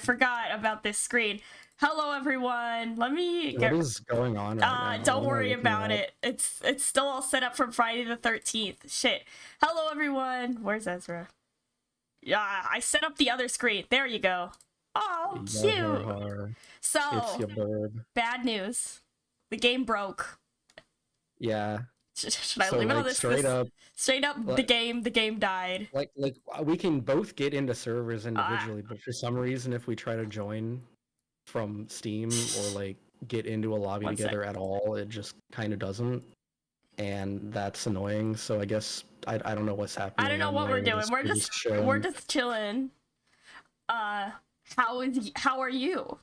forgot about this screen. Hello, everyone. Let me get... What is going on right now? Don't worry about it. It's still all set up from Friday the 13th. Shit. Hello, everyone. Where's Ezra? Yeah, I set up the other screen. There you go. Oh, cute. So, it's your bird. Bad news. The game broke. Yeah. Should I leave all this? Straight up, like, the game died. Like we can both get into servers individually, but for some reason, if we try to join from Steam or like get into a lobby together at all, it just kind of doesn't, and that's annoying. So I guess I don't know what's happening. I don't know what we're doing. We're just chilling. How are you?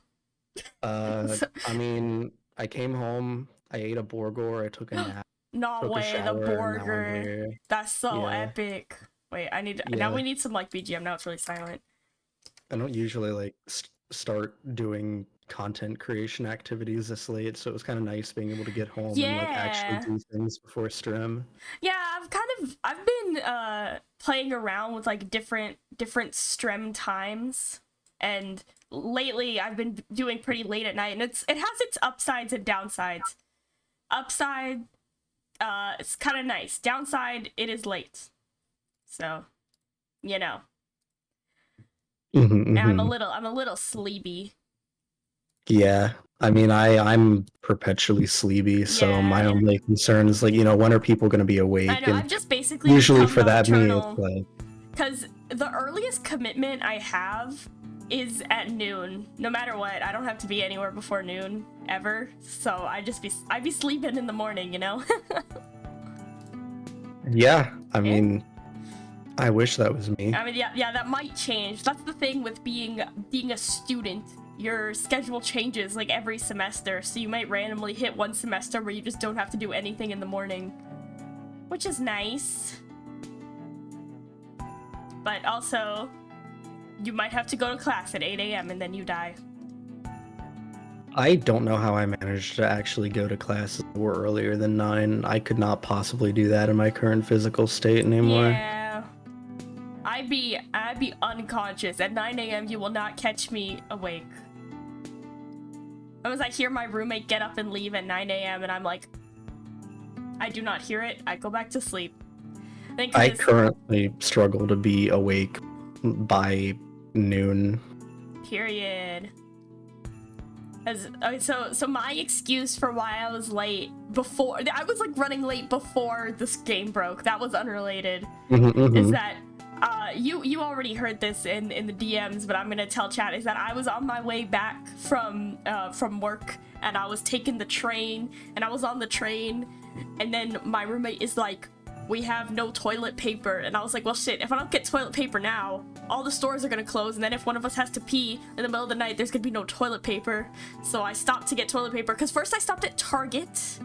I mean, I came home, I ate a burger, I took a nap. No way, the burger. That's so epic. Wait, I need to, now we need some like BGM. Now it's really silent. I don't usually like start doing content creation activities this late, so it was kind of nice being able to get home and like actually do things before stream. Yeah, I've been playing around with like different stream times, and lately I've been doing pretty late at night, and it has its upsides and downsides. Upside, it's kind of nice. Downside, it is late. So, you know. And I'm a little sleepy. Yeah, I mean, I'm perpetually sleepy, so my only concern is like, you know, when are people going to be awake? I know, and I've just basically usually for that me, it's like, because the earliest commitment I have is at noon. No matter what, I don't have to be anywhere before noon ever. So I'd be sleeping in the morning, you know. Yeah, I mean, I wish that was me. I mean, yeah, that might change. That's the thing with being a student. Your schedule changes like every semester, so you might randomly hit one semester where you just don't have to do anything in the morning, which is nice. But also, you might have to go to class at 8 AM and then you die. I don't know how I managed to actually go to classes that were earlier than 9. I could not possibly do that in my current physical state anymore. Yeah. I'd be unconscious. At 9 AM, you will not catch me awake. As I hear my roommate get up and leave at 9 AM, and I'm like, I do not hear it. I go back to sleep. I currently struggle to be awake by noon. Period. So my excuse for why I was late before, I was like running late before this game broke. That was unrelated. Is that you already heard this in the DMs, but I'm gonna tell chat, is that I was on my way back from work, and I was taking the train, and I was on the train, and then my roommate is like, we have no toilet paper, and I was like, well shit, if I don't get toilet paper now, all the stores are gonna close, and then if one of us has to pee in the middle of the night, there's gonna be no toilet paper. So I stopped to get toilet paper, because first I stopped at Target,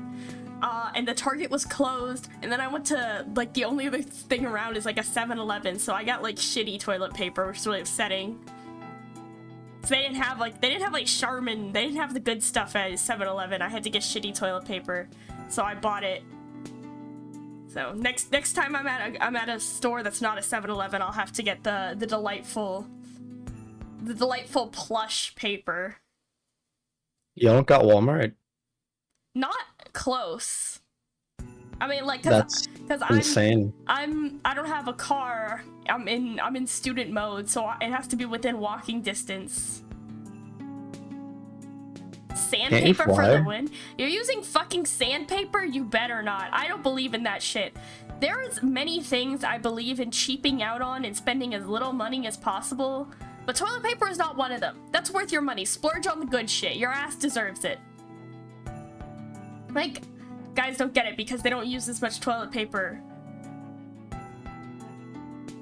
and the Target was closed, and then I went to, like, the only other thing around is like a 7-Eleven, so I got like shitty toilet paper, which is really upsetting. So they didn't have like Charmin, they didn't have the good stuff at 7-Eleven. I had to get shitty toilet paper, so I bought it. So next time I'm at a store that's not a 7-Eleven, I'll have to get the delightful plush paper. You don't got Walmart? Not close. I mean, like, that's insane. I don't have a car. I'm in student mode, so it has to be within walking distance. Sandpaper for the win. You're using fucking sandpaper? You better not. I don't believe in that shit. There's many things I believe in cheaping out on and spending as little money as possible, but toilet paper is not one of them. That's worth your money. Splurge on the good shit. Your ass deserves it. Like, guys don't get it because they don't use as much toilet paper.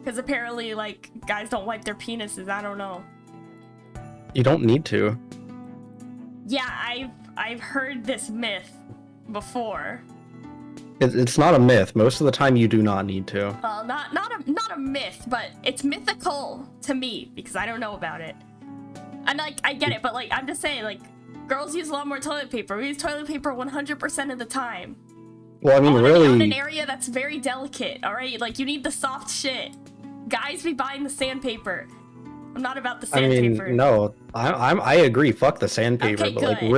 Because apparently, like, guys don't wipe their penises. I don't know. You don't need to. Yeah, I've heard this myth before. It's not a myth. Most of the time, you do not need to. Well, not a myth, but it's mythical to me because I don't know about it. And like, I get it, but like, I'm just saying, like, girls use a lot more toilet paper. We use toilet paper 100% of the time. Well, I mean, really, on an area that's very delicate. All right, like, you need the soft shit. Guys be buying the sandpaper. I'm not about the I mean, sandpaper. no, I agree. Fuck the sandpaper, Okay, but like good,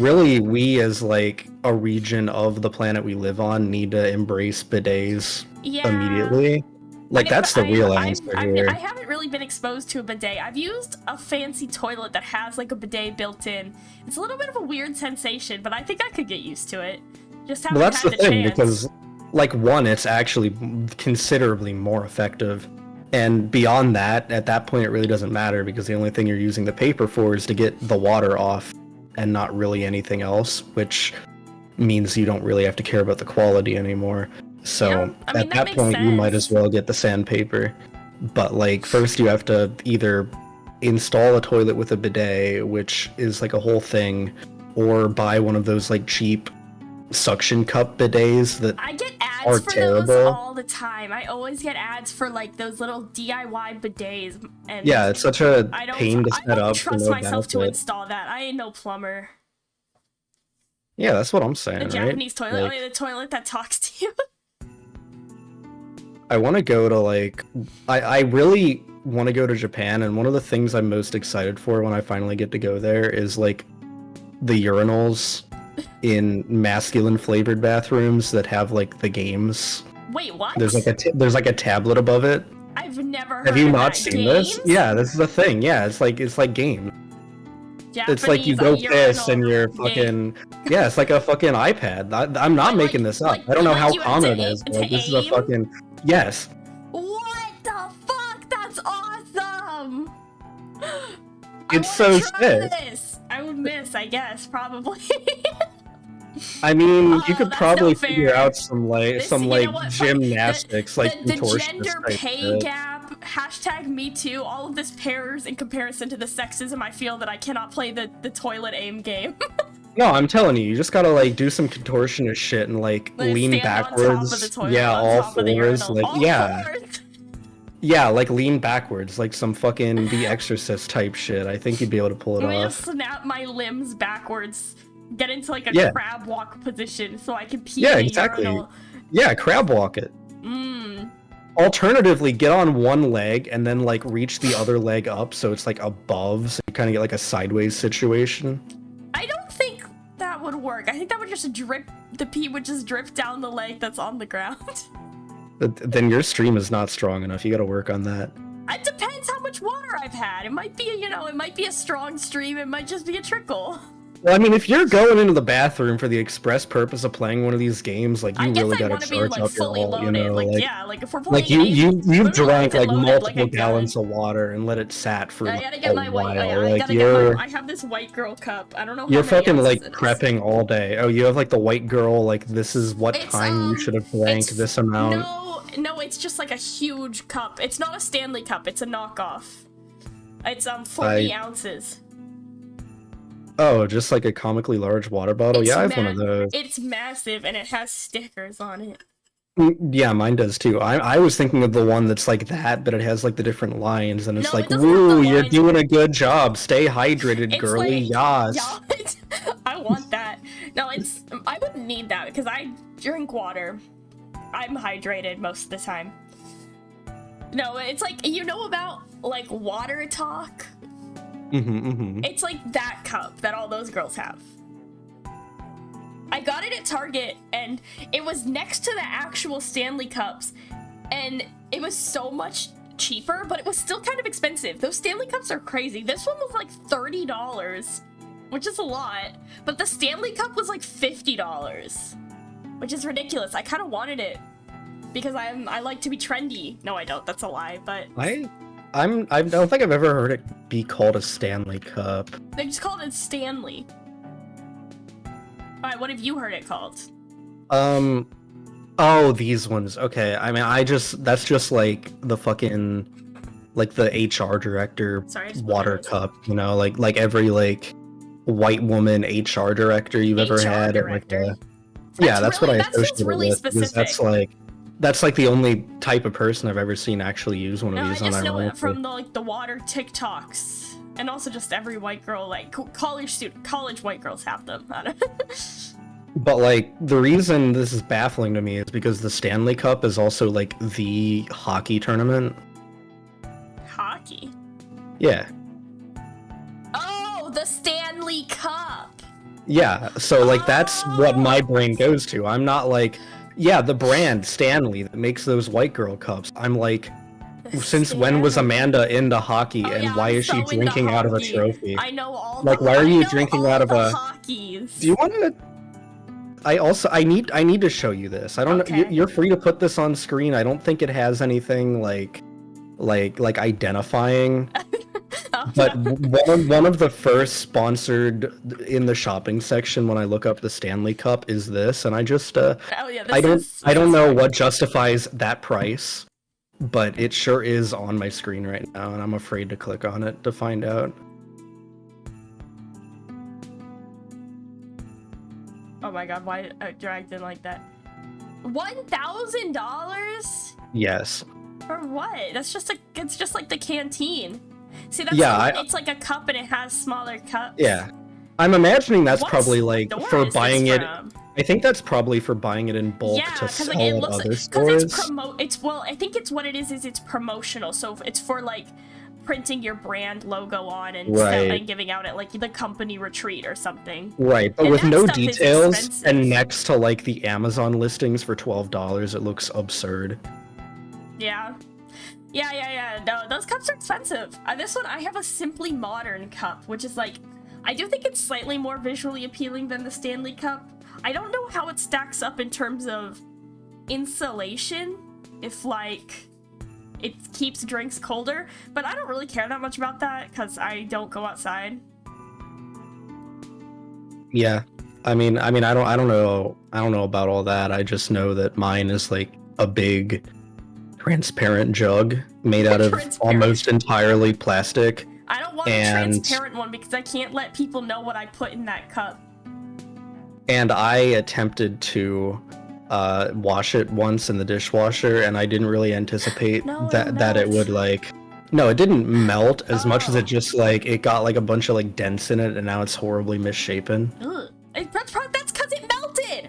really, we as like a region of the planet we live on need to embrace bidets immediately. Like that's the real answer here. I haven't really been exposed to a bidet. I've used a fancy toilet that has like a bidet built in. It's a little bit of a weird sensation, but I think I could get used to it. Just haven't Well, that's had the thing, chance. because like one, it's actually considerably more effective. And beyond that, at that point, it really doesn't matter because the only thing you're using the paper for is to get the water off and not really anything else, which means you don't really have to care about the quality anymore. So Yeah, I mean, at that point, you might as well get the sandpaper. But like, first you have to either install a toilet with a bidet, which is like a whole thing, or buy one of those like cheap suction cup bidets that I get ads are for terrible. those all the time. I always get ads for like those little DIY bidets, and yeah, it's such a pain to set up. I don't trust myself to install that. I ain't no plumber. Yeah, that's what I'm saying. The Japanese right? toilet, like, the toilet that talks to you. I want to go to like, I really want to go to Japan, and one of the things I'm most excited for when I finally get to go there is like the urinals in masculine flavored bathrooms that have like the games. Wait, what? There's like a tablet above it. I've never heard Have you of not that. seen Games? this? Yeah, this is the thing. Yeah, it's like game. Japanese, It's like you go piss and you're fucking yeah, it's like a fucking iPad. I'm not making this up. I don't know how common it is, but this is a fucking yes. What the fuck? That's awesome. It's so sick. I would miss, I guess, probably. I mean, you could that's probably no fair. figure out some gymnastics, like the contortionist gender type pay shit. gap, hashtag me too, all of this pairs in comparison to the sexism. I feel that I cannot play the toilet aim game. No, I'm telling you just gotta like do some contortionist shit and like lean backwards. Yeah, all fours. Like yeah, like lean backwards, like some fucking The Exorcist type shit. I think you'd be able to pull it I'm off. gonna snap my limbs backwards, get into like a crab walk position so I can pee. Yeah, exactly. Yeah, crab walk it. Mm. Alternatively, get on one leg and then like reach the other leg up so it's like above, so you kind of get like a sideways situation. I don't think that would work. I think that would just drip. The pee would just drip down the leg that's on the ground. Then your stream is not strong enough. You got to work on that. It depends how much water I've had. It might be, it might be a strong stream. It might just be a trickle. Well, I mean, if you're going into the bathroom for the express purpose of playing one of these games, like you really got to charge up your all, you know, like if we're playing you drank like multiple gallons of water and let it sat for I gotta get my while. I have this white girl cup. I don't know. You're fucking like prepping all day. Oh, you have like the white girl. Like this is what time you should have drank this amount. No, it's just like a huge cup. It's not a Stanley cup. It's a knockoff. It's 40 ounces. Oh, just like a comically large water bottle? Yeah, I have one of those. It's massive and it has stickers on it. Yeah, mine does too. I was thinking of the one that's like that, but it has like the different lines, and it's like, woo, you're doing a good job. Stay hydrated, girly. Yas. I want that. No, I wouldn't need that because I drink water. I'm hydrated most of the time. No, it's like, about like water talk? It's like that cup that all those girls have. I got it at Target and it was next to the actual Stanley cups and it was so much cheaper, but it was still kind of expensive. Those Stanley cups are crazy. This one was like $30, which is a lot, but the Stanley cup was like $50, which is ridiculous. I kind of wanted it because I like to be trendy. No, I don't. That's a lie, but I don't think I've ever heard it be called a Stanley Cup. They just called it Stanley. Alright, what have you heard it called? Oh, these ones. Okay, I mean, that's just like the fucking, like the HR director water cup, you know, like every like white woman HR director you've ever had. Director. That's what I associate it really with. Specific. That's like the only type of person I've ever seen actually use one of these. I just know it from the water TikToks, and also just every white girl, like college white girls have them. But like the reason this is baffling to me is because the Stanley Cup is also like the hockey tournament. Hockey. Yeah. Oh, the Stanley Cup. Yeah, so like that's what my brain goes to. I'm not like, yeah, the brand Stanley that makes those white girl cups. I'm like, since when was Amanda into hockey, and yeah, why is she drinking out of a trophy? I know all. Like, why are you drinking out of a hockeys? Do you want to? I need to show you this. I don't know. You're free to put this on screen. I don't think it has anything like identifying. But one of the first sponsored in the shopping section when I look up the Stanley Cup is this, and I just I don't know what justifies that price, but it sure is on my screen right now, and I'm afraid to click on it to find out. Oh my god, why I dragged in like that? $1,000? Yes. For what? It's just like the canteen. See, that's it's like a cup and it has smaller cups. Yeah. I'm imagining that's probably like for buying it. I think that's probably for buying it in bulk to sell at other stores. I think it's what it is it's promotional. So it's for like printing your brand logo on and giving out at like the company retreat or something. Right, but with no details and next to like the Amazon listings for $12, it looks absurd. Yeah. No, those cups are expensive. This one, I have a Simply Modern cup, which is like, I do think it's slightly more visually appealing than the Stanley Cup. I don't know how it stacks up in terms of insulation, if like it keeps drinks colder, but I don't really care that much about that because I don't go outside. Yeah, I mean, I don't know about all that. I just know that mine is like a big transparent jug made out of almost entirely plastic. I don't want a transparent one because I can't let people know what I put in that cup. And I attempted to wash it once in the dishwasher, and I didn't really anticipate that it would like. No, it didn't melt as much as it just like it got like a bunch of like dents in it, and now it's horribly misshapen. Ugh. That's because it melted.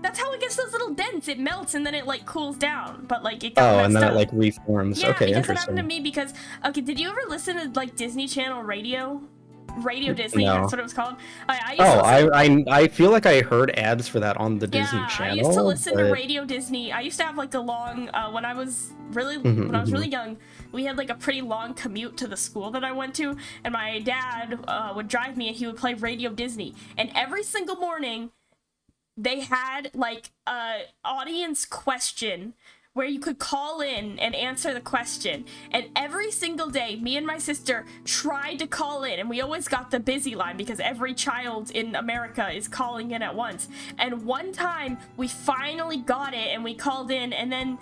That's how it gets those little dents. It melts and then it like cools down, but like it got and then it like reforms. Yeah, okay, because interesting. it happened to me because did you ever listen to like Disney Channel Radio Disney? No. That's what it was called. I feel like I heard ads for that on the Disney Channel. I used to listen to Radio Disney. I used to have like a long when I was really young. We had like a pretty long commute to the school that I went to, and my dad would drive me and he would play Radio Disney, and every single morning they had like a audience question where you could call in and answer the question. And every single day, me and my sister tried to call in, and we always got the busy line because every child in America is calling in at once. And one time, we finally got it, and we called in, and then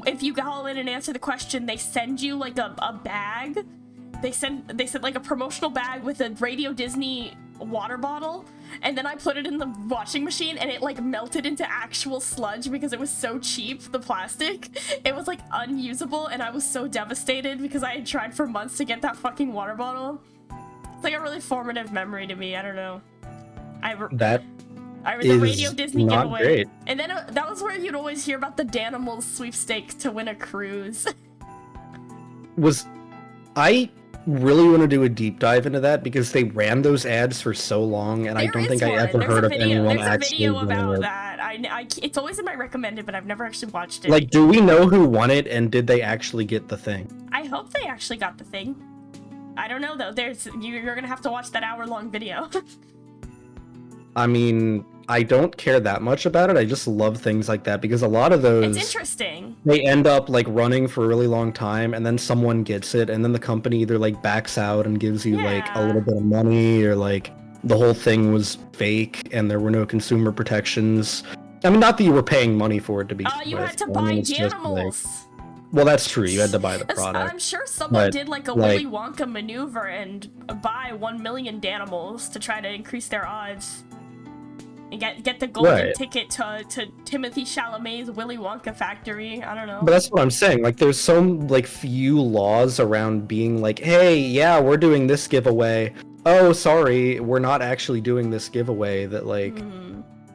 if you call in and answer the question, they send you like a bag. They sent like a promotional bag with a Radio Disney water bottle, and then I put it in the washing machine and it like melted into actual sludge because it was so cheap, the plastic. It was like unusable, and I was so devastated because I had tried for months to get that fucking water bottle. It's like a really formative memory to me. I don't know. The Radio Disney giveaway. Great. And then that was where you'd always hear about the Danimals sweepstakes to win a cruise. I really want to do a deep dive into that because they ran those ads for so long, and I don't think I ever heard of anyone actually doing it. There's a video about that. It's always in my recommended, but I've never actually watched it. Like, do we know who won it, and did they actually get the thing? I hope they actually got the thing. I don't know though. You're gonna have to watch that hour-long video. I mean, I don't care that much about it. I just love things like that because a lot of those, it's interesting. They end up like running for a really long time, and then someone gets it, and then the company either like backs out and gives you like a little bit of money, or like the whole thing was fake and there were no consumer protections. I mean, not that you were paying money for it to be. You had to buy Danimals. Well, that's true. You had to buy the product. I'm sure someone did like a Willy Wonka maneuver and buy 1 million Danimals to try to increase their odds. And get the golden ticket to Timothy Chalamet's Willy Wonka factory. I don't know. But that's what I'm saying. Like, there's so like few laws around being like, hey, yeah, we're doing this giveaway. Oh, sorry, we're not actually doing this giveaway. That like,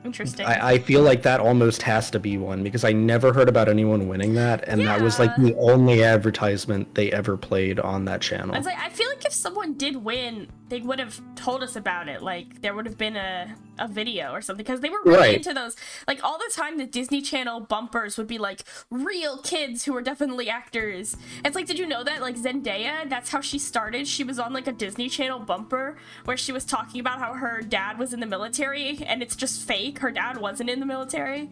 Interesting. I feel like that almost has to be one, because I never heard about anyone winning that, and that was like the only advertisement they ever played on that channel. I feel like if someone did win, they would have told us about it. Like, there would have been a video or something, because they were really into those. Like, all the time the Disney Channel bumpers would be like real kids who were definitely actors. It's like, did you know that like Zendaya, that's how she started? She was on like a Disney Channel bumper where she was talking about how her dad was in the military, and it's just fake. Her dad wasn't in the military.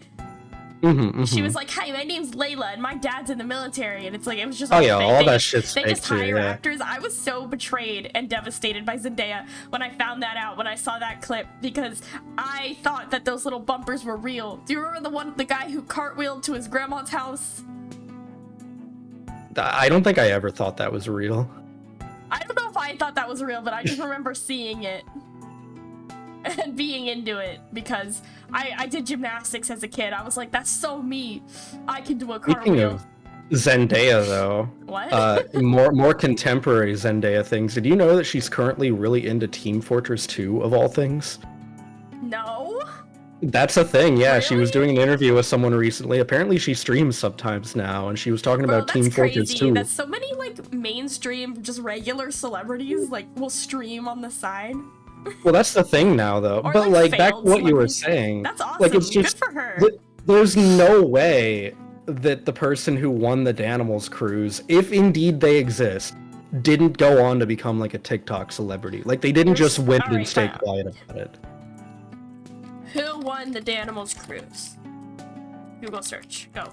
She was like, "Hi, my name's Layla, and my dad's in the military," and it's like, it was just. Oh like, yeah, fake. all that shit's fake too. They just hire actors. I was so betrayed and devastated by Zendaya when I found that out, when I saw that clip, because I thought that those little bumpers were real. Do you remember the guy who cartwheeled to his grandma's house? I don't think I ever thought that was real. I don't know if I thought that was real, but I just remember seeing it and being into it, because I did gymnastics as a kid. I was like, that's so me. I can do a cartwheel. Zendaya, though. What? more contemporary Zendaya things. Did you know that she's currently really into Team Fortress 2 of all things? No. That's a thing, yeah. Really? She was doing an interview with someone recently. Apparently she streams sometimes now, and she was talking about Team Fortress 2. That's so many like mainstream, just regular celebrities like will stream on the side. Well, that's the thing now, though. Or, but like back to what you were celebrities. saying, That's awesome. like, it's just, good for her. There's no way that the person who won the Danimals cruise, if indeed they exist, didn't go on to become like a TikTok celebrity. Like, they didn't just win and stay quiet about it. Who won the Danimals cruise? Google search. Go.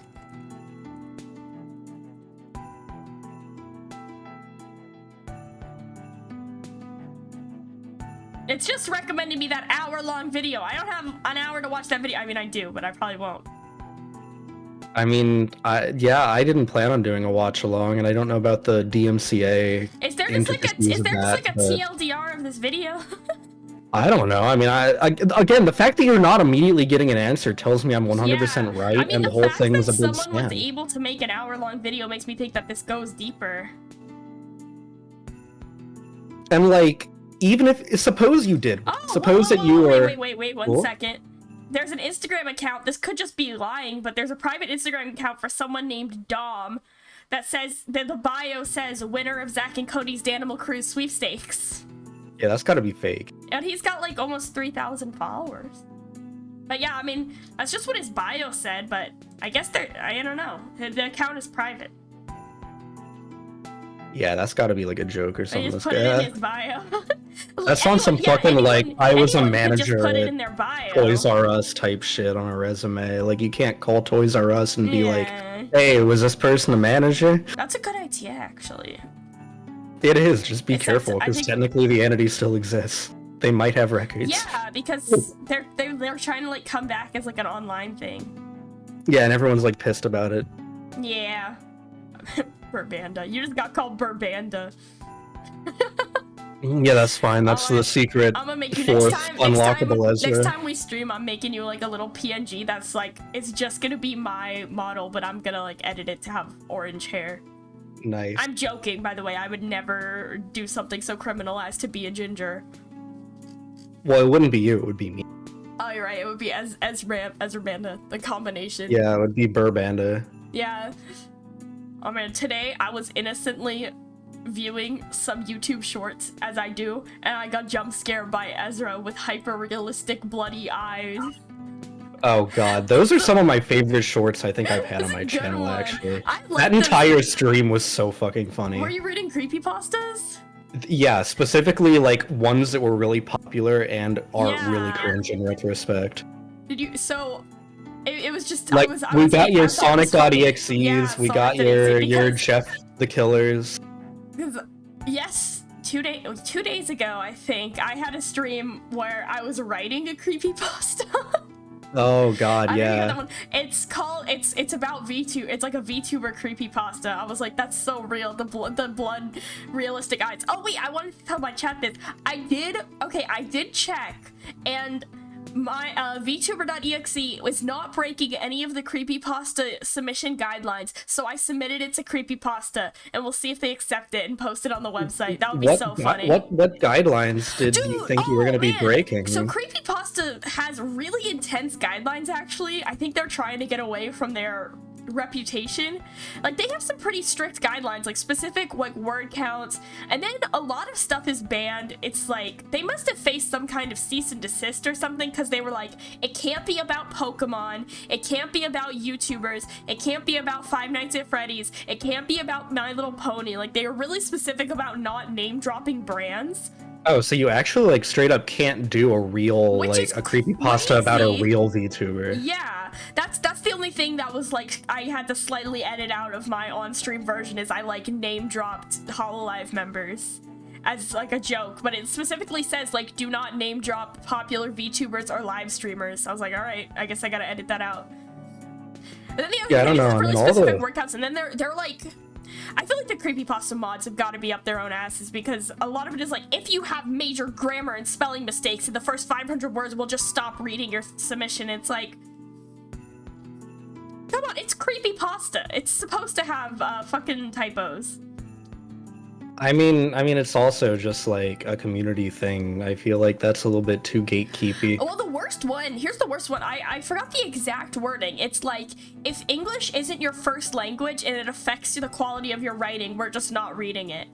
It's just recommending me that hour-long video. I don't have an hour to watch that video. I mean, I do, but I probably won't. I mean, yeah, I didn't plan on doing a watch-along, and I don't know about the DMCA. Is there just like a TLDR of this video? I don't know. I mean, again, the fact that you're not immediately getting an answer tells me I'm 100% right, I mean, and the whole thing was a big scam. Someone was able to make an hour-long video makes me think that this goes deeper. And like, even if, suppose you did. Suppose that you were... Wait, one second. There's an Instagram account, this could just be lying, but there's a private Instagram account for someone named Dom that says, that the bio says, winner of Zach and Cody's Danimal Cruise sweepstakes. Yeah, that's gotta be fake. And he's got like almost 3,000 followers. But yeah, I mean, that's just what his bio said, but I guess I don't know. The account is private. Yeah, that's gotta be like a joke or something. They just put it in his bio. That's on some fucking like, I was a manager put it in their bio. Toys R Us type shit on a resume. Like, you can't call Toys R Us and be like, hey, was this person a manager? That's a good idea, actually. It is, just be careful, because technically the entity still exists. They might have records. Yeah, because they're trying to like come back as like an online thing. Yeah, and everyone's like pissed about it. Yeah. Burbanda. You just got called Burbanda. Yeah, that's fine. That's the secret. I'm gonna make you unlockable Ezra. Next time we stream, I'm making you like a little PNG that's like, it's just gonna be my model, but I'm gonna like edit it to have orange hair. Nice. I'm joking, by the way. I would never do something so criminal as to be a ginger. Well, it wouldn't be you. It would be me. Oh, you're right. It would be Ezrabanda, the combination. Yeah, it would be Burbanda. Yeah. Oh man, today I was innocently viewing some YouTube shorts, as I do, and I got jump scared by Ezra with hyper-realistic bloody eyes. Oh god, those are some of my favorite shorts I think I've had on my channel, actually. That entire stream was so fucking funny. Were you reading creepypastas? Yeah, specifically like ones that were really popular and are really cringe in retrospect. Did you, so... It was just like, we got your Sonic.exes, we got your Jeff the Killers. Yes, 2 days ago, I think, I had a stream where I was writing a creepypasta. Oh god, yeah. It's about Vtuber. It's like a Vtuber creepypasta. I was like, that's so real. The blood realistic eyes. Oh wait, I wanted to tell my chat this. I did check, and my Vtuber.exe was not breaking any of the creepypasta submission guidelines, so I submitted it to creepypasta, and we'll see if they accept it and post it on the website. That would be so funny. What guidelines did you think you were going to be breaking? So creepypasta Creepypasta has really intense guidelines, actually. I think they're trying to get away from their reputation. Like, they have some pretty strict guidelines, like specific like word counts, and then a lot of stuff is banned. It's like they must have faced some kind of cease and desist or something, because they were like, it can't be about Pokemon, it can't be about YouTubers, it can't be about Five Nights at Freddy's, it can't be about My Little Pony. Like, they were really specific about not name dropping brands. Oh, so you actually like straight up can't do a real like a creepypasta about a real VTuber. Yeah, that's the only thing that was like I had to slightly edit out of my on-stream version, is I like name dropped HoloLive members as like a joke, but it specifically says like do not name drop popular VTubers or live streamers. I was like, all right, I guess I gotta edit that out. And then the other thing is really specific workouts, and then they're like, I feel like the creepypasta mods have got to be up their own asses, because a lot of it is like, if you have major grammar and spelling mistakes in the first 500 words, we'll just stop reading your submission. It's like, come on, it's creepypasta. It's supposed to have fucking typos. I mean, it's also just like a community thing. I feel like that's a little bit too gatekeepy. Well, the worst one, here's the worst one. I forgot the exact wording. It's like, if English isn't your first language and it affects the quality of your writing, we're just not reading it.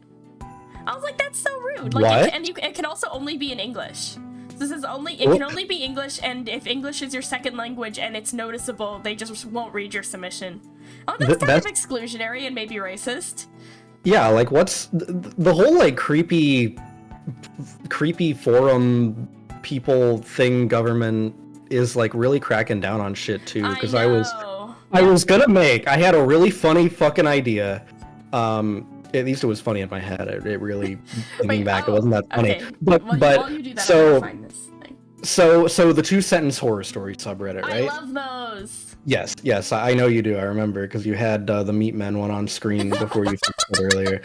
I was like, that's so rude. Like, what? It can also only be in English. This is only, it can only be English, and if English is your second language and it's noticeable, they just won't read your submission. Oh, that's kind of exclusionary and maybe racist. Yeah, like what's the whole like creepy forum people thing government is like really cracking down on shit too, because I had a really funny fucking idea. At least it was funny in my head. It really, thinking back, it wasn't that funny. Okay. But you do that, so find this thing. So the 2-sentence horror story subreddit, right? I love those. Yes, I know you do. I remember because you had the Meat Men one on screen before you fixed it earlier.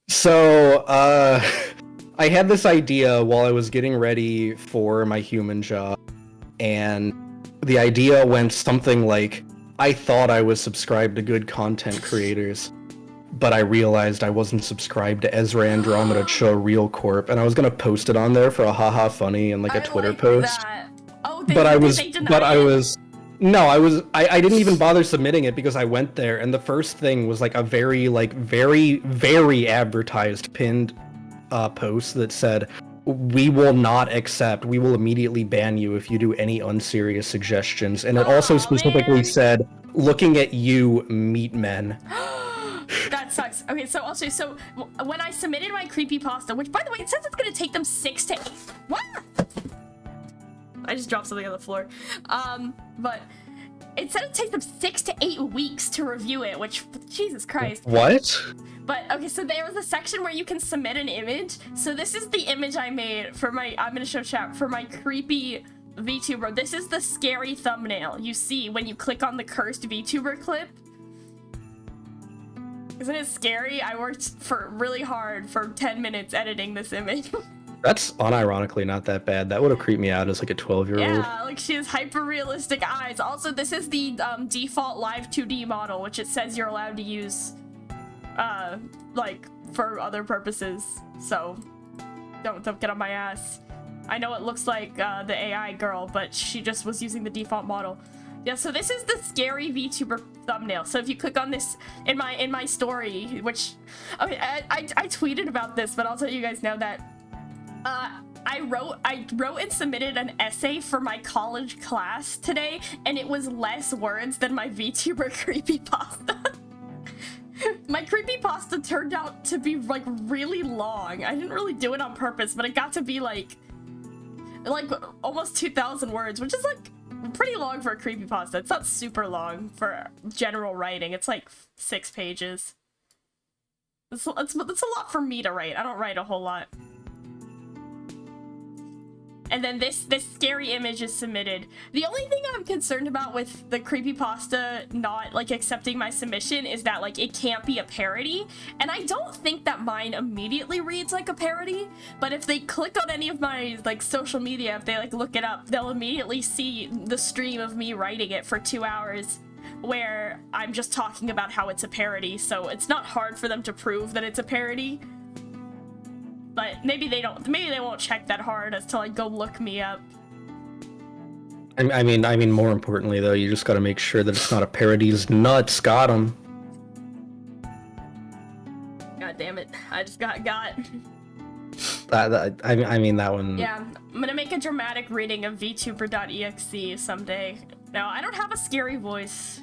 So I had this idea while I was getting ready for my human job, and the idea went something like, I thought I was subscribed to good content creators, but I realized I wasn't subscribed to Ezra Andromeda Cho Real Corp, and I was gonna post it on there for a haha funny and like a Twitter post. That. Oh, I didn't even bother submitting it because I went there, and the first thing was like a very very advertised pinned post that said, we will immediately ban you if you do any unserious suggestions. And it also specifically said, looking at you, Meat Men. That sucks. Okay, so when I submitted my creepypasta, which by the way, it says it's gonna take them 6 to 8. What? I just dropped something on the floor. But it said it'd take them 6 to 8 weeks to review it, which, Jesus Christ. What? But, okay, so there was a section where you can submit an image. So this is the image I made for my, I'm gonna show chat, for my creepy VTuber. This is the scary thumbnail you see when you click on the cursed VTuber clip. Isn't it scary? I worked really hard for 10 minutes editing this image. That's unironically not that bad. That would have creeped me out as like a 12-year-old. Yeah, like she has hyper-realistic eyes. Also, this is the default live 2D model, which it says you're allowed to use, like, for other purposes. So, don't get on my ass. I know it looks like the AI girl, but she just was using the default model. Yeah, so this is the scary VTuber thumbnail. So if you click on this in my story, which, okay, I tweeted about this, but I'll tell you guys now that I wrote and submitted an essay for my college class today, and it was less words than my VTuber creepypasta. My creepypasta turned out to be like really long. I didn't really do it on purpose, but it got to be like almost 2,000 words, which is like pretty long for a creepypasta. It's not super long for general writing. It's like 6 pages. It's a lot for me to write. I don't write a whole lot. And then this scary image is submitted. The only thing I'm concerned about with the creepypasta not like accepting my submission is that like it can't be a parody. And I don't think that mine immediately reads like a parody, but if they click on any of my like social media, if they like look it up, they'll immediately see the stream of me writing it for 2 hours where I'm just talking about how it's a parody. So it's not hard for them to prove that it's a parody. But maybe they don't. Maybe they won't check that hard as to like go look me up. I mean, more importantly though, you just got to make sure that it's not a parody's nuts. Got him. God damn it! I just got. I mean that one. Yeah, I'm gonna make a dramatic reading of Vtuber.exe someday. No, I don't have a scary voice.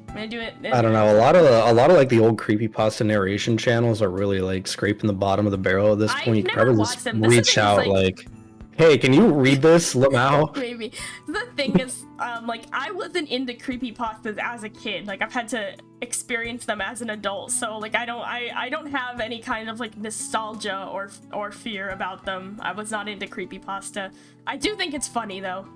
I'm gonna do it. I don't know. A lot of like the old creepypasta narration channels are really like scraping the bottom of the barrel at this point. You could probably just reach out like, hey, can you read this, Lamau? Maybe. The thing is, like, I wasn't into creepypastas as a kid. Like, I've had to experience them as an adult, so like I don't have any kind of like nostalgia or fear about them. I was not into creepypasta. I do think it's funny though.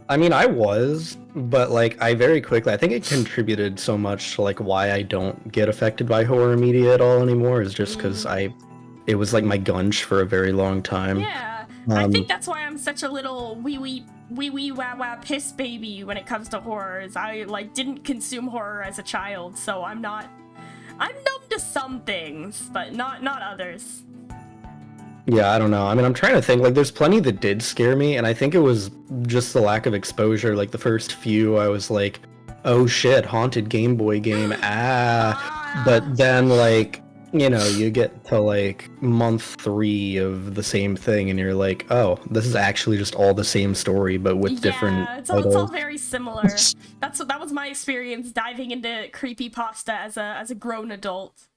I mean, I was, but like I very quickly, I think it contributed so much to like why I don't get affected by horror media at all anymore, is just because it was like my gunch for a very long time. Yeah, I think that's why I'm such a little wee wah wah piss baby when it comes to horrors. I like didn't consume horror as a child, so I'm numb to some things, but not others. Yeah, I don't know. I mean, I'm trying to think, like, there's plenty that did scare me, and I think it was just the lack of exposure. Like, the first few, I was like, oh shit, haunted Game Boy game, But then, like, you know, you get to, like, month 3 of the same thing, and you're like, oh, this is actually just all the same story, but with different... Yeah, it's all very similar. That was my experience diving into creepypasta as a grown adult.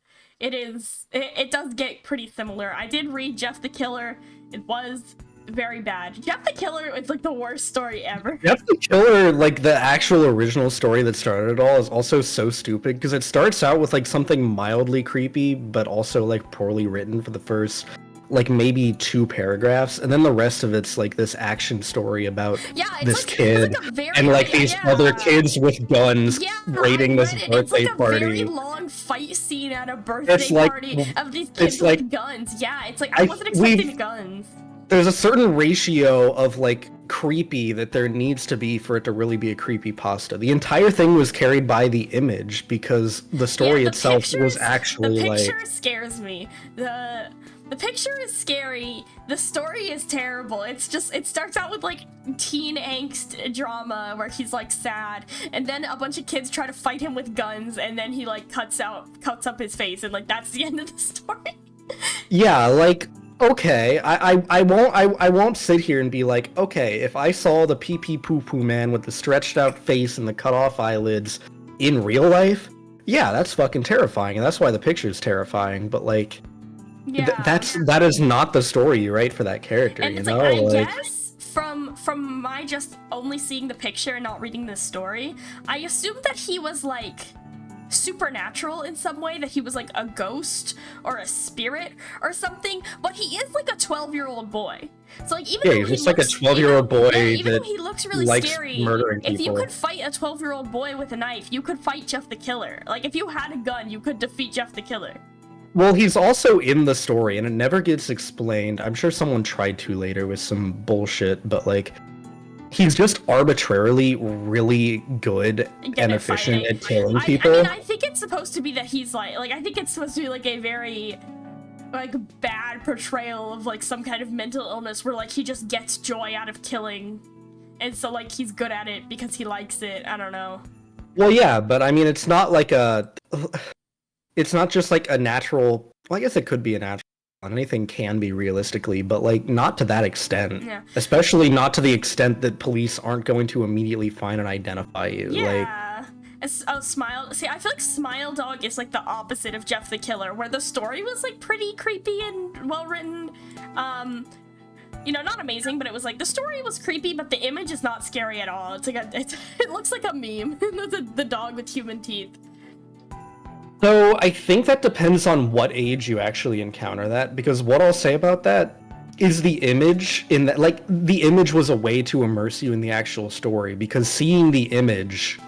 It does get pretty similar. I did read Jeff the Killer. It was very bad. Jeff the Killer was like the worst story ever. Jeff the Killer, like the actual original story that started it all, is also so stupid because it starts out with like something mildly creepy, but also like poorly written for the first like maybe 2 paragraphs, and then the rest of it's like this action story about this kid and like these other kids with guns raiding this birthday party. It's like a very long fight scene at a birthday party of these kids with guns. Yeah, it's like I wasn't expecting guns. There's a certain ratio of like creepy that there needs to be for it to really be a creepypasta. The entire thing was carried by the image because the story itself was actually like... The picture scares me. The picture is scary. The story is terrible. It starts out with like teen angst drama where he's like sad, and then a bunch of kids try to fight him with guns, and then he like cuts up his face, and like that's the end of the story. Yeah, like okay, I won't sit here and be like, okay, if I saw the pee pee poo poo man with the stretched out face and the cut off eyelids in real life, yeah, that's fucking terrifying, and that's why the picture's terrifying. But like. Yeah. That is not the story you write for that character, and you it's know? Like, I guess from my just only seeing the picture and not reading the story, I assumed that he was like supernatural in some way, that he was like a ghost or a spirit or something, but he is like a 12-year-old boy. So like even though he's just like a 12-year-old boy even though he looks really scary, murdering people. If you could fight a 12-year-old boy with a knife, you could fight Jeff the Killer. Like if you had a gun, you could defeat Jeff the Killer. Well, he's also in the story, and it never gets explained. I'm sure someone tried to later with some bullshit, but, like, he's just arbitrarily really good and efficient at killing people. I mean, I think it's supposed to be that he's, like, I think it's supposed to be, like, a very, like, bad portrayal of, like, some kind of mental illness where, like, he just gets joy out of killing, and so, like, he's good at it because he likes it. I don't know. Well, yeah, but, I mean, it's not like a... It's not just like a natural, well, I guess it could be a natural, anything can be realistically, but like not to that extent. Yeah. Especially not to the extent that police aren't going to immediately find and identify you. Yeah. Smile. See, I feel like Smile Dog is like the opposite of Jeff the Killer, where the story was like pretty creepy and well written. You know, not amazing, but it was like the story was creepy, but the image is not scary at all. It's like it looks like a meme. the dog with human teeth. So I think that depends on what age you actually encounter that, because what I'll say about that is the image in that, like, the image was a way to immerse you in the actual story, because seeing the image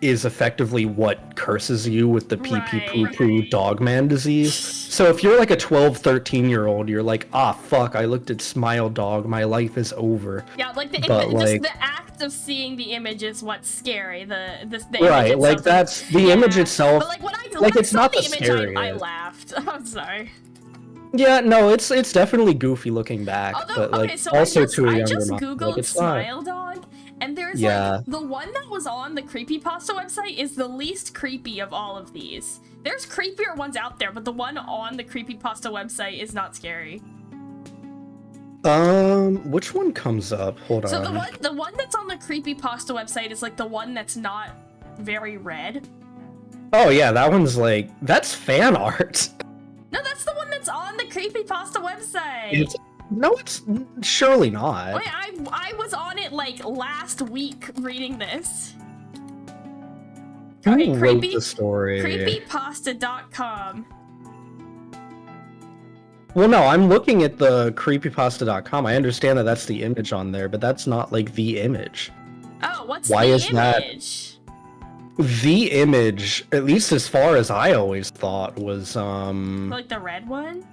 is effectively what curses you with the pee-pee-poo-poo dogman disease. So if you're like a 12, 13-year-old, you're like, ah, fuck, I looked at Smile Dog, my life is over. Yeah, like the act act of seeing the image is what's scary. The right, image like itself that's the image itself. But like when like I it's saw not the the image, scariest. I laughed. I'm sorry. Yeah, no, it's definitely goofy looking back, Although, but like okay, so also I to a younger just mind, googled like it's Smile not. Dog, and there's Yeah. like the one that was on the creepypasta website is the least creepy of all of these. There's creepier ones out there, but the one on the creepypasta website is not scary. Which one comes up? Hold on. So the one that's on the creepypasta website is like the one that's not very red. Oh yeah, that one's like that's fan art. No, that's the one that's on the creepypasta website. No, it's surely not. Wait, I was on it like last week reading this. Who wrote the story? Creepypasta.com. Well, no, I'm looking at the creepypasta.com. I understand that that's the image on there, but that's not like the image. Oh, what's Why the is image? The image, at least as far as I always thought, was like the red one?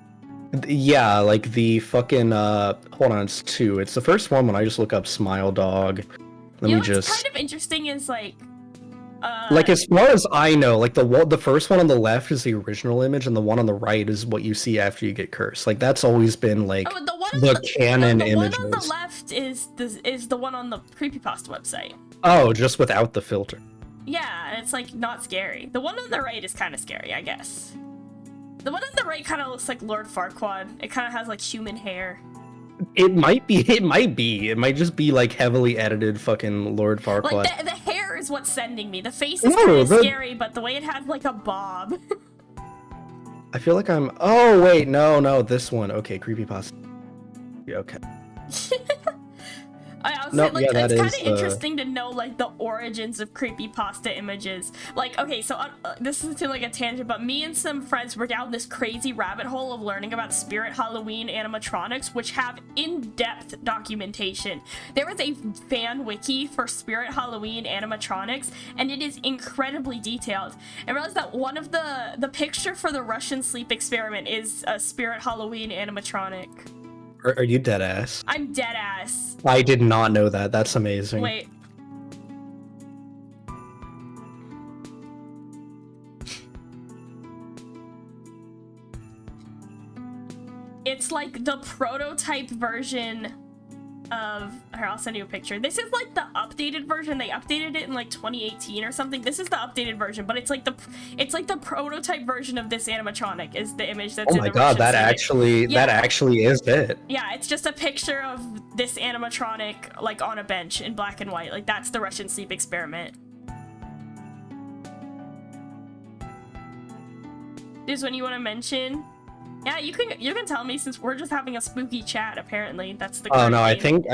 Yeah, like the fucking hold on, it's two. It's the first one when I just look up Smile Dog. Let me just What's kind of interesting is like as far as I know, like the first one on the left is the original image and the one on the right is what you see after you get cursed. Like that's always been like the canon images. The one on the left is the one on the creepypasta website. Oh, just without the filter. Yeah, and it's like not scary. The one on the right is kind of scary, I guess. The one on the right kind of looks like Lord Farquaad. It kind of has like human hair. It might be. It might just be like heavily edited fucking Lord Farquaad. Like the hair is what's sending me. The face is kind of scary, but the way it had like a bob. I feel like I'm. Oh wait, no, this one. Okay, creepypasta. Yeah, okay. It's kind of interesting to know like the origins of creepypasta images. Like, okay, so this is like a tangent, but me and some friends were down this crazy rabbit hole of learning about Spirit Halloween animatronics, which have in-depth documentation. There is a fan wiki for Spirit Halloween animatronics, and it is incredibly detailed. I realized that one of the picture for the Russian sleep experiment is a Spirit Halloween animatronic. Are you dead ass? I'm dead ass. I did not know that. That's amazing. Wait. It's like the prototype version of... Here, I'll send you a picture. This is like the updated version. They updated it in like 2018 or something. This is the updated version, but it's like the prototype version of this animatronic is the image that's in the Oh my god, that actually is it. Yeah, it's just a picture of this animatronic like on a bench in black and white. Like that's the Russian sleep experiment. Is one you want to mention? Yeah, you can tell me since we're just having a spooky chat. Apparently, that's the. Oh no, I think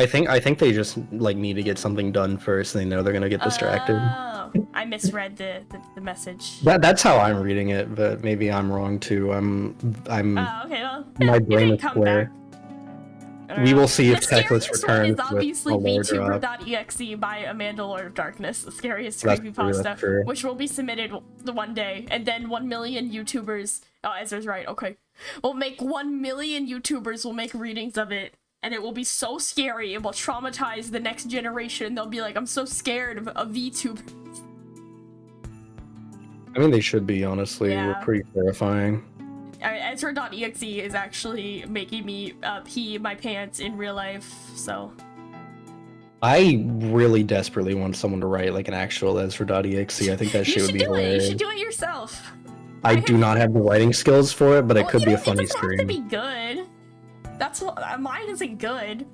they just like need to get something done first. They know they're gonna get distracted. Oh, I misread the message. That's how I'm reading it, but maybe I'm wrong too. I'm. Oh, okay. Well, my brain is square. We will see if Techless returns is obviously with a lore drop. Vtuber.exe by Amanda Lord of Darkness, the scariest creepypasta, which will be submitted the one day, and then 1 million YouTubers. Oh, Ezra's right. Okay, we'll make 1 million YouTubers will make readings of it, and it will be so scary. It will traumatize the next generation. They'll be like, "I'm so scared of VTuber." I mean, they should be, honestly. Yeah. We're pretty terrifying. Ezra.exe is actually making me pee my pants in real life, so... I really desperately want someone to write like an actual Ezra.exe. I think that shit would be hilarious. You should do it yourself. I do not have the writing skills for it, but it could be a funny stream. It doesn't have to be good. That's what... Mine isn't good.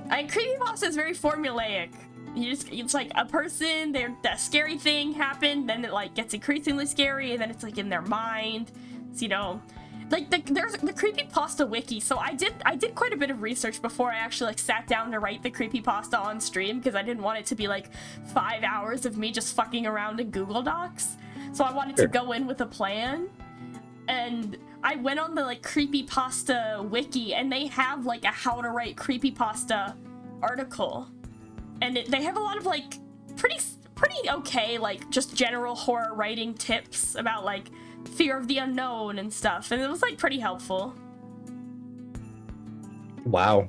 Creepypasta is very formulaic. It's like a person, that scary thing happened, then it like gets increasingly scary, and then it's like in their mind. So, you know, like there's the creepypasta wiki. So I did quite a bit of research before I actually like sat down to write the creepypasta on stream, because I didn't want it to be like 5 hours of me just fucking around in Google Docs. So I wanted to go in with a plan. And I went on the like creepypasta wiki, and they have like a how to write creepypasta article. And they have a lot of like pretty okay like just general horror writing tips about like fear of the unknown and stuff, and it was like pretty helpful. Wow.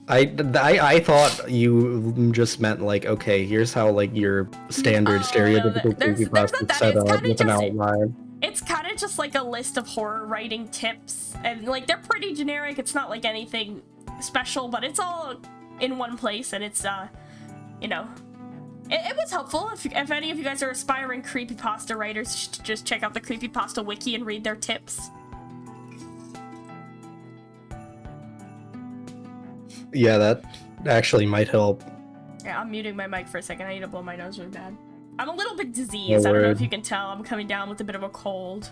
I thought you just meant like, okay, here's how like your standard stereotypical creepypasta is set up with an outline. It's kind of just like a list of horror writing tips, and like they're pretty generic. It's not like anything special, but it's all in one place, and it's you know, it was helpful. If any of you guys are aspiring creepypasta writers, just check out the creepypasta wiki and read their tips. Yeah, that actually might help. Yeah, I'm muting my mic for a second. I need to blow my nose really bad. I'm a little bit diseased. I don't know if you can tell. I'm coming down with a bit of a cold.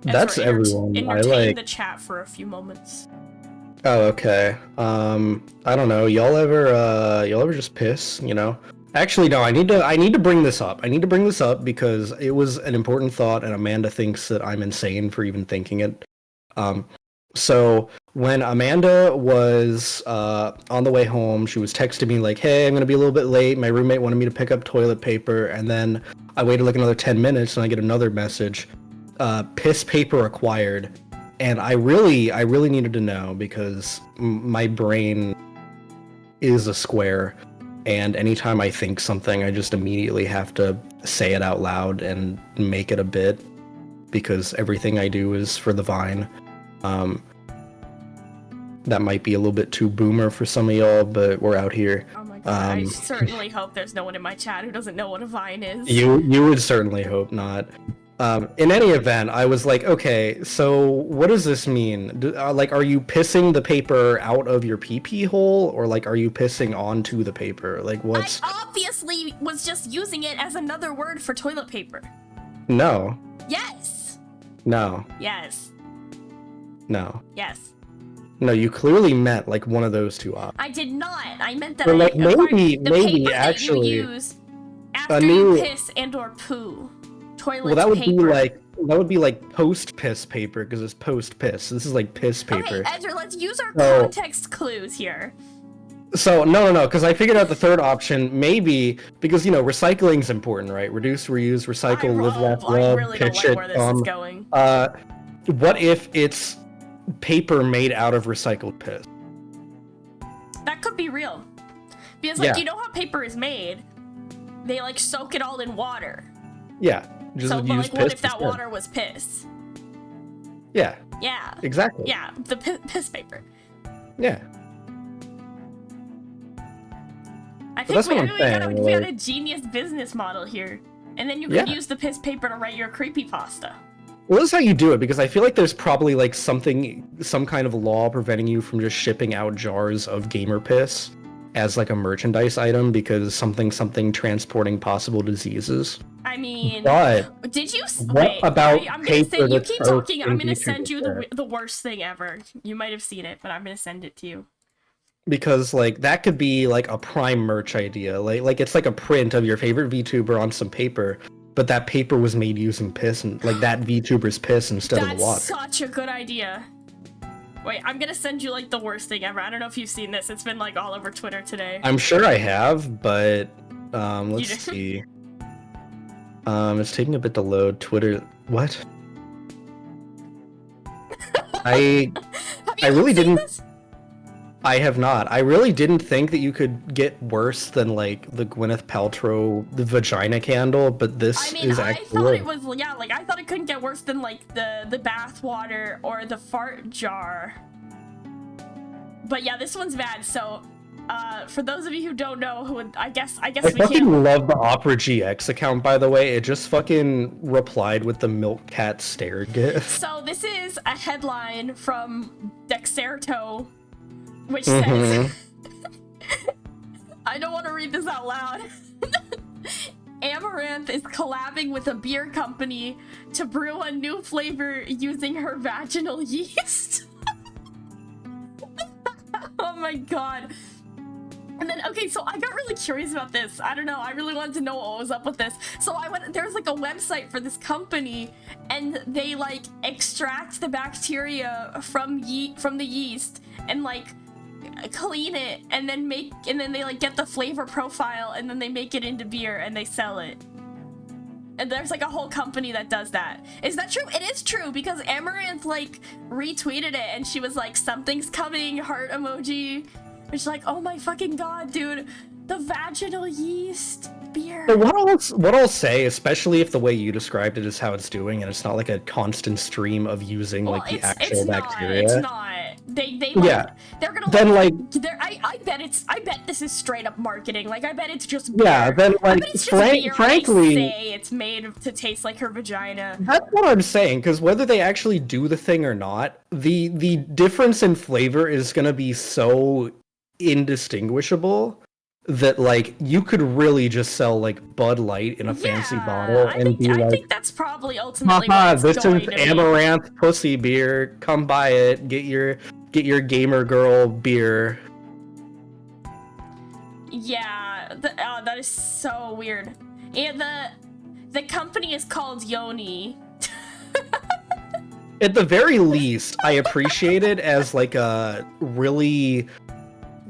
That's everyone. Entertain the chat for a few moments. Oh, okay. I don't know. Y'all ever just piss? You know? Actually, no. I need to bring this up. I need to bring this up because it was an important thought, and Amanda thinks that I'm insane for even thinking it. So when Amanda was on the way home, she was texting me like, hey, I'm going to be a little bit late. My roommate wanted me to pick up toilet paper. And then I waited like another 10 minutes and I get another message, piss paper acquired. And I really needed to know because my brain is a square. And anytime I think something, I just immediately have to say it out loud and make it a bit because everything I do is for the Vine. That might be a little bit too boomer for some of y'all, but we're out here. Oh my god, I certainly hope there's no one in my chat who doesn't know what a Vine is. You would certainly hope not. In any event, I was like, okay, so what does this mean? Like, are you pissing the paper out of your pee-pee hole, or like, are you pissing onto the paper? Like, what's... I obviously was just using it as another word for toilet paper. No. Yes. No. Yes. No. Yes. No, you clearly meant like one of those two options. I did not. I meant that like, maybe paper actually that you use after you piss and or poo. Toilet well, that would paper. be like post piss paper because it's post piss. This is like piss paper. Okay, Ezra, let's use our context clues here. So no, because I figured out the third option maybe because recycling's important, right? Reduce, reuse, recycle, live, laugh, love, I really don't pitch like it. Where this is going. What if it's paper made out of recycled piss? That could be real. Because like you know how paper is made? They like soak it all in water. Yeah. Just so use like what if that instead. water was piss? Yeah. Yeah. Exactly. Yeah, the piss paper. Yeah. I think we got a genius business model here. And then you could use the piss paper to write your creepypasta. Well, this is how you do it, because I feel like there's probably like some kind of law preventing you from just shipping out jars of gamer piss as like a merchandise item because something transporting possible diseases. I mean, but did you wait, about I'm gonna send you keep talking. I'm gonna VTuber send you the worst thing ever. You might have seen it, but I'm gonna send it to you. Because like that could be like a prime merch idea. Like it's like a print of your favorite VTuber on some paper. But that paper was made using piss, and like that VTuber's piss instead of the water. That's such a good idea. Wait, I'm gonna send you like the worst thing ever. I don't know if you've seen this. It's been like all over Twitter today. I'm sure I have, but let's see. It's taking a bit to load. Twitter. What? I really didn't. This? I have not. I really didn't think that you could get worse than like the Gwyneth Paltrow the vagina candle, but this is actually. I thought it couldn't get worse than like the bath water or the fart jar. But yeah, this one's bad. So, for those of you who don't know, I guess I fucking love the Opera GX account, by the way. It just fucking replied with the milk cat stare gif. So this is a headline from Dexerto. Which says, I don't want to read this out loud. Amaranth is collabing with a beer company to brew a new flavor using her vaginal yeast. Oh my god. And then, okay, so I got really curious about this. I don't know, I really wanted to know what was up with this. So there's like a website for this company, and they like extract the bacteria from the yeast and like clean it and then they like get the flavor profile and then they make it into beer and they sell it. And there's like a whole company that does that. Is that true? It is true because Amaranth like retweeted it and she was like, something's coming, heart emoji. And she's like, oh my fucking god, dude, the vaginal yeast beer. But what I'll say, especially if the way you described it is how it's doing, and it's not like a constant stream of using like the actual bacteria. It's not. They like, they're gonna then like I bet this is straight up marketing. Like I bet it's just beer. Yeah, then like frankly, they say it's made to taste like her vagina. That's what I'm saying, because whether they actually do the thing or not, the difference in flavor is gonna be so indistinguishable that like you could really just sell like Bud Light in a fancy bottle I think that's probably ultimately what it's this going is to Amaranth pussy beer, come buy it, get your gamer girl beer. Yeah, that is so weird. And the company is called Yoni. At the very least, I appreciate it as like a really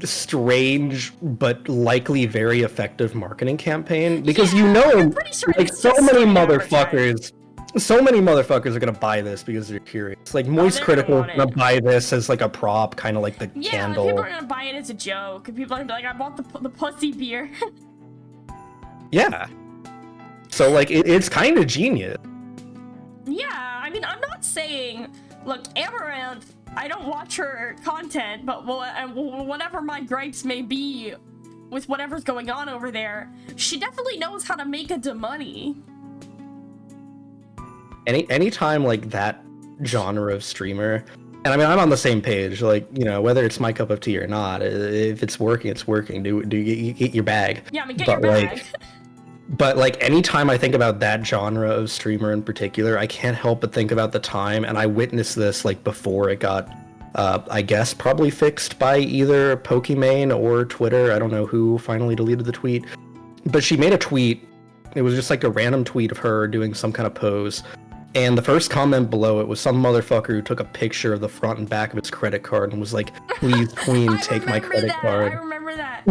strange but likely very effective marketing campaign, because sure like so many motherfuckers are gonna buy this because they're curious. Like Moist Critical is gonna buy this as like a prop, kind of like the candle. People are gonna buy it as a joke. People are gonna be like, I bought the pussy beer. Yeah, so like it's kind of genius. Yeah, I mean, I'm not saying, look, Amaranth, I don't watch her content, but whatever my gripes may be with whatever's going on over there, she definitely knows how to make a money. Anytime like that genre of streamer, and I mean I'm on the same page, like, you know, whether it's my cup of tea or not, if it's working, it's working. Do you get your bag? Yeah, I mean, get your bag. But like anytime I think about that genre of streamer in particular, I can't help but think about the time, and I witnessed this like before it got, I guess probably fixed by either Pokimane or Twitter. I don't know who finally deleted the tweet, but she made a tweet. It was just like a random tweet of her doing some kind of pose, and the first comment below it was some motherfucker who took a picture of the front and back of his credit card and was like, "Please, queen, take my credit card." I remember that.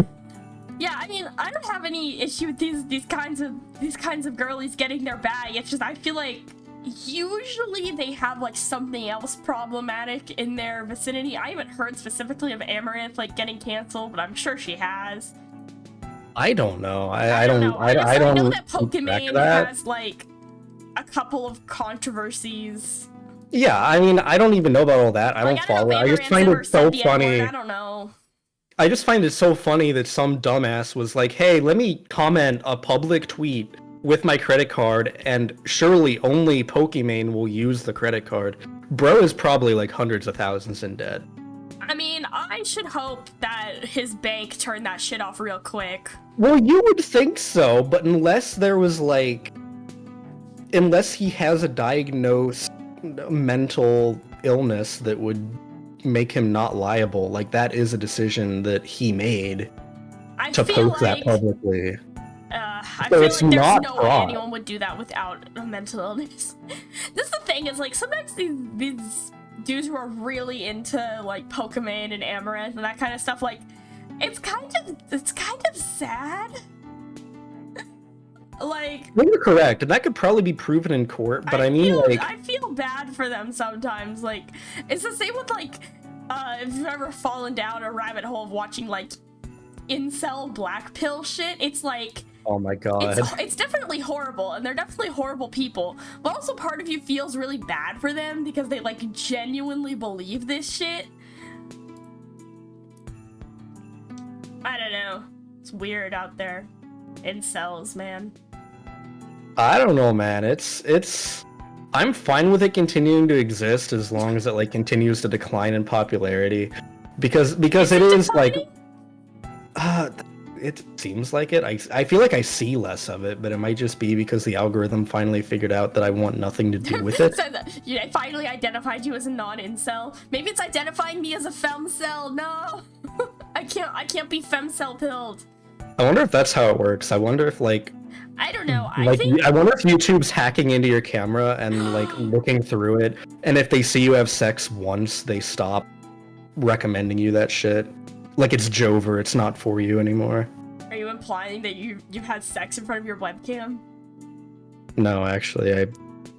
Yeah, I mean, I don't have any issue with these kinds of girlies getting their bag. It's just I feel like usually they have like something else problematic in their vicinity. I haven't heard specifically of Amaranth like getting canceled, but I'm sure she has. I don't know. I don't know. I know that Pokimane has like a couple of controversies. Yeah, I mean, I don't even know about all that. I don't follow it. I just find it so funny. I don't know. I just find it so funny that some dumbass was like, hey, let me comment a public tweet with my credit card, and surely only Pokimane will use the credit card. Bro is probably like hundreds of thousands in debt. I mean, I should hope that his bank turned that shit off real quick. Well, you would think so, but unless he has a diagnosed mental illness that would make him not liable, like that is a decision that he made to post that publicly. I feel like there's no way anyone would do that without a mental illness. This is the thing, is like sometimes these dudes who are really into like Pokimane and Amaranth and that kind of stuff, like it's kind of sad. Like, well, you're correct, and that could probably be proven in court, but I feel bad for them sometimes. Like, it's the same with like if you've ever fallen down a rabbit hole of watching like incel black pill shit, it's like, oh my god, it's definitely horrible, and they're definitely horrible people, but also part of you feels really bad for them because they like genuinely believe this shit. I don't know, it's weird out there. Incels, man. I don't know, man. It's I'm fine with it continuing to exist as long as it like continues to decline in popularity, because it is declining? Like it seems like it. I feel like I see less of it, but it might just be because the algorithm finally figured out that I want nothing to do with it. So you finally identified you as a non-incel. Maybe it's identifying me as a femcel. No. I can't be femcel pilled. I wonder if that's how it works. I wonder if like, I don't know. I wonder if YouTube's hacking into your camera and like looking through it, and if they see you have sex once, they stop recommending you that shit. Like it's Jover, it's not for you anymore. Are you implying that you've had sex in front of your webcam? No, actually, I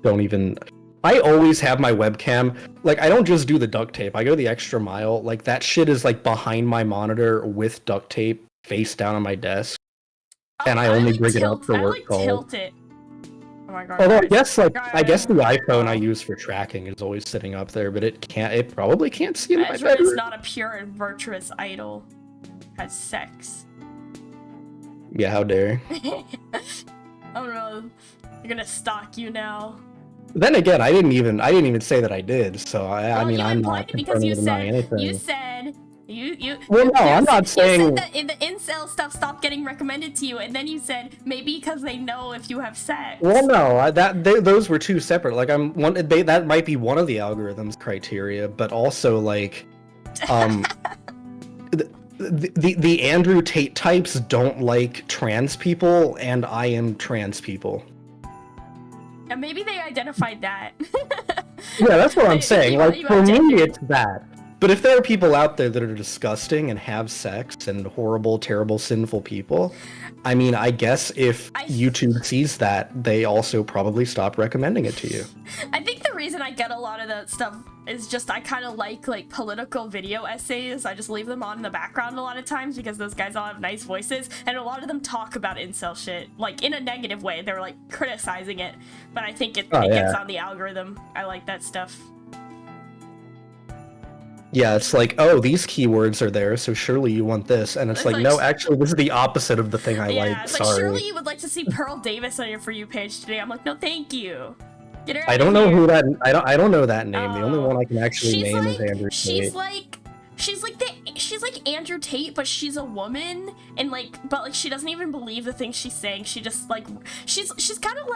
don't even. I always have my webcam. Like, I don't just do the duct tape. I go the extra mile. Like, that shit is like behind my monitor with duct tape, face down on my desk, and I only bring it up for work calls. Tilt it. Oh my god. Although I guess the iPhone I use for tracking is always sitting up there, but it probably can't see in my bedroom. It's not a pure and virtuous idol. It has sex. Yeah, how dare. I don't know. You're gonna stalk you now. Then again, I didn't even say that I did, so I mean, I'm not because you said anything. you Well, no, I'm not saying. You said that in the incel stuff stopped getting recommended to you, and then you said maybe because they know if you have sex. Well, no, those were two separate. Like, that might be one of the algorithm's criteria, but also like, the Andrew Tate types don't like trans people, and I am trans people. And maybe they identified that. Yeah, that's what I'm saying. Like, for me, it's that. But if there are people out there that are disgusting and have sex and horrible, terrible, sinful people, I mean, I guess if YouTube sees that, they also probably stop recommending it to you. I think the reason I get a lot of that stuff is just I kind of like political video essays. I just leave them on in the background a lot of times because those guys all have nice voices, and a lot of them talk about incel shit, like in a negative way. They're like criticizing it, but I think it gets on the algorithm. I like that stuff. Yeah, it's like, oh, these keywords are there, so surely you want this. And it's like, no, actually, this is the opposite of the thing I like. It's like, surely you would like to see Pearl Davis on your For You page today. I'm like, no, thank you. Get her out I don't know who that. I don't know that name. The only one I can actually name is Andrew Tate. She's like Andrew Tate, but she's a woman, and but she doesn't even believe the things she's saying. She just she's kind of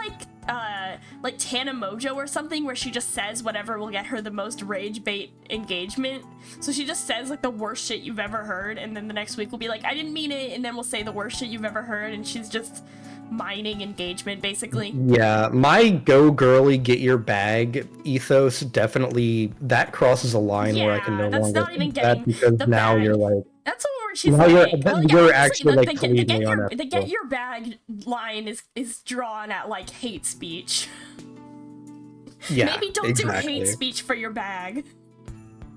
like Tana Mojo or something, where she just says whatever will get her the most rage bait engagement. So she just says like the worst shit you've ever heard, and then the next week will be like, I didn't mean it, and then we'll say the worst shit you've ever heard, and she's just mining engagement, basically. Yeah, my go girly get your bag ethos definitely that crosses a line where I can no longer not even that because now bag. you're like, that's the one where she's now like, you're actually like the get your bag line is drawn at like hate speech. Yeah, maybe don't do hate speech for your bag.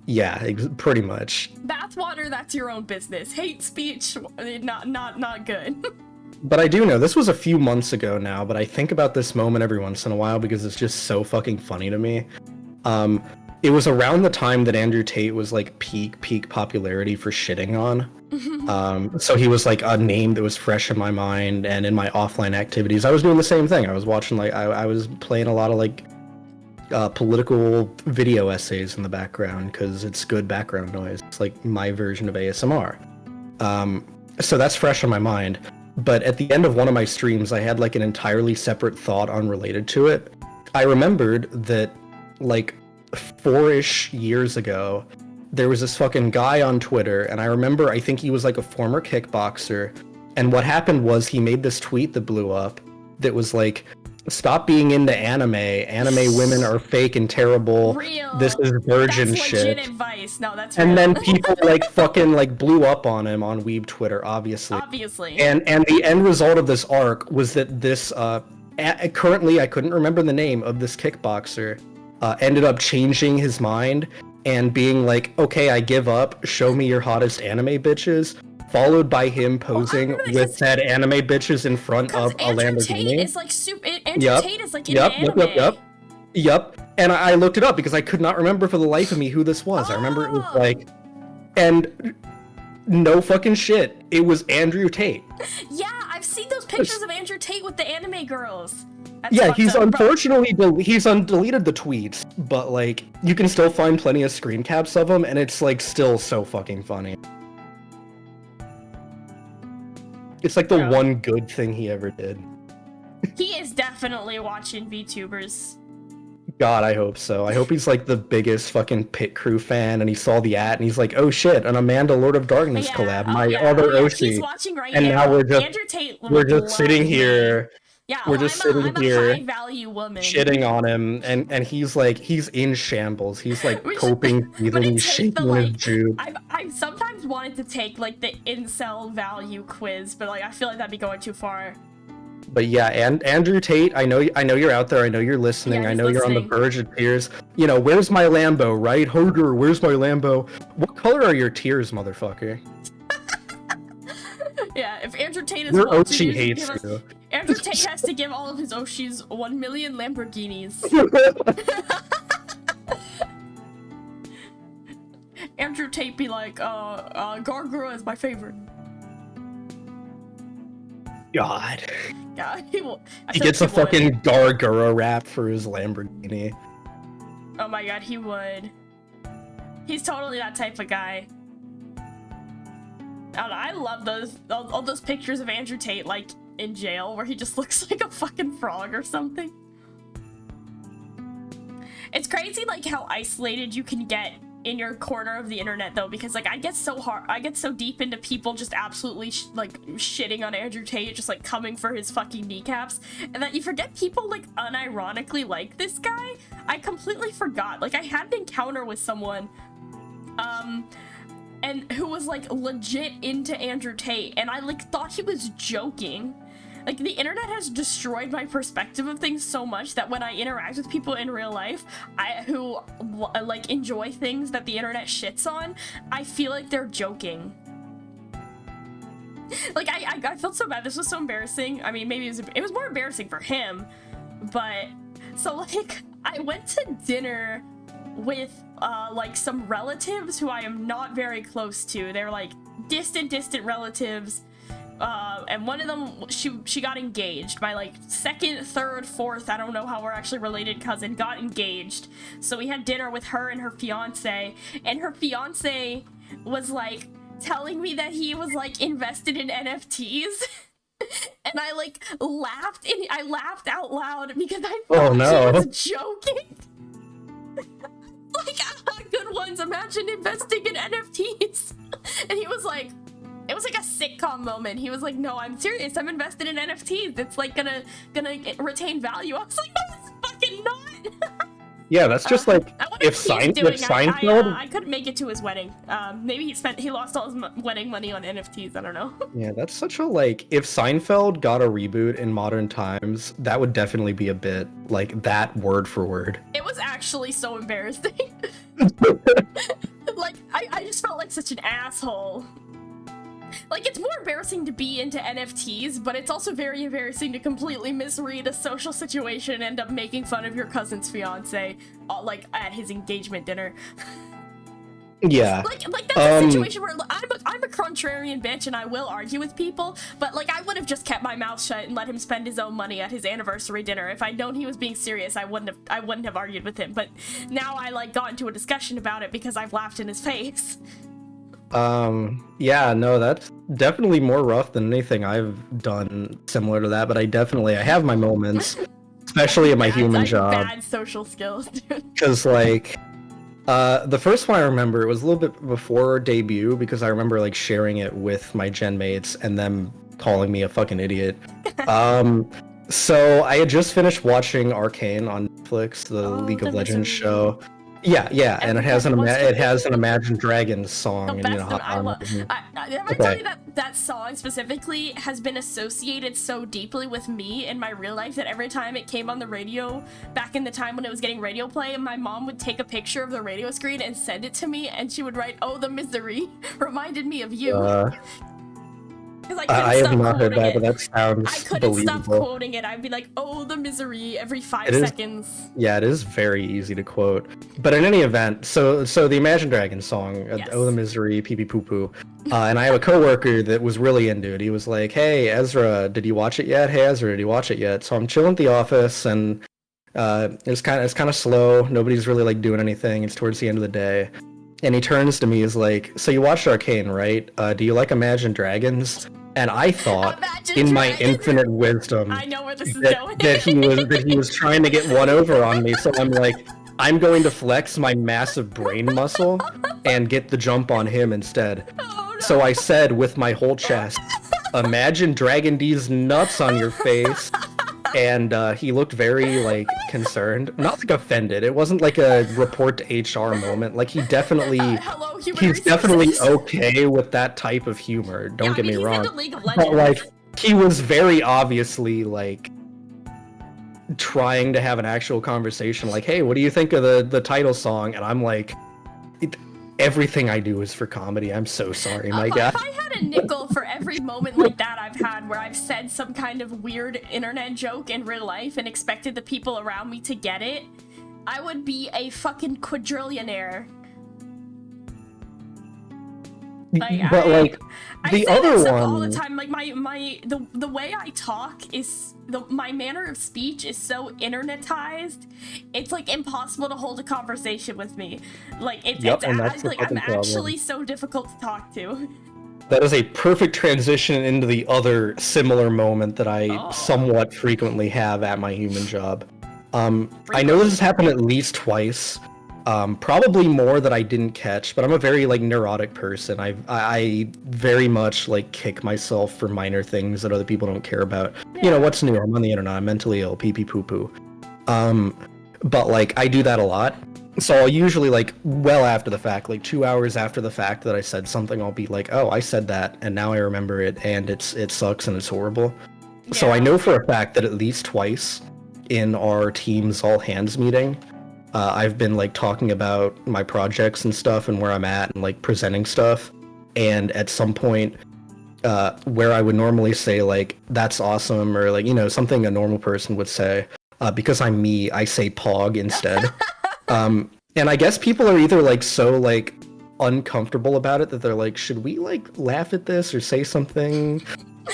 Yeah, pretty much. Bathwater, that's your own business. Hate speech, not good. But I do know, this was a few months ago now, but I think about this moment every once in a while because it's just so fucking funny to me. It was around the time that Andrew Tate was like peak popularity for shitting on. So he was like a name that was fresh in my mind, and in my offline activities, I was doing the same thing. I was watching I was playing a lot of like political video essays in the background because it's good background noise. It's like my version of ASMR. So that's fresh on my mind. But at the end of one of my streams, I had like an entirely separate thought unrelated to it. I remembered that like 4-ish years ago, there was this fucking guy on Twitter, and I think he was like a former kickboxer, and what happened was he made this tweet that blew up that was like, stop being into anime women are fake and terrible. This is virgin that's shit. Legit advice. No, that's and then people like fucking like blew up on him on Weeb Twitter, obviously. And the end result of this arc was that this currently I couldn't remember the name of this kickboxer ended up changing his mind and being like, okay, I give up, show me your hottest anime bitches, followed by him posing with said anime bitches in front of a Lamborghini. Tate is like Andrew Tate is like in anime. Yep. And I looked it up because I could not remember for the life of me who this was. I remember it was like, and no fucking shit, it was Andrew Tate. Yeah, I've seen those pictures of Andrew Tate with the anime girls. He's unfortunately he's deleted the tweets, but like you can still find plenty of screen caps of them, and it's like still so fucking funny. It's like the one good thing he ever did. He is definitely watching VTubers. God, I hope so. I hope he's like the biggest fucking Pit Crew fan, and he saw the ad, and he's like, "Oh shit, an Amanda Lord of Darkness collab." My other Oshi. He's watching right and now we're just sitting here. Yeah, we're just sitting here, a high-value woman, shitting on him, and he's like, he's in shambles. He's like coping, breathing, shaking his juke. I've sometimes wanted to take like the incel value quiz, but like I feel like that'd be going too far. But yeah, and Andrew Tate, I know you're out there. I know you're listening. Yeah, I know you're on the listening. verge of tears. You know, where's my Lambo, right? Hoder, where's my Lambo? What color are your tears, motherfucker? Yeah, if Andrew Tate is Your watching, Ochi hates you. Andrew Tate has to give all of his Oshis 1 million Lamborghinis. Andrew Tate be like, Gargura is my favorite. God. Yeah, He gets a fucking Gargura rap for his Lamborghini. Oh my god, he would. He's totally that type of guy. I don't know, I love all those pictures of Andrew Tate, like, in jail, where he just looks like a fucking frog or something. It's crazy, like, how isolated you can get in your corner of the internet, though, because, like, I get so deep into people just absolutely, shitting on Andrew Tate, just, like, coming for his fucking kneecaps, and that you forget people, like, unironically like this guy. I completely forgot. Like, I had an encounter with someone, and who was, like, legit into Andrew Tate, and I, like, thought he was joking. Like, the internet has destroyed my perspective of things so much that when I interact with people in real life, who like, enjoy things that the internet shits on, I feel like they're joking. Like, I felt so bad. This was so embarrassing. I mean, maybe it was more embarrassing for him, but, so, like, I went to dinner with, like, some relatives who I am not very close to. They're, like, distant relatives. And one of them, she got engaged. My, like, second, third, fourth, I don't know how we're actually related cousin, got engaged. So we had dinner with her and her fiance, and her fiance was, like, telling me that he was, like, invested in NFTs. And I, like, laughed, and I laughed out loud because I thought he was joking. Like, good ones, imagine investing in NFTs. And he was like, it was like a sitcom moment. He was like, no, I'm serious. I'm invested in NFTs. It's like gonna retain value. I was like, no, it's fucking not. Yeah, that's just like if Seinfeld. I couldn't make it to his wedding. Maybe he lost all his wedding money on NFTs. I don't know. Yeah, that's such a, like, if Seinfeld got a reboot in modern times, that would definitely be a bit like that word for word. It was actually so embarrassing. Like, I just felt like such an asshole. Like, it's more embarrassing to be into NFTs, but it's also very embarrassing to completely misread a social situation and end up making fun of your cousin's fiance, like, at his engagement dinner. Yeah. Like that's a situation where I'm a contrarian bitch and I will argue with people, but, like, I would have just kept my mouth shut and let him spend his own money at his anniversary dinner. If I'd known he was being serious, I wouldn't have argued with him. But now I, like, got into a discussion about it because I've laughed in his face. Yeah, no, that's definitely more rough than anything I've done similar to that, but I have my moments, especially in my human job. Bad social skills, dude. Because, like, the first one I remember, it was a little bit before debut, because I remember, like, sharing it with my gen mates and them calling me a fucking idiot. So I had just finished watching Arcane on Netflix, the League of Legends show. Yeah, and it has an Imagine Dragons song. Have I told you that song specifically has been associated so deeply with me in my real life that every time it came on the radio, back in the time when it was getting radio play, my mom would take a picture of the radio screen and send it to me, and she would write, "Oh, the misery reminded me of you." I have not heard that, but that sounds I couldn't believable. stop quoting it. I'd be like, "Oh, the misery," every 5 seconds. Yeah, it is very easy to quote. But in any event, so the Imagine Dragons song, yes. "Oh, the misery, pee pee poo poo," and I have a coworker that was really into it. He was like, "Hey, Ezra, did you watch it yet? Hey, Ezra, did you watch it yet?" So I'm chilling at the office, and it's kind of slow. Nobody's really, like, doing anything. It's towards the end of the day. And he turns to me, he's like, "So you watched Arcane, right? Do you like Imagine Dragons?" And I thought, in my infinite wisdom, I know where this is going. that he was trying to get one over on me. So I'm like, I'm going to flex my massive brain muscle and get the jump on him instead. Oh, no. So I said with my whole chest, "Imagine Dragon D's nuts on your face." And he looked very, like, concerned, not, like, offended. It wasn't like a report to HR moment. Like, he's definitely okay with that type of humor. Don't get me wrong. Into League of But, like, he was very obviously like trying to have an actual conversation, like, hey, what do you think of the title song? And I'm like, everything I do is for comedy. I'm so sorry, my guy. If I had a nickel for every moment like that I've had where I've said some kind of weird internet joke in real life and expected the people around me to get it, I would be a fucking quadrillionaire. Like, the other one all the time. Like the way I talk is my manner of speech is so internetized. It's like impossible to hold a conversation with me. Like I'm actually so difficult to talk to. That is a perfect transition into the other similar moment that I somewhat frequently have at my human job. I know this has happened at least twice. Probably more that I didn't catch, but I'm a very like neurotic person. I very much like kick myself for minor things that other people don't care about. Yeah. You know, what's new? I'm on the internet. I'm mentally ill. Pee pee poo poo. But like I do that a lot. So I'll usually like well after the fact, like 2 hours after the fact that I said something, I'll be like, oh, I said that, and now I remember it, and it sucks and it's horrible. Yeah. So I know for a fact that at least twice in our team's all hands meeting, I've been like talking about my projects and stuff and where I'm at and like presenting stuff, and at some point where I would normally say like that's awesome or like, you know, something a normal person would say, because I'm me, I say pog instead. And I guess people are either like so like uncomfortable about it that they're like, should we like laugh at this or say something,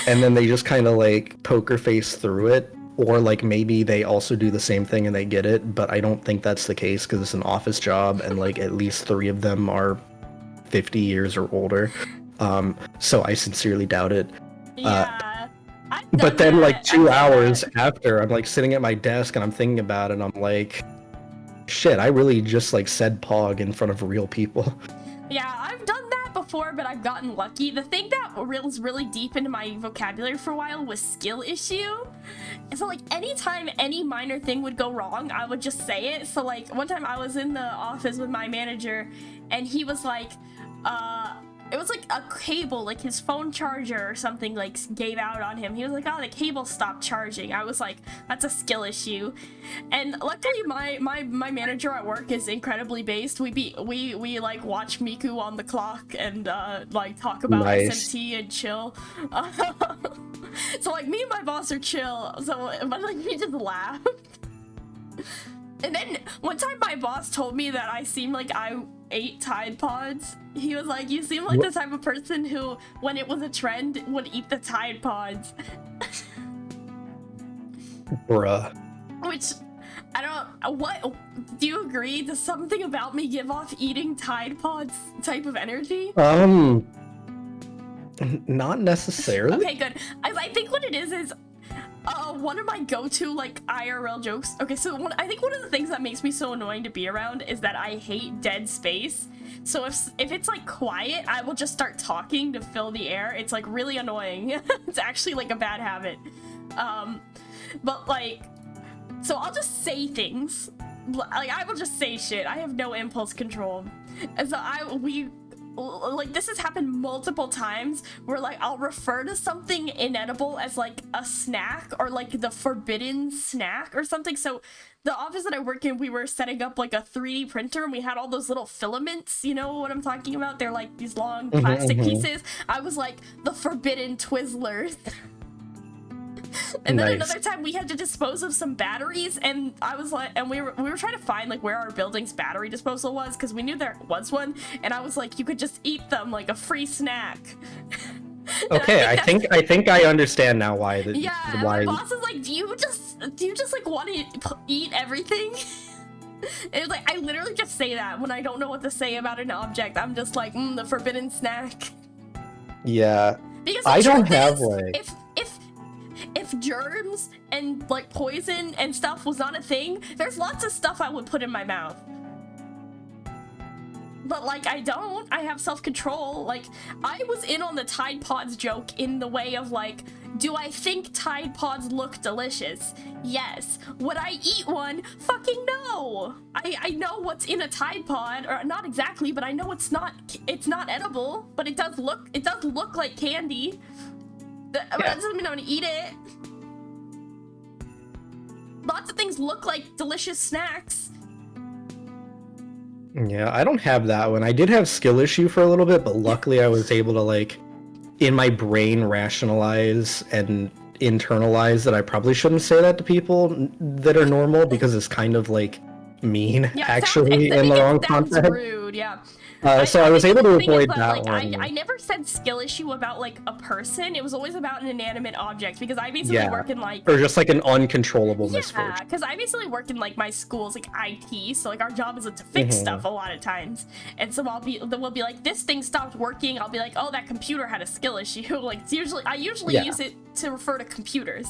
and then they just kind of like poker face through it. Or like maybe they also do the same thing and they get it, but I don't think that's the case because it's an office job and like at least 3 of them are 50 years or older. So I sincerely doubt it. Yeah. But then like 2 hours after, I'm like sitting at my desk and I'm thinking about it and I'm like, shit, I really just like said pog in front of real people. Yeah, I've done that before, but I've gotten lucky. The thing that was really deep into my vocabulary for a while was skill issue. So like anytime any minor thing would go wrong, I would just say it. So like one time I was in the office with my manager and he was like, it was like a cable, like his phone charger or something like gave out on him. He was like, oh, the cable stopped charging. I was like, that's a skill issue. And luckily my manager at work is incredibly based. We like watch Miku on the clock and like talk about SMT and chill. So like me and my boss are chill. So but like we just laugh. And then one time my boss told me that I seemed like I ate Tide Pods. He was like, you seem like the type of person who, when it was a trend, would eat the Tide Pods. Bruh. Which, I don't, what, do you agree? Does something about me give off eating Tide Pods type of energy? Not necessarily. Okay, good. I think what it is one of my go-to like IRL jokes. Okay, so I think one of the things that makes me so annoying to be around is that I hate dead space. So if it's like quiet, I will just start talking to fill the air. It's like really annoying. It's actually like a bad habit. But like, so I'll just say things. Like I will just say shit. I have no impulse control. And so like this has happened multiple times where like I'll refer to something inedible as like a snack or like the forbidden snack or something. So the office that I work in, we were setting up like a 3D printer and we had all those little filaments, you know what I'm talking about? They're like these long plastic pieces. I was like the forbidden Twizzlers. And then another time we had to dispose of some batteries, and I was like, and we were trying to find like where our building's battery disposal was because we knew there was one, and I was like, you could just eat them like a free snack. Okay, I think I understand now why. My boss is like, do you just like want to eat everything? And it was like I literally just say that when I don't know what to say about an object. I'm just like, the forbidden snack. Yeah, because I don't have like if germs and like poison and stuff was not a thing, there's lots of stuff I would put in my mouth. But like I have self-control. Like I was in on the Tide Pods joke in the way of like, do I think Tide Pods look delicious? Yes. Would I eat one? Fucking no. I know what's in a Tide Pod, or not exactly, but I know it's not edible, but it does look like candy. That doesn't mean I'm gonna eat it. Lots of things look like delicious snacks. Yeah, I don't have that one. I did have skill issue for a little bit, but luckily I was able to, like, in my brain rationalize and internalize that I probably shouldn't say that to people that are normal because it's kind of, like, mean, actually, in the wrong context. Rude, yeah. So I was able to avoid that one. I never said skill issue about, like, a person. It was always about an inanimate object, because I basically work in, like... Or just, like, an uncontrollable misfortune. Yeah, because I basically work in, like, my school's, like, IT, so, like, our job is to fix stuff a lot of times. And so we'll be like, this thing stopped working. I'll be like, oh, that computer had a skill issue. Like, it's I usually use it to refer to computers.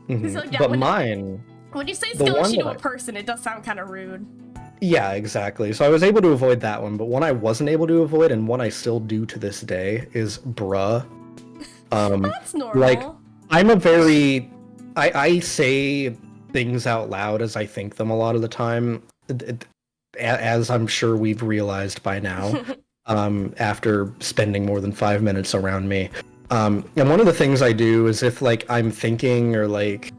Like, but mine... When you say skill issue to a person, it does sound kind of rude. Yeah, exactly. So I was able to avoid that one, but one I wasn't able to avoid, and one I still do to this day, is bruh. That's normal. Like, I'm a very... I say things out loud as I think them a lot of the time, as I'm sure we've realized by now, after spending more than 5 minutes around me. And one of the things I do is if, like, I'm thinking, or, like...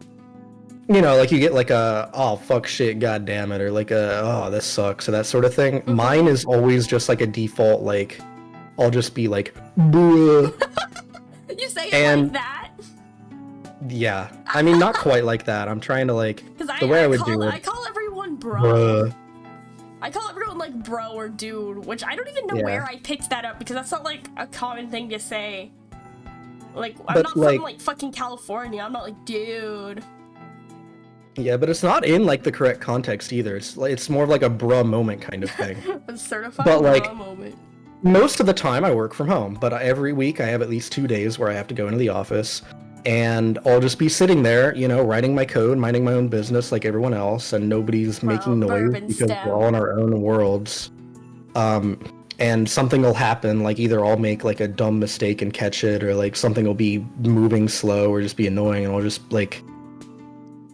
You know, like, you get, like, a, oh, fuck shit, god damn it, or, like, a, oh, this sucks, or that sort of thing. Mine is always just, like, a default, like, I'll just be like, bruh. You say it like that? Yeah. I mean, not quite like that. I'm trying to, like, the way I would do it. I call everyone bro. Bruh. I call everyone, like, bro or dude, which I don't even know where I picked that up, because that's not, like, a common thing to say. Like, I'm not from, like, fucking California. I'm not like, dude. Yeah, but it's not in, like, the correct context either. It's more of like a bruh moment kind of thing. A certified but, like, bruh moment. Most of the time I work from home, but every week I have at least 2 days where I have to go into the office, and I'll just be sitting there, you know, writing my code, minding my own business like everyone else, and nobody's making noise because we're all in our own worlds. And something will happen, like either I'll make, like, a dumb mistake and catch it, or, like, something will be moving slow or just be annoying, and I'll just, like...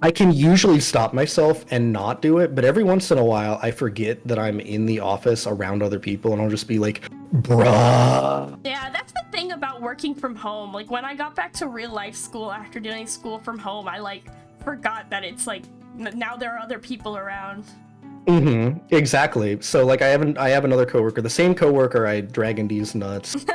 I can usually stop myself and not do it, but every once in a while I forget that I'm in the office around other people, and I'll just be like, bruh. Yeah, that's the thing about working from home. Like, when I got back to real life school after doing school from home, I, like, forgot that it's, like, now there are other people around. Exactly. So, like, I have another coworker, the same coworker I Dragon D's nuts.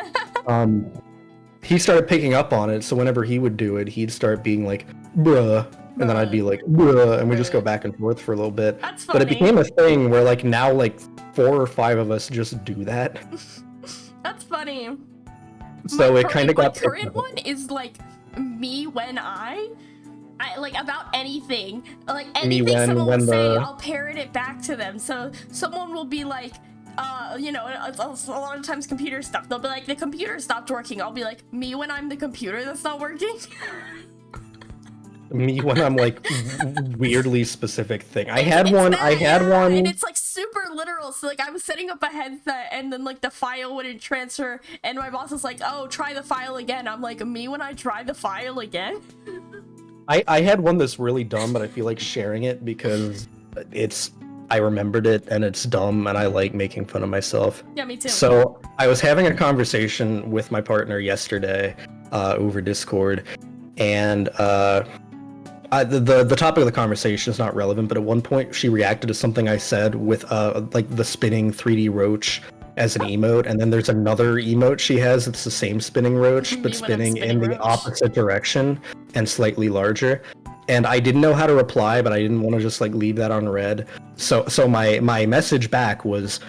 He started picking up on it, so whenever he would do it, he'd start being like, bruh. And then I'd be like, bruh, and we just go back and forth for a little bit. That's funny. But it became a thing where, like, now, like, 4 or 5 of us just do that. That's funny. So it kind of got... My current one is, like, me when I like, about anything. Like, anything someone will say, I'll parrot it back to them. So someone will be like, you know, a lot of times computer stuff. They'll be like, the computer stopped working. I'll be like, me when I'm the computer that's not working? Me when I'm, like, weirdly specific thing. I had one. And it's, like, super literal. So, like, I was setting up a headset, and then, like, the file wouldn't transfer, and my boss was like, oh, try the file again. I'm like, me when I try the file again? I had one that's really dumb, but I feel like sharing it because I remembered it, and it's dumb, and I like making fun of myself. Yeah, me too. So I was having a conversation with my partner yesterday over Discord, and the topic of the conversation is not relevant, but at one point she reacted to something I said with like the spinning 3D roach as an emote, and then there's another emote she has. It's the same spinning roach, but spinning in the opposite direction and slightly larger. And I didn't know how to reply, but I didn't want to just, like, leave that unread. So my message back was,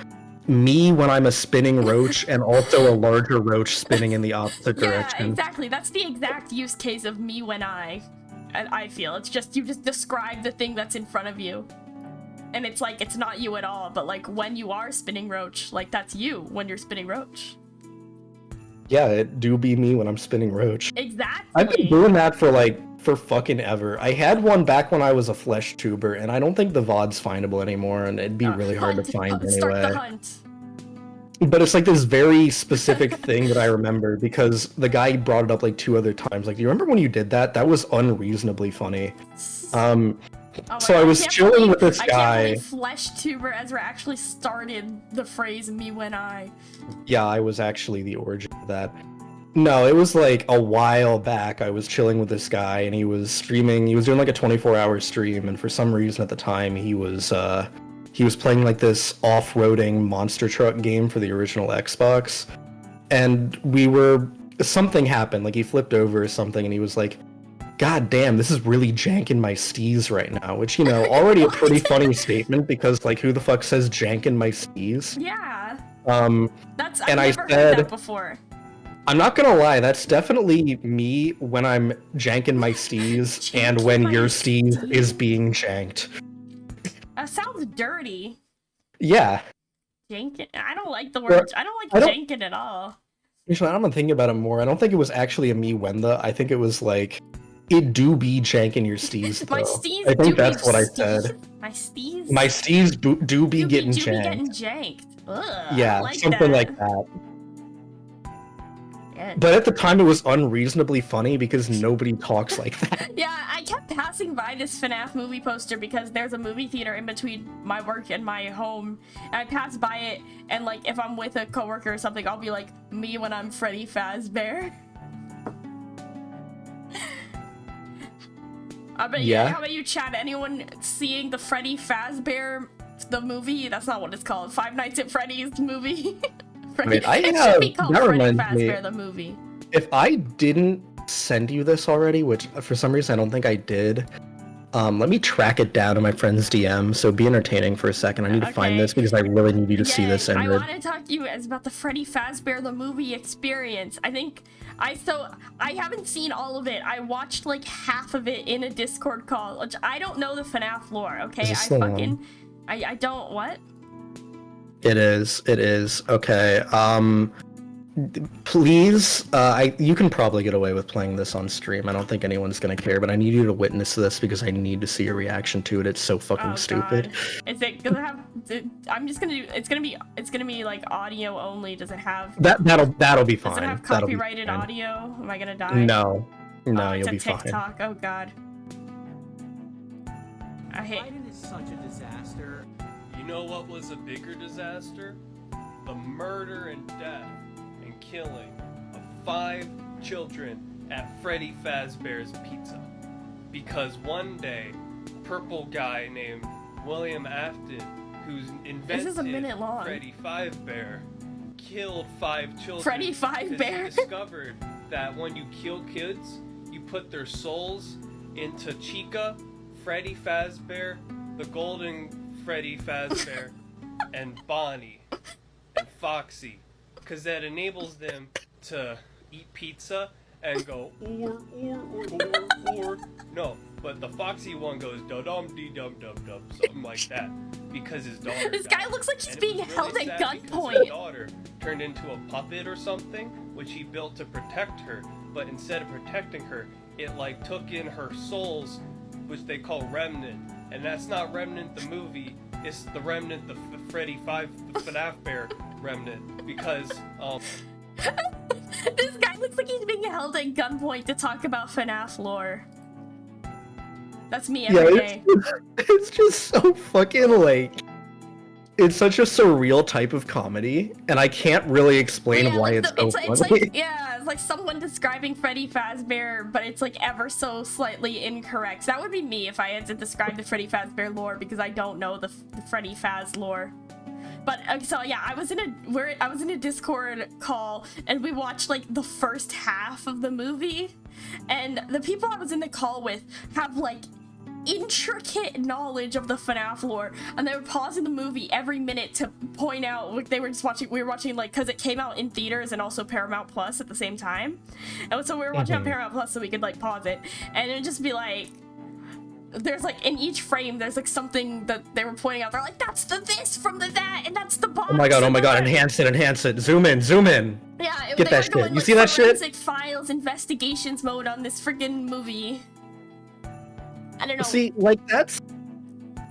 me when I'm a spinning roach, and also a larger roach spinning in the opposite direction. Yeah, exactly. That's the exact use case of me when I feel. It's just, you just describe the thing that's in front of you. And it's like, it's not you at all, but, like, when you are spinning roach, like, that's you when you're spinning roach. Yeah, it do be me when I'm spinning roach. Exactly. I've been doing that for fucking ever. I had one back when I was a flesh tuber, and I don't think the VOD's findable anymore, and it'd be really hard to find anyway. Start the hunt. But it's like this very specific thing that I remember, because the guy brought it up like 2 other times. Like, do you remember when you did that? That was unreasonably funny. So I was chilling with this guy. I can't believe FleshTuber Ezra actually started the phrase "me when I." Yeah, I was actually the origin of that. No, it was like a while back. I was chilling with this guy and he was streaming. He was doing like a 24-hour stream, and for some reason at the time he was playing like this off-roading monster truck game for the original Xbox. And something happened, like he flipped over or something, and he was like, God damn, this is really janking my steez right now, which, you know, already a pretty funny statement, because like who the fuck says janking my steez? Yeah. I've never heard that before. I'm not gonna lie, that's definitely me when I'm janking my steez and when your steez is being janked. That sounds dirty. Yeah. Janking? I don't like the word. I don't like janking at all. Actually, I'm thinking about it more. I don't think it was actually a me when the. I think it was like, it do be janking your steez though. My steez I think that's what I said. My steez? My steez do be getting janked. Ugh, yeah, like something that. like that. But at the time, it was unreasonably funny because nobody talks like that. Yeah, I kept passing by this FNAF movie poster because there's a movie theater in between my work and my home. And I pass by it, and like if I'm with a coworker or something, I'll be like, me when I'm Freddy Fazbear. How about you, Chad? Anyone seeing the Freddy Fazbear, the movie? That's not what it's called. Five Nights at Freddy's movie. Wait, it should be called Freddy Fazbear the movie. If I didn't send you this already, which for some reason I don't think I did, let me track it down in my friend's DM, so be entertaining for a second. I need to find this because I really need you to see this. I want to talk to you guys about the Freddy Fazbear the movie experience. I haven't seen all of it. I watched like half of it in a Discord call, which I don't know the FNAF lore, okay? I don't what? It is. Okay. Please, you can probably get away with playing this on stream. I don't think anyone's gonna care, but I need you to witness this because I need to see your reaction to it. It's so fucking stupid. Is it gonna have? It's gonna be like audio only. Does it have? That'll be fine. Does it have copyrighted audio? Am I gonna die? No, you'll be fine. TikTok. Oh god. Biden is such a disaster. You know what was a bigger disaster? The murder and death and killing of 5 children at Freddy Fazbear's Pizza. Because one day, a purple guy named William Afton, who's invented Freddy Fazbear, killed 5 children. Freddy Fazbear? He discovered that when you kill kids, you put their souls into Chica, Freddy Fazbear, the Golden Freddy Fazbear, and Bonnie, and Foxy, because that enables them to eat pizza and go or. No, but the Foxy one goes da-dum-dee-dum-dum-dum, something like that, because his daughter This guy looks like he's being held at gunpoint. His daughter turned into a puppet or something, which he built to protect her, but instead of protecting her, it like took in her souls, which they call Remnant, and that's not Remnant the movie, it's the Remnant, the Freddy FNAF Bear Remnant, because This guy looks like he's being held at gunpoint to talk about FNAF lore. That's me every day. It's just so fucking like, it's such a surreal type of comedy, and I can't really explain why it's so funny. It's like someone describing Freddy Fazbear, but it's like ever so slightly incorrect. That would be me if I had to describe the Freddy Fazbear lore, because I don't know the Freddy Faz lore. But so yeah, I was in a Discord call, and we watched like the first half of the movie, and the people I was in the call with have like intricate knowledge of the FNAF lore, and they were pausing the movie every minute to point out we were watching like, because it came out in theaters and also Paramount Plus at the same time, and so we were watching on Paramount Plus so we could like pause it, and it would just be like, there's like in each frame there's like something that they were pointing out. They're like, that's the this from the that, and that's the box. Oh my god, enhance it, zoom in. Yeah, get that shit. You see that shit? Forensic files, investigations mode on this friggin' movie. I don't know. See, like that's.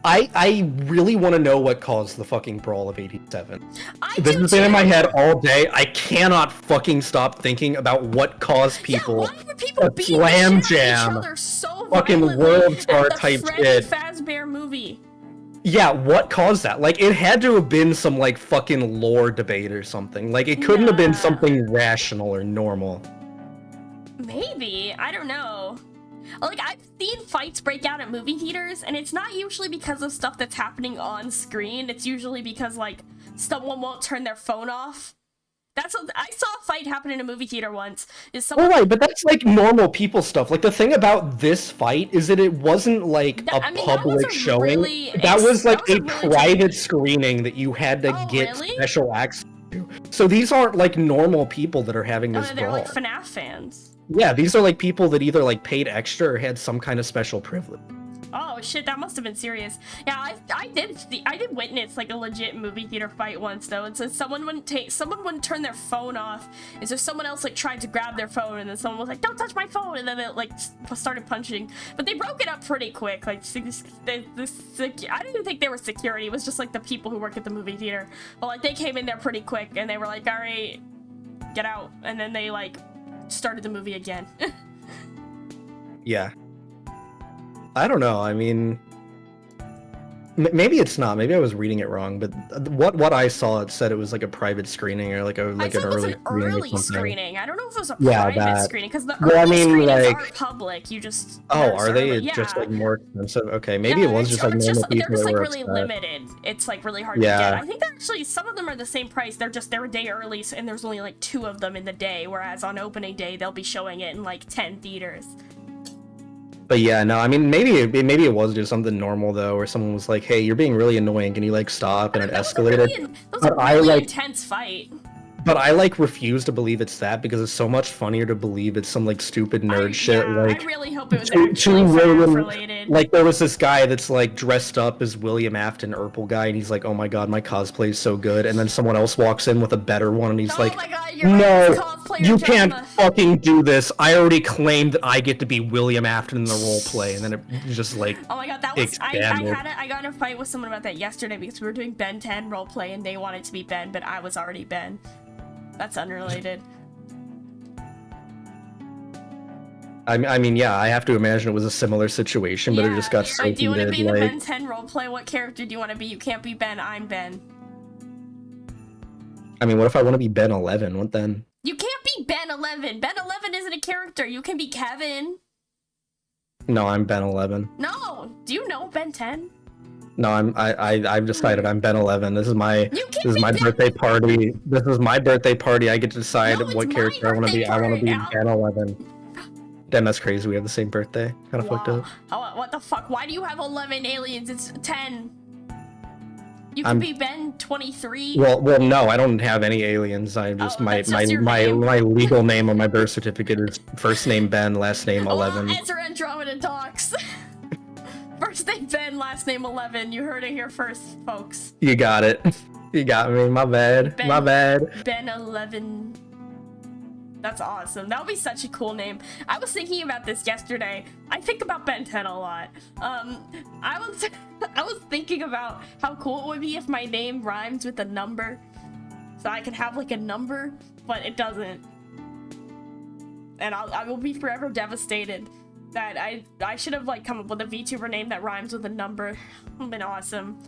I really want to know what caused the fucking brawl of '87. This has been in my head all day. I cannot fucking stop thinking about what caused people to slam jam so fucking world star type Freddy shit. Fazbear movie. Yeah, what caused that? Like, it had to have been some, like, fucking lore debate or something. Like, it couldn't have been something rational or normal. Maybe. I don't know. Like, I've seen fights break out at movie theaters, and it's not usually because of stuff that's happening on screen. It's usually because, like, someone won't turn their phone off. That's what I saw a fight happen in a movie theater once. Is someone... Right, but that's like normal people stuff. Like the thing about this fight is that it wasn't like public showing. That was like a private screening that you had to get special access to. So these aren't like normal people that are having this they're brawl. like FNAF fans. Yeah, these are like people that either like paid extra or had some kind of special privilege. Oh shit, that must have been serious. Yeah, I did witness like a legit movie theater fight once though. And so someone wouldn't turn their phone off, and so someone else like tried to grab their phone, and then someone was like, "Don't touch my phone," and then it like started punching. But they broke it up pretty quick. Like I didn't even think they were security. It was just like the people who work at the movie theater. Well, like they came in there pretty quick, and they were like, "All right, get out," and then they like started the movie again. Yeah. I don't know. I mean, maybe it's not. Maybe I was reading it wrong. But what I saw, it said it was like a private screening or like an early screening. I don't know if it was a private screening because the early screenings aren't public. You just are they? It's just like more expensive. Okay, maybe it was just like normal people. They're just like really limited. It's like really hard to get. I think that actually some of them are the same price. They're a day early, and there's only like 2 of them in the day. Whereas on opening day, they'll be showing it in like 10 theaters. But yeah, no, I mean, maybe it was just something normal though, where someone was like, "Hey, you're being really annoying. Can you like stop?" And it escalated. That was a really intense fight. But I like refuse to believe it's that because it's so much funnier to believe it's some like stupid nerd shit. Like I really hope it was actually related. Like there was this guy that's like dressed up as William Afton Urkel guy, and he's like, "Oh my god, my cosplay is so good." And then someone else walks in with a better one, and he's like, my God, "No, you can't fucking do this. I already claimed that I get to be William Afton in the role play." And then it just like, oh my god, that was I got in a fight with someone about that yesterday because we were doing Ben 10 role play, and they wanted to be Ben, but I was already Ben. That's unrelated. I mean, yeah, I have to imagine it was a similar situation, but it just got so heated. Do you want to be in the Ben 10 roleplay? What character do you want to be? You can't be Ben, I'm Ben. I mean, what if I want to be Ben 11? What then? You can't be Ben 11. Ben 11 isn't a character. You can be Kevin. No, I'm Ben 11. No! Do you know Ben 10? No, I've decided I'm Ben 11. This is my birthday party. This is my birthday party. I get to decide what character I want to be. I want to be Ben 11. Damn, that's crazy. We have the same birthday. Kind of fucked up. Oh, what the fuck? Why do you have 11 aliens? It's 10. You can be Ben 23. Well, no, I don't have any aliens. I'm just my legal name on my birth certificate is first name Ben, last name 11. Ezra Andromeda Docs. First name Ben, last name 11. You heard it here first, folks. You got it. You got me. My bad. My bad. Ben 11. That's awesome. That would be such a cool name. I was thinking about this yesterday. I think about Ben 10 a lot. I was thinking about how cool it would be if my name rhymes with a number. So I could have like a number, but it doesn't. And I will be forever devastated that I should have like come up with a VTuber name that rhymes with a number. It would have been awesome.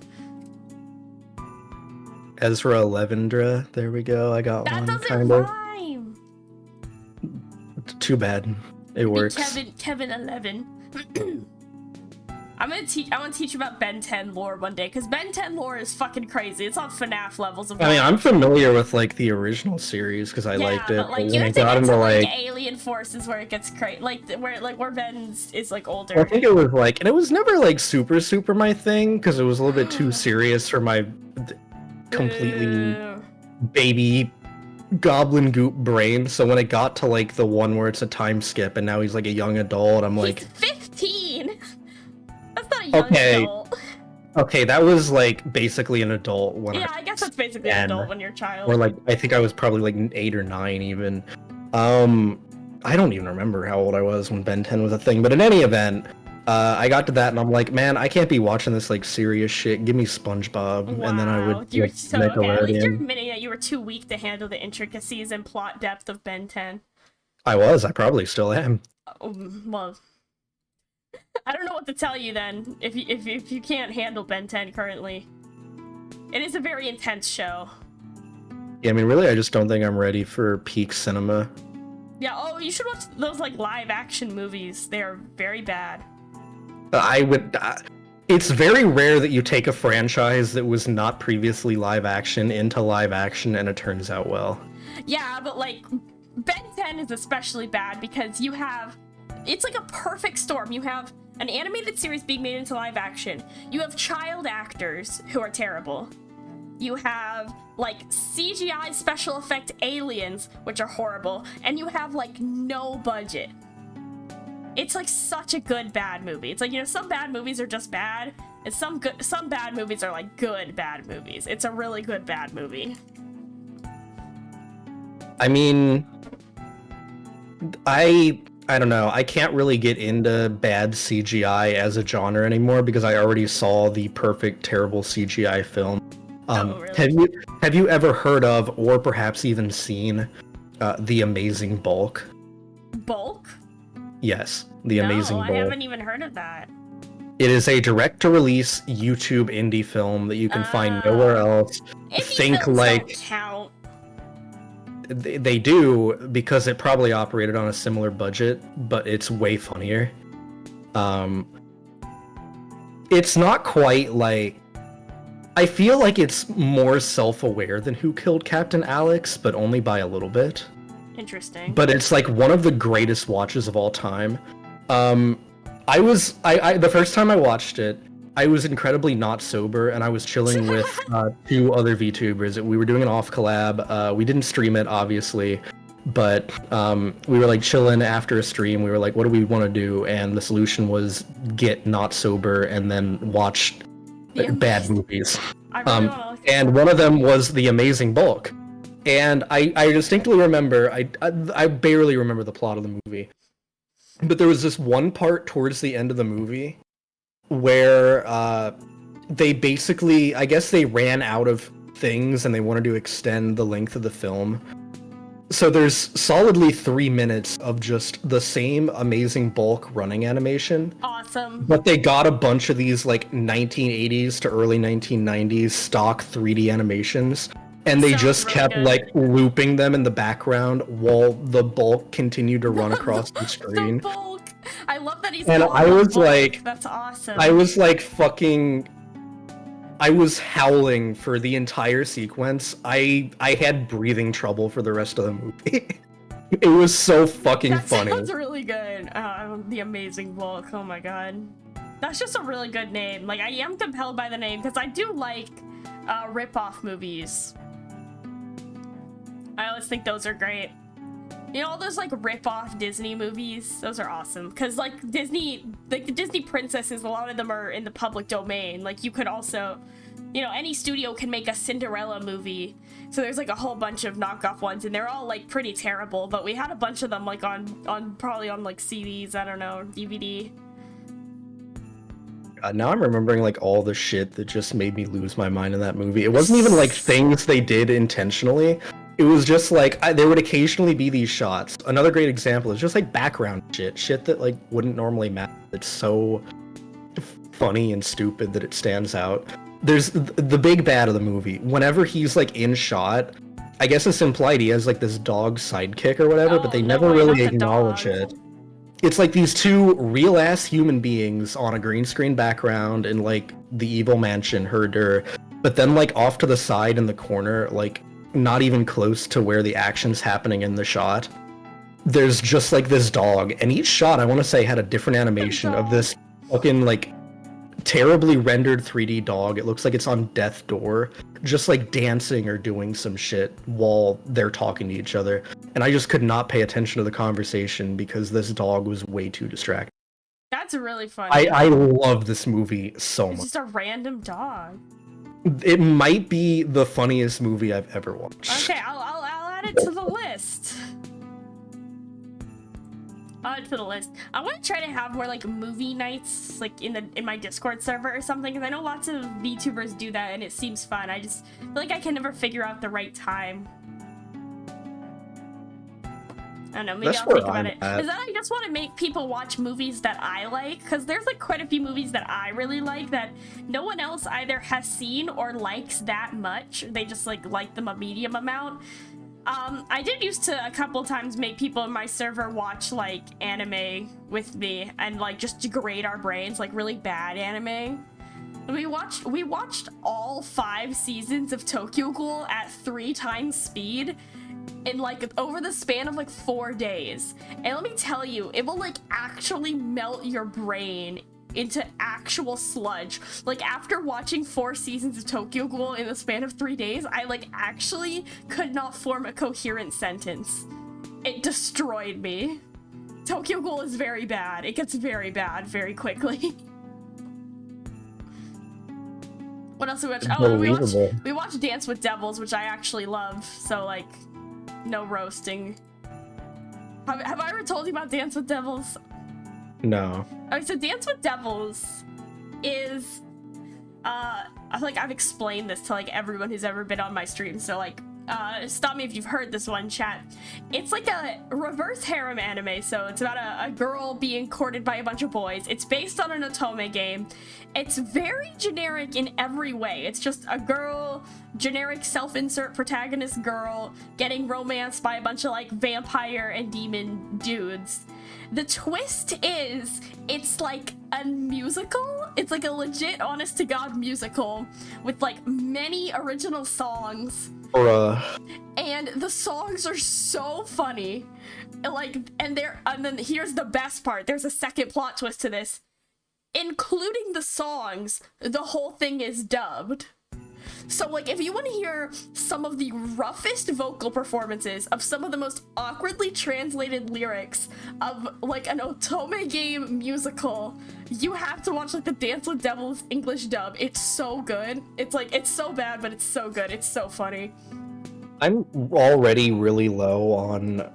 Ezra Elevendra. There we go. I got one. That doesn't rhyme. Too bad. It works. Kevin 11. I want to teach you about Ben 10 lore one day, because Ben 10 lore is fucking crazy. It's on FNAF levels of lore. I mean, I'm familiar with like the original series because I liked it. But, like, you have to get to like Alien Forces where it gets crazy, where Ben's is like older. I think it was like, and it was never like super my thing because it was a little bit too serious for my completely baby goblin goop brain. So when it got to like the one where it's a time skip and now he's like a young adult, I'm like, he's 15. That's not a young adult. Okay, that was like basically an adult when I guess that's basically an adult when you're a child. Or like I think I was probably like 8 or 9 even. I don't even remember how old I was when Ben 10 was a thing, but in any event, I got to that and I'm like, man, I can't be watching this like serious shit. Give me SpongeBob. Wow. And then I would you're so okay. At least you're admitting that you were too weak to handle the intricacies and plot depth of Ben 10. I was. I probably still am. Well, I don't know what to tell you then, if you can't handle Ben 10 currently. It is a very intense show. Yeah, I mean, really, I just don't think I'm ready for peak cinema. Yeah, oh, you should watch those, like, live-action movies. They are very bad. I would... it's very rare that you take a franchise that was not previously live action into live action and it turns out well. Yeah, but, like, Ben 10 is especially bad because you have... It's like a perfect storm. You have an animated series being made into live action. You have child actors who are terrible. You have, like, CGI special effect aliens, which are horrible. And you have, like, no budget. It's, like, such a good bad movie. It's like, you know, some bad movies are just bad, and some bad movies are, like, good bad movies. It's a really good bad movie. I mean... I don't know, I can't really get into bad CGI as a genre anymore because I already saw the perfect, terrible CGI film. Really? Have you ever heard of, or perhaps even seen, The Amazing Bulk? Bulk? Yes, The Amazing Bulk. No, I haven't even heard of that. It is a direct-to-release YouTube indie film that you can find nowhere else. Indie films don't count. They do, because it probably operated on a similar budget, but it's way funnier. It's not quite like... I feel like it's more self-aware than Who Killed Captain Alex, but only by a little bit. Interesting. But it's like one of the greatest watches of all time. The first time I watched it, I was incredibly not sober, and I was chilling with two other VTubers. We were doing an off collab. We didn't stream it, obviously, but we were like chilling after a stream. We were like, what do we want to do? And the solution was get not sober and then watch bad movies. And one of them was The Amazing Bulk. And I distinctly remember, I barely remember the plot of the movie, but there was this one part towards the end of the movie where they basically, I guess they ran out of things and they wanted to extend the length of the film. So there's solidly 3 minutes of just the same Amazing Bulk running animation. Awesome. But they got a bunch of these like 1980s to early 1990s stock 3D animations. And they just kept like looping them in the background while the Bulk continued to run across the screen. The Bulk. I love that he's. And I was like, that's awesome. I was like fucking. I was howling for the entire sequence. I had breathing trouble for the rest of the movie. It was so fucking funny. That sounds really good. The Amazing Bulk. Oh my god, that's just a really good name. Like I am compelled by the name because I do like rip-off movies. I always think those are great. You know, all those like rip-off Disney movies, those are awesome. Cause like Disney, like the Disney princesses, a lot of them are in the public domain. Like you could also, you know, any studio can make a Cinderella movie. So there's like a whole bunch of knockoff ones and they're all like pretty terrible, but we had a bunch of them like on probably on like CDs, I don't know, DVD. Now I'm remembering like all the shit that just made me lose my mind in that movie. It wasn't even like things they did intentionally. It was just like, there would occasionally be these shots. Another great example is just like background shit that like wouldn't normally matter. It's so funny and stupid that it stands out. There's the big bad of the movie. Whenever he's like in shot, I guess it's implied he has like this dog sidekick or whatever, but they never really acknowledge it. It's like these two real ass human beings on a green screen background in like the evil mansion herder, but then like off to the side in the corner, like not even close to where the action's happening in the shot, there's just like this dog, and each shot I want to say had a different animation of this fucking like terribly rendered 3D dog. It looks like it's on death's door, just like dancing or doing some shit while they're talking to each other, and I just could not pay attention to the conversation because this dog was way too distracting. That's really funny. I love this movie so much. It's just a random dog. It might be the funniest movie I've ever watched. Okay, I'll add it to the list. I'll add it to the list. I want to try to have more like movie nights, like in my Discord server or something, because I know lots of VTubers do that, and it seems fun. I just feel like I can never figure out the right time. I don't know, maybe I'll think about it. Is that I just want to make people watch movies that I like, because there's like quite a few movies that I really like that no one else either has seen or likes that much. They just like them a medium amount. I did used to a couple times make people in my server watch like anime with me and like just degrade our brains, like really bad anime. We watched all 5 seasons of Tokyo Ghoul at 3 times speed in like over the span of like 4 days. And let me tell you, it will like actually melt your brain into actual sludge. Like after watching 4 seasons of Tokyo Ghoul in the span of 3 days, I like actually could not form a coherent sentence. It destroyed me. Tokyo Ghoul is very bad. It gets very bad very quickly. What else did we watch? Oh, we watched Dance with Devils, which I actually love. So like, no roasting. Have I ever told you about Dance with Devils? No. Okay, so Dance with Devils is, I feel like I've explained this to like everyone who's ever been on my stream. So like, stop me if you've heard this one, chat. It's like a reverse harem anime, so it's about a girl being courted by a bunch of boys. It's based on an otome game. It's very generic in every way. It's just a girl, generic self-insert protagonist girl, getting romanced by a bunch of like vampire and demon dudes. The twist is, it's like a musical. It's like a legit, honest-to-God musical with like many original songs. And the songs are so funny. Like, and then here's the best part. There's a second plot twist to this. Including the songs, the whole thing is dubbed. So like, if you want to hear some of the roughest vocal performances of some of the most awkwardly translated lyrics of like an otome game musical, you have to watch like the Dance with Devils English dub. It's so good. It's like, it's so bad, but it's so good. It's so funny. I'm already really low on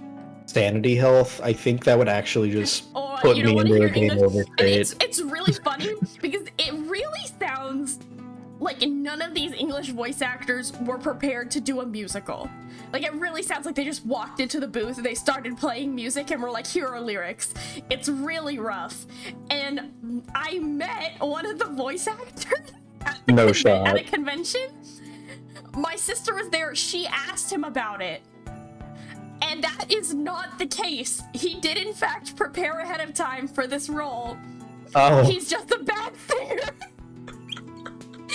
sanity health. I think that would actually just put me into a game over state. It's really funny because it really sounds like none of these English voice actors were prepared to do a musical. Like, it really sounds like they just walked into the booth and they started playing music and were like, here are lyrics. It's really rough. And I met one of the voice actors at a convention. My sister was there. She asked him about it. And that is not the case. He did, in fact, prepare ahead of time for this role. Oh. He's just a bad singer.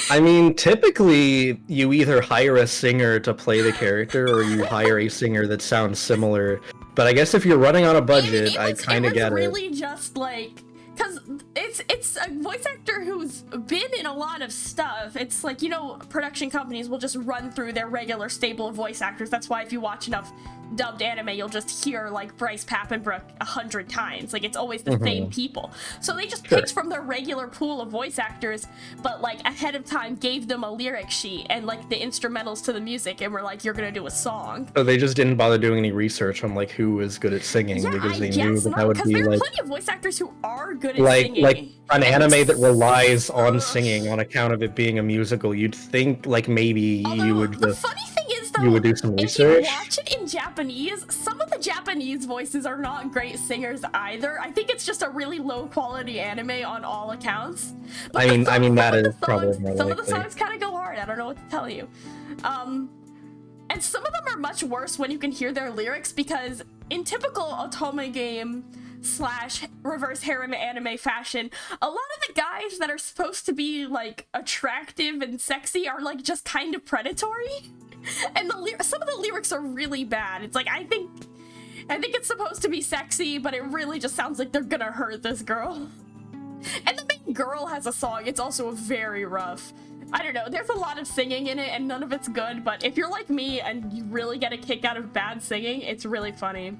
I mean, typically, you either hire a singer to play the character or you hire a singer that sounds similar. But I guess if you're running on a budget, I kind of get it. It was really just like... Because it's a voice actor who's been in a lot of stuff. It's like, you know, production companies will just run through their regular stable of voice actors. That's why if you watch enough dubbed anime, you'll just hear like Bryce Papenbrook 100 times. Like, it's always the same people. So they just picked from their regular pool of voice actors, but like ahead of time gave them a lyric sheet and like the instrumentals to the music and were like, you're gonna do a song. So they just didn't bother doing any research on like who was good at singing because they knew that would be there like... are plenty of voice actors who are good at singing. Like an anime that relies on singing on account of it being a musical, you'd think like maybe you would the funny thing is, though, you would do some research. If you watch it in Japanese, some of the Japanese voices are not great singers either. I think it's just a really low quality anime on all accounts. But I mean that is probably more some likely. of the songs kind of go hard. I don't know what to tell you. And some of them are much worse when you can hear their lyrics, because in typical otome game / reverse harem anime fashion, a lot of the guys that are supposed to be like attractive and sexy are like just kind of predatory, and some of the lyrics are really bad. It's like, I think it's supposed to be sexy, but it really just sounds like they're gonna hurt this girl. And the main girl has a song. It's also very rough. I don't know, there's a lot of singing in it and none of it's good, but if you're like me and you really get a kick out of bad singing, it's really funny.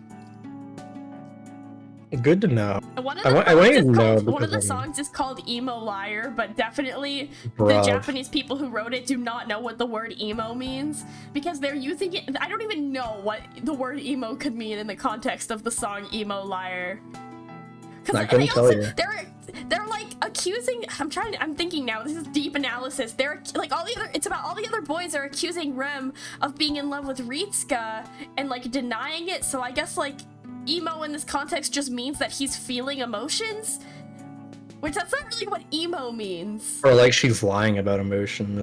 Good to know. One of the songs is called Emo Liar, but definitely the Japanese people who wrote it do not know what the word emo means, because they're using it. I don't even know what the word emo could mean in the context of the song Emo Liar. Because they're like accusing, I'm thinking now, this is deep analysis. They're like it's about all the other boys are accusing Rem of being in love with Ritsuka and like denying it. So I guess like emo in this context just means that he's feeling emotions, which that's not really what emo means. Or like she's lying about emotion.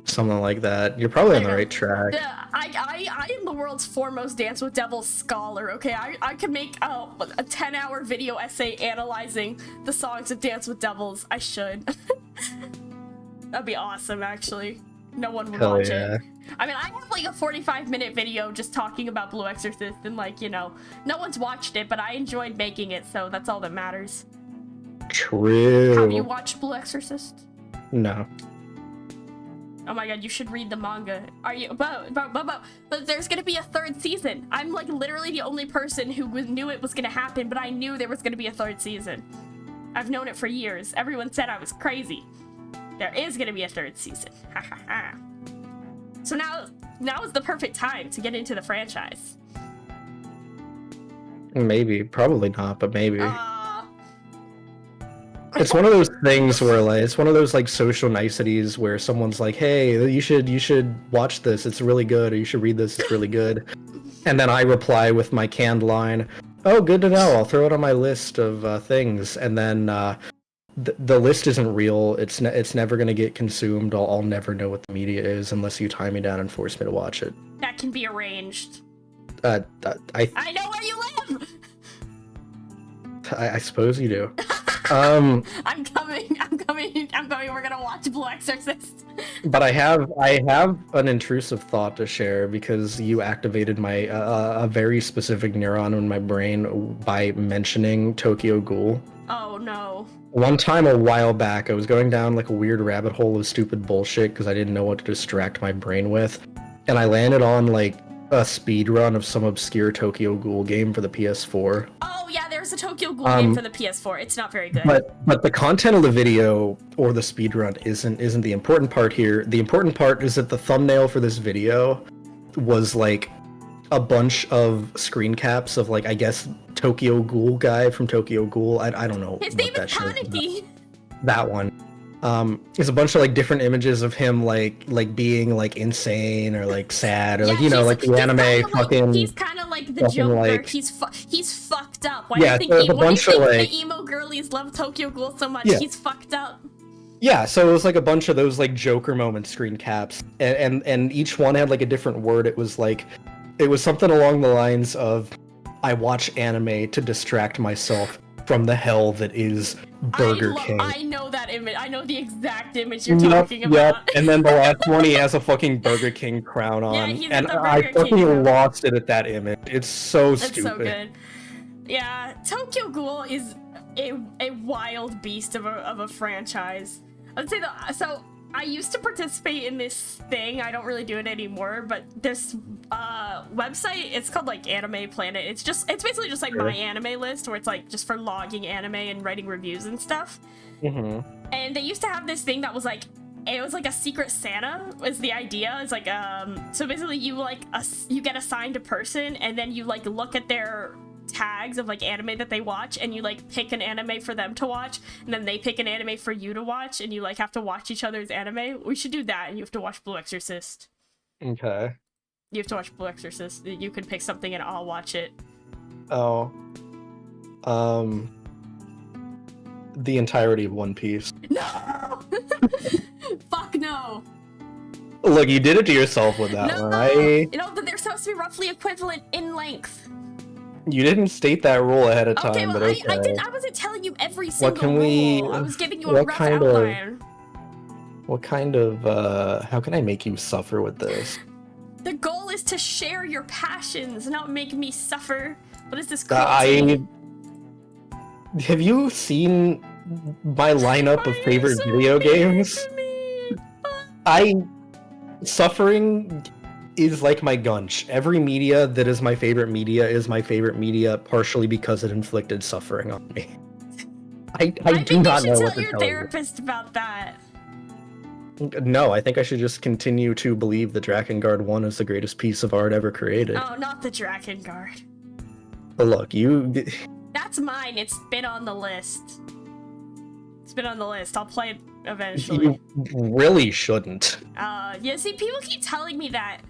Something like that. You're probably on the right track. Yeah, I am the world's foremost Dance with Devils scholar, okay? I could make a 10-hour video essay analyzing the songs of Dance with Devils. I should. That'd be awesome, actually. No one would watch it. I mean, I have like a 45-minute video just talking about Blue Exorcist, and like, you know, no one's watched it, but I enjoyed making it, so that's all that matters. True. Have you watched Blue Exorcist? No. Oh my god, you should read the manga. Are you? But there's gonna be a 3rd season. I'm like literally the only person who knew it was gonna happen, but I knew there was gonna be a 3rd season. I've known it for years. Everyone said I was crazy. There is gonna be a 3rd season. Ha ha ha. So now is the perfect time to get into the franchise. Maybe, probably not, but maybe. It's one of those things where like it's one of those like social niceties where someone's like, "Hey, you should watch this. It's really good," or "You should read this. It's really good." And then I reply with my canned line, "Oh, good to know. I'll throw it on my list of things." And then the list isn't real. It's never gonna get consumed. I'll never know what the media is unless you tie me down and force me to watch it. That can be arranged. I know where you live. I suppose you do. I'm coming. We're gonna watch Blue Exorcist. But I have an intrusive thought to share because you activated my a very specific neuron in my brain by mentioning Tokyo Ghoul. Oh no. One time a while back, I was going down like a weird rabbit hole of stupid bullshit because I didn't know what to distract my brain with, and I landed on like a speed run of some obscure Tokyo Ghoul game for the PS4. Oh yeah, there's a Tokyo Ghoul game for the PS4. It's not very good. But the content of the video or the speed run isn't the important part here. The important part is that the thumbnail for this video was like a bunch of screen caps of like, I guess, Tokyo Ghoul guy from Tokyo Ghoul. I don't know. His name is Kaneki. That one. It's a bunch of like different images of him like being like insane or like sad or like, you know, like the anime fucking. He's kind of like the Joker. Like, he's fucked up. Why yeah, do you think, like, the emo girlies love Tokyo Ghoul so much? Yeah. He's fucked up. Yeah, so it was like a bunch of those like Joker moment screen caps, and each one had like a different word. It was something along the lines of, "I watch anime to distract myself from the hell that is Burger King." I know that image. I know the exact image you're talking about. Yep. And then the last one, he has a fucking Burger King crown on, Yeah, he's and got the I Burger King fucking crown. lost it at that image. It's so It's stupid. so good. Yeah, Tokyo Ghoul is a wild beast of a franchise. I'd say so I used to participate in this thing. I don't really do it anymore, but this website, it's called like Anime Planet. It's basically just like my anime list, where it's like just for logging anime and writing reviews and stuff. Mm-hmm. And they used to have this thing that was like, it was like a secret Santa was the idea. It's like so basically you you get assigned a person, and then you like look at their tags of like anime that they watch, and you like pick an anime for them to watch, and then they pick an anime for you to watch, and you like have to watch each other's anime. We should do that, and you have to watch Blue Exorcist. Okay. You have to watch Blue Exorcist. You can pick something and I'll watch it. Oh. The entirety of One Piece. No! Fuck no! Look, you did it to yourself with that one. You know, they're supposed to be roughly equivalent in length. You didn't state that rule ahead of time, Okay, well, but okay. I wasn't telling you every single can we- rule. I was giving you a rough outline. What kind of, how can I make you suffer with this? The goal is to share your passions, not make me suffer. What is this cruelty? Have you seen my lineup of favorite video games? Suffering is like my gunch. Every media that is my favorite media is my favorite media, partially because it inflicted suffering on me. I do not know what to tell you. I think you should tell your therapist about that. No, I think I should just continue to believe that Drakengard 1 is the greatest piece of art ever created. Oh, not the Drakengard. But look, That's mine. It's been on the list. It's been on the list. I'll play it eventually. You really shouldn't. Yeah, see, people keep telling me that.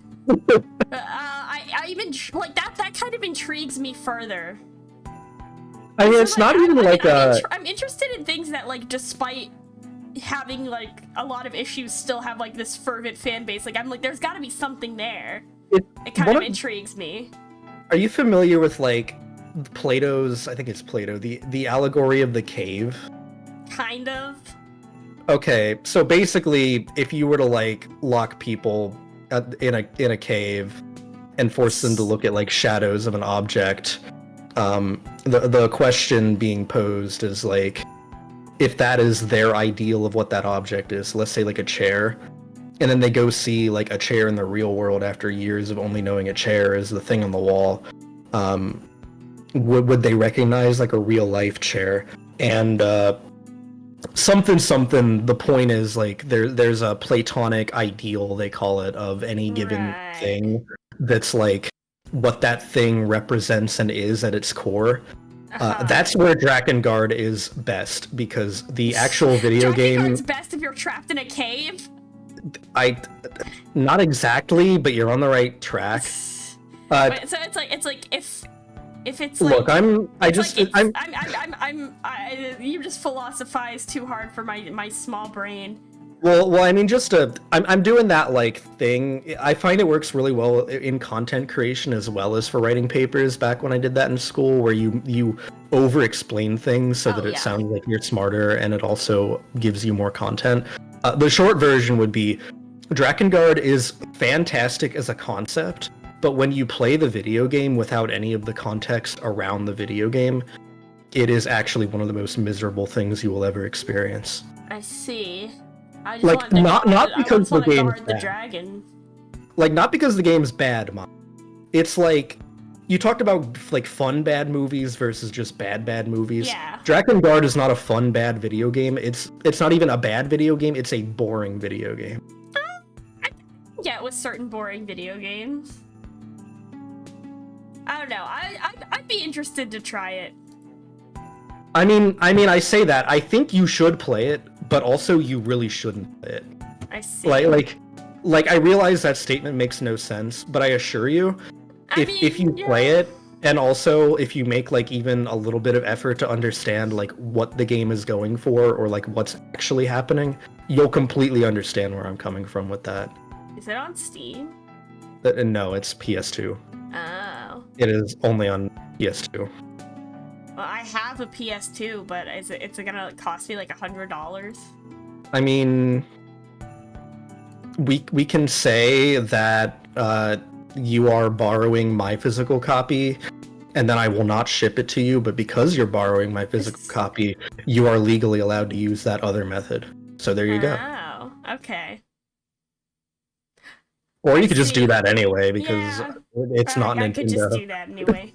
I even, like, that kind of intrigues me further. I mean, it's not even like I'm interested in things that, like, despite having, like, a lot of issues, still have, like, this fervent fan base. Like, I'm like, there's gotta be something there. It kind of intrigues me. Are you familiar with, like, Plato's, I think it's Plato, the allegory of the cave? Kind of. Okay, so basically, if you were to, like, lock people in a cave and force them to look at, like, shadows of an object, the question being posed is, like, if that is their ideal of what that object is, let's say, like, a chair, and then they go see, like, a chair in the real world after years of only knowing a chair is the thing on the wall, would they recognize, like, a real-life chair? And, something, the point is, like, there's a Platonic ideal, they call it, of any given thing that's, like, what that thing represents and is at its core. That's where Drakengard is best, because the actual video game... Drakengard's best if you're trapped in a cave? Not exactly, but you're on the right track. So it's like if it's like... Look, you just philosophize too hard for my small brain. Well, I mean, I'm doing that, like, thing. I find it works really well in content creation as well as for writing papers back when I did that in school, where you over-explain things so that it sounds like you're smarter, and it also gives you more content. The short version would be, Drakengard is fantastic as a concept, but when you play the video game without any of the context around the video game, it is actually one of the most miserable things you will ever experience. I see. I just like, not because the game's bad. Dragon. Like, not because the game's bad, Mom. It's like, you talked about, like, fun bad movies versus just bad movies. Yeah. Drakengard is not a fun bad video game. It's not even a bad video game. It's a boring video game. Yeah, with certain boring video games. I don't know. I'd be interested to try it. I mean, I say that. I think you should play it, but also you really shouldn't play it. I see. Like I realize that statement makes no sense, but I assure you, if you play it, and also if you make, like, even a little bit of effort to understand, like, what the game is going for, or, like, what's actually happening, you'll completely understand where I'm coming from with that. Is it on Steam? No, it's PS2. Oh. It is only on PS2. Well, I have a PS2, but it's gonna cost me like $100. I mean, we can say that you are borrowing my physical copy, and then I will not ship it to you, but because you're borrowing my physical copy, you are legally allowed to use that other method. So there you go. Oh, okay. Or you could just do that anyway, because it's not Nintendo. I could just do that anyway.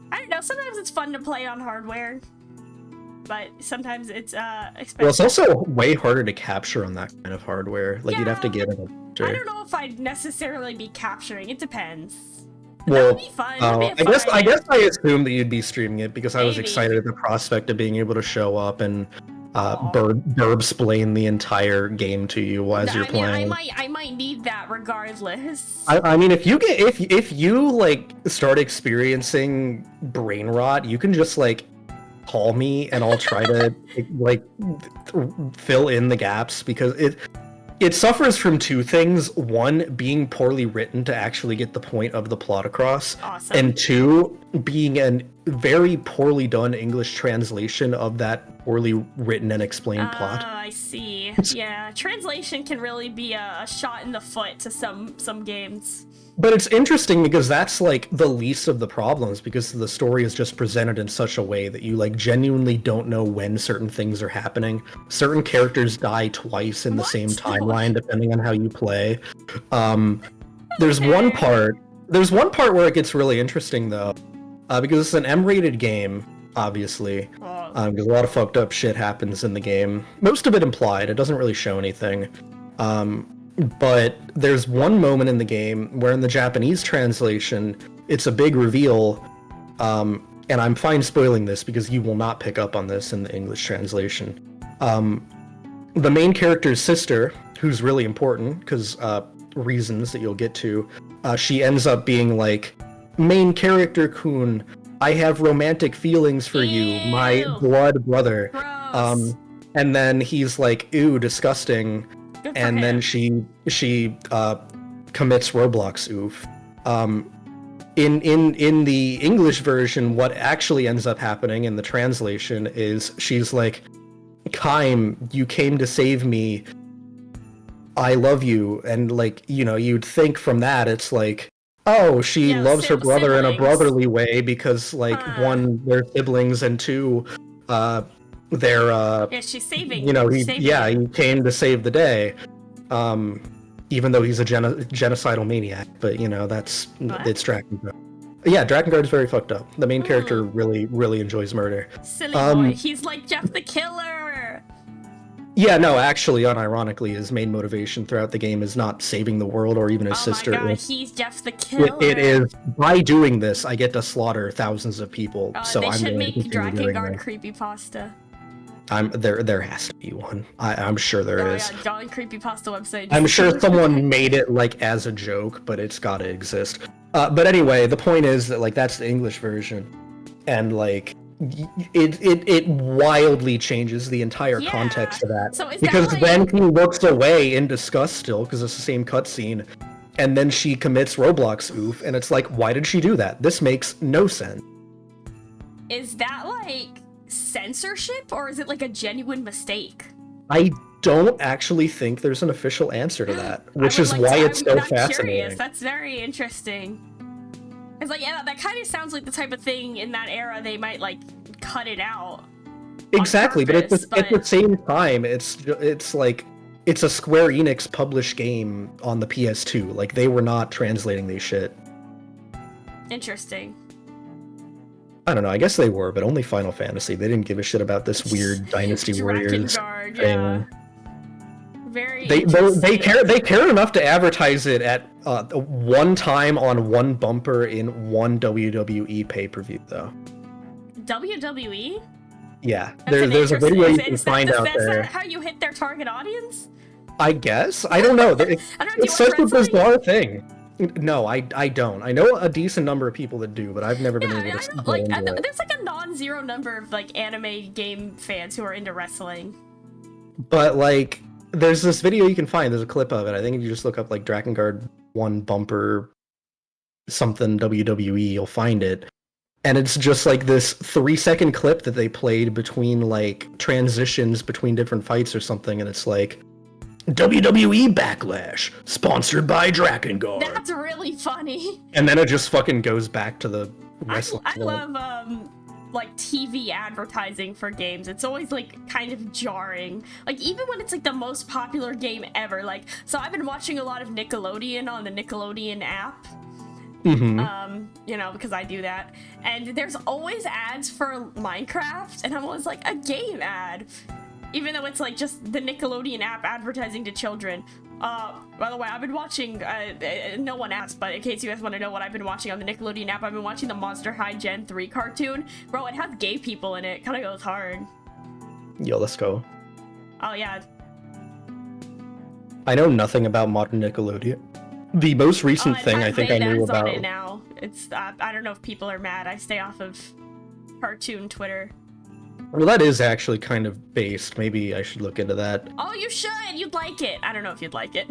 I don't know, sometimes it's fun to play on hardware, but sometimes it's expensive. Well, it's also way harder to capture on that kind of hardware. Like, you'd have to get it. I don't know if I'd necessarily be capturing. It depends. Well, that would be fun. I guess I assumed that you'd be streaming it because I was excited at the prospect of being able to show up and burb-splain the entire game to you as you're playing. I might need that regardless. I mean, if you like start experiencing brain rot, you can just, like, call me and I'll try to like fill in the gaps, because it suffers from two things. One, being poorly written to actually get the point of the plot across. Awesome. And two, being a very poorly done English translation of that poorly written and explained plot. I see. Yeah, translation can really be a shot in the foot to some games. But it's interesting because that's, like, the least of the problems, because the story is just presented in such a way that you, like, genuinely don't know when certain things are happening. Certain characters die twice in the same timeline, depending on how you play. There's one part where it gets really interesting, though, because it's an M-rated game, obviously, because a lot of fucked up shit happens in the game. Most of it implied. It doesn't really show anything. But there's one moment in the game where in the Japanese translation, it's a big reveal, and I'm fine spoiling this because you will not pick up on this in the English translation. The main character's sister, who's really important, because reasons that you'll get to, she ends up being, like, main character Kun, I have romantic feelings for you, my blood brother. Gross. And then he's like, ew, disgusting. And then she commits Roblox oof. In the English version, what actually ends up happening in the translation is she's like, Kaim, you came to save me. I love you. And like, you know, you'd think from that it's like, oh, she loves her brother in a brotherly way because like one, they're siblings, and two, they're she's saving. You know, he came to save the day. Even though he's a genocidal maniac, but you know, it's Drakengard. Yeah, Drakengard's very fucked up. The main character really enjoys murder. Silly boy, he's like Jeff the Killer. Yeah, no, actually, unironically, his main motivation throughout the game is not saving the world or even his sister. Oh my god, he's Jeff the Killer. It is, by doing this, I get to slaughter thousands of people. So they I'm should make Drakengard creepypasta. There has to be one. I'm sure there is. Yeah, Jolly Creepypasta website. I'm sure someone made it like as a joke, but it's gotta exist. But anyway, the point is that like that's the English version, and like it wildly changes the entire context of that. So is because that, like... then he looks away in disgust still because it's the same cutscene, and then she commits Roblox oof, and it's like, why did she do that? This makes no sense. Is that like censorship, or is it like a genuine mistake? I don't actually think there's an official answer to that, which is why it's so fascinating. Curious. That's very interesting. It's like, yeah, that kind of sounds like the type of thing in that era they might like cut it out. Exactly, purpose, but at the same time, it's like it's a Square Enix published game on the PS2. Like they were not translating these shit. Interesting. I don't know. I guess they were, but only Final Fantasy. They didn't give a shit about this weird Dynasty Warriors thing. Yeah. Very. They care enough to advertise it at one time on one bumper in one WWE pay-per-view, though. WWE? Yeah, there's a video you can find out there. Is that how you hit their target audience? I guess. I don't know. It's such a bizarre thing. No, I don't. I know a decent number of people that do, but I've never been able to go into it. There's like a non-zero number of like anime game fans who are into wrestling. But like, there's this video you can find. There's a clip of it. I think if you just look up like Drakengard 1 bumper something WWE, you'll find it. And it's just like this 3-second clip that they played between like transitions between different fights or something, and it's like, WWE Backlash, sponsored by Drakengard. That's really funny. And then it just fucking goes back to the wrestling. I love like TV advertising for games. It's always like kind of jarring. Like even when it's like the most popular game ever. Like, so I've been watching a lot of Nickelodeon on the Nickelodeon app. Mm-hmm. You know, because I do that. And there's always ads for Minecraft, and I'm always like, a game ad. Even though it's like just the Nickelodeon app advertising to children. By the way, I've been watching, no one asked, but in case you guys want to know what I've been watching on the Nickelodeon app, I've been watching the Monster High Gen 3 cartoon. Bro, it has gay people in it. Kind of goes hard. Yo, let's go. Oh, yeah. I know nothing about modern Nickelodeon. The most recent thing I think I knew about... on it now. It's, I don't know if people are mad. I stay off of cartoon Twitter. Well, that is actually kind of based. Maybe I should look into that. Oh, you should! You'd like it! I don't know if you'd like it.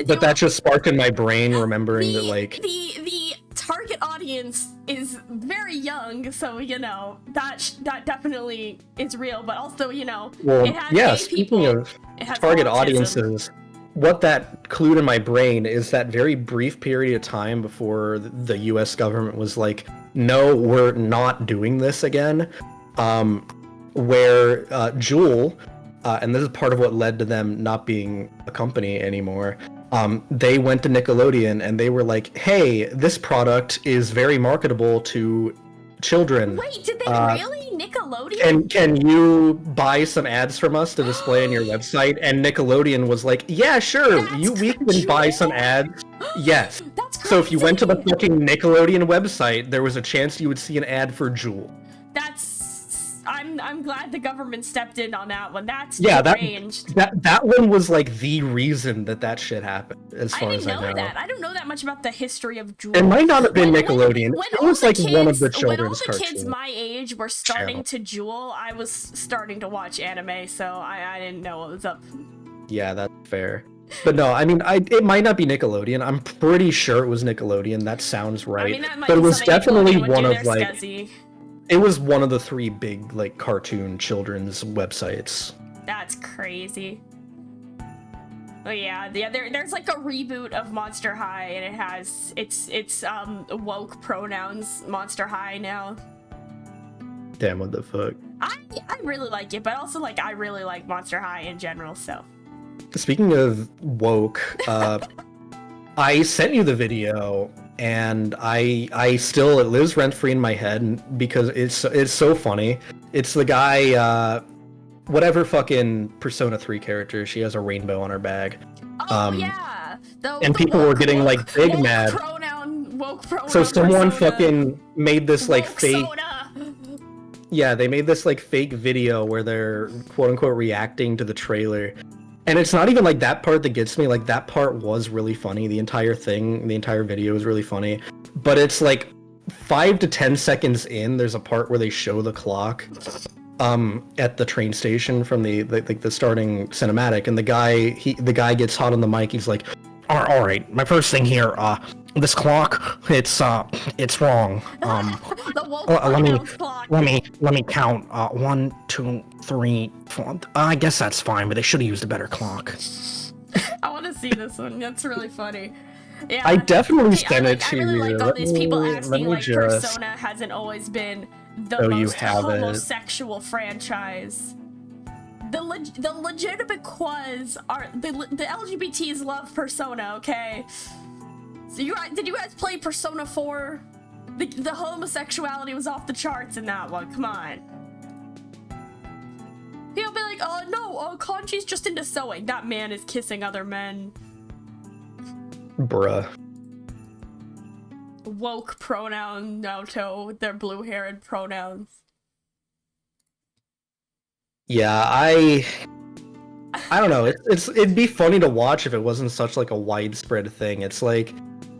But that just sparked in my brain, remembering that, like... The target audience is very young, so, you know, that definitely is real, but also, you know, well, it has yeah, gay speaking people, of target audiences, what that clued in my brain is that very brief period of time before the US government was like, no, we're not doing this again. Where Jewel, and this is part of what led to them not being a company anymore, they went to Nickelodeon and they were like, hey, this product is very marketable to children. Wait, did they really? Nickelodeon? And can you buy some ads from us to display on your website? And Nickelodeon was like, yeah, sure, we can buy some ads. Yes. That's crazy. So if you went to the fucking Nickelodeon website, there was a chance you would see an ad for Jewel. I'm I'm glad the government stepped in on that one. That's strange. strange. That one was like the reason that shit happened, as far as I know. That. I don't know that much about the history of Jewel. It might not have been Nickelodeon. It was like one of the children's cartoons. When all the kids my age were starting to Jewel, I was starting to watch anime, so I didn't know what was up. Yeah, that's fair. But no, I mean, it might not be Nickelodeon. I'm pretty sure it was Nickelodeon. That sounds right. I mean, that might but be it was definitely one of like. Scuzzy. It was one of the 3 big like cartoon children's websites. That's crazy. Oh yeah. There's like a reboot of Monster High, and it has it's woke pronouns Monster High now. Damn, what the fuck? I really like it, but also like I really like Monster High in general. So. Speaking of woke, I sent you the video, and I still, it lives rent free in my head because it's so funny. It's the guy, whatever fucking Persona 3 character. She has a rainbow on her bag. Oh yeah. And people were getting like big mad. Woke pronoun. So someone Persona. Fucking made this like woke fake. Soda. Yeah, they made this like fake video where they're quote unquote reacting to the trailer. And it's not even like that part that gets me. Like that part was really funny. The entire video was really funny. But it's like 5 to 10 seconds in, there's a part where they show the clock at the train station from the starting cinematic, and the guy gets hot on the mic. He's like, all right, my first thing here, this clock, it's wrong. The woke clock. Let me count. 1, 2, 3, 4. I guess that's fine, but they should have used a better clock. I want to see this one. That's really funny. Yeah, I definitely sent it to you. I really like all these people asking like just... Persona hasn't always been the most homosexual franchise. The legitimate quas are the LGBTs love Persona, okay? So did you guys play Persona 4? The homosexuality was off the charts in that one. Come on. People be like, oh no, Kanji's just into sewing. That man is kissing other men. Bruh. Woke pronoun Naoto with their blue-haired pronouns. Yeah, I don't know. It'd be funny to watch if it wasn't such like a widespread thing. It's like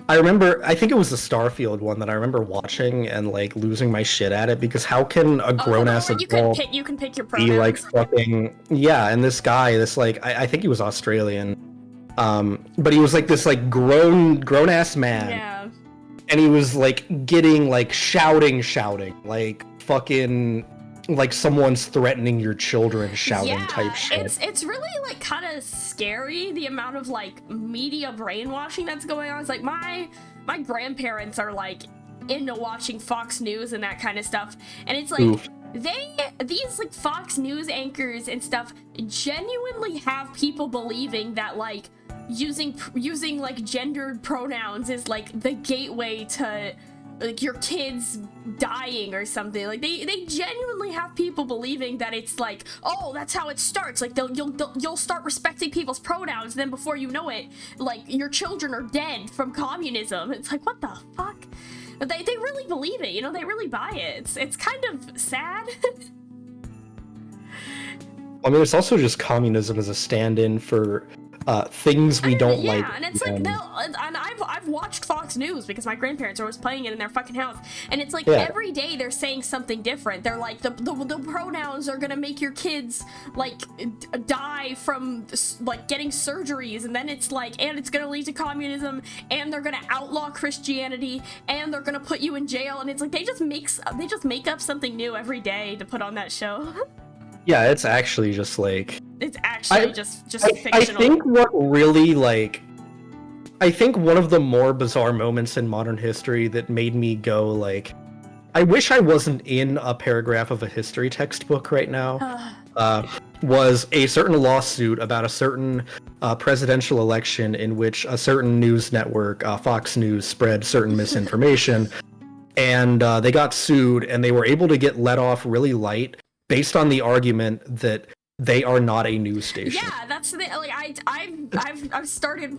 I think it was the Starfield one that I remember watching and like losing my shit at it, because how can a grown-ass adult you can pick your pronouns. be like fucking and this guy, this like I think he was Australian, but he was like this like grown-ass man. Yeah. And he was like getting like shouting like fucking like someone's threatening your children shouting type shit. It's really like kind of scary, the amount of like media brainwashing that's going on. It's like my grandparents are like into watching Fox News and that kind of stuff, and it's like these like Fox News anchors and stuff genuinely have people believing that like using like gendered pronouns is like the gateway to like your kids dying or something. Like they genuinely have people believing that it's like, oh, that's how it starts. Like you'll start respecting people's pronouns, then before you know it, like your children are dead from communism. It's like, what the fuck? But they really believe it, you know, they really buy it. It's kind of sad. I mean, it's also just communism as a stand-in for things we don't like. Yeah, and it's like, and I've watched Fox News because my grandparents are always playing it in their fucking house, and it's like every day they're saying something different. They're like, the pronouns are gonna make your kids like die from like getting surgeries, and then it's like, and it's gonna lead to communism, and they're gonna outlaw Christianity, and they're gonna put you in jail, and it's like they just make up something new every day to put on that show. Yeah, it's actually just like... It's actually just fictional. I think what really, like... I think one of the more bizarre moments in modern history that made me go, like... I wish I wasn't in a paragraph of a history textbook right now. Was a certain lawsuit about a certain presidential election in which a certain news network, Fox News, spread certain misinformation. And they got sued, and they were able to get let off really light, based on the argument that they are not a news station. Yeah, that's the like I've started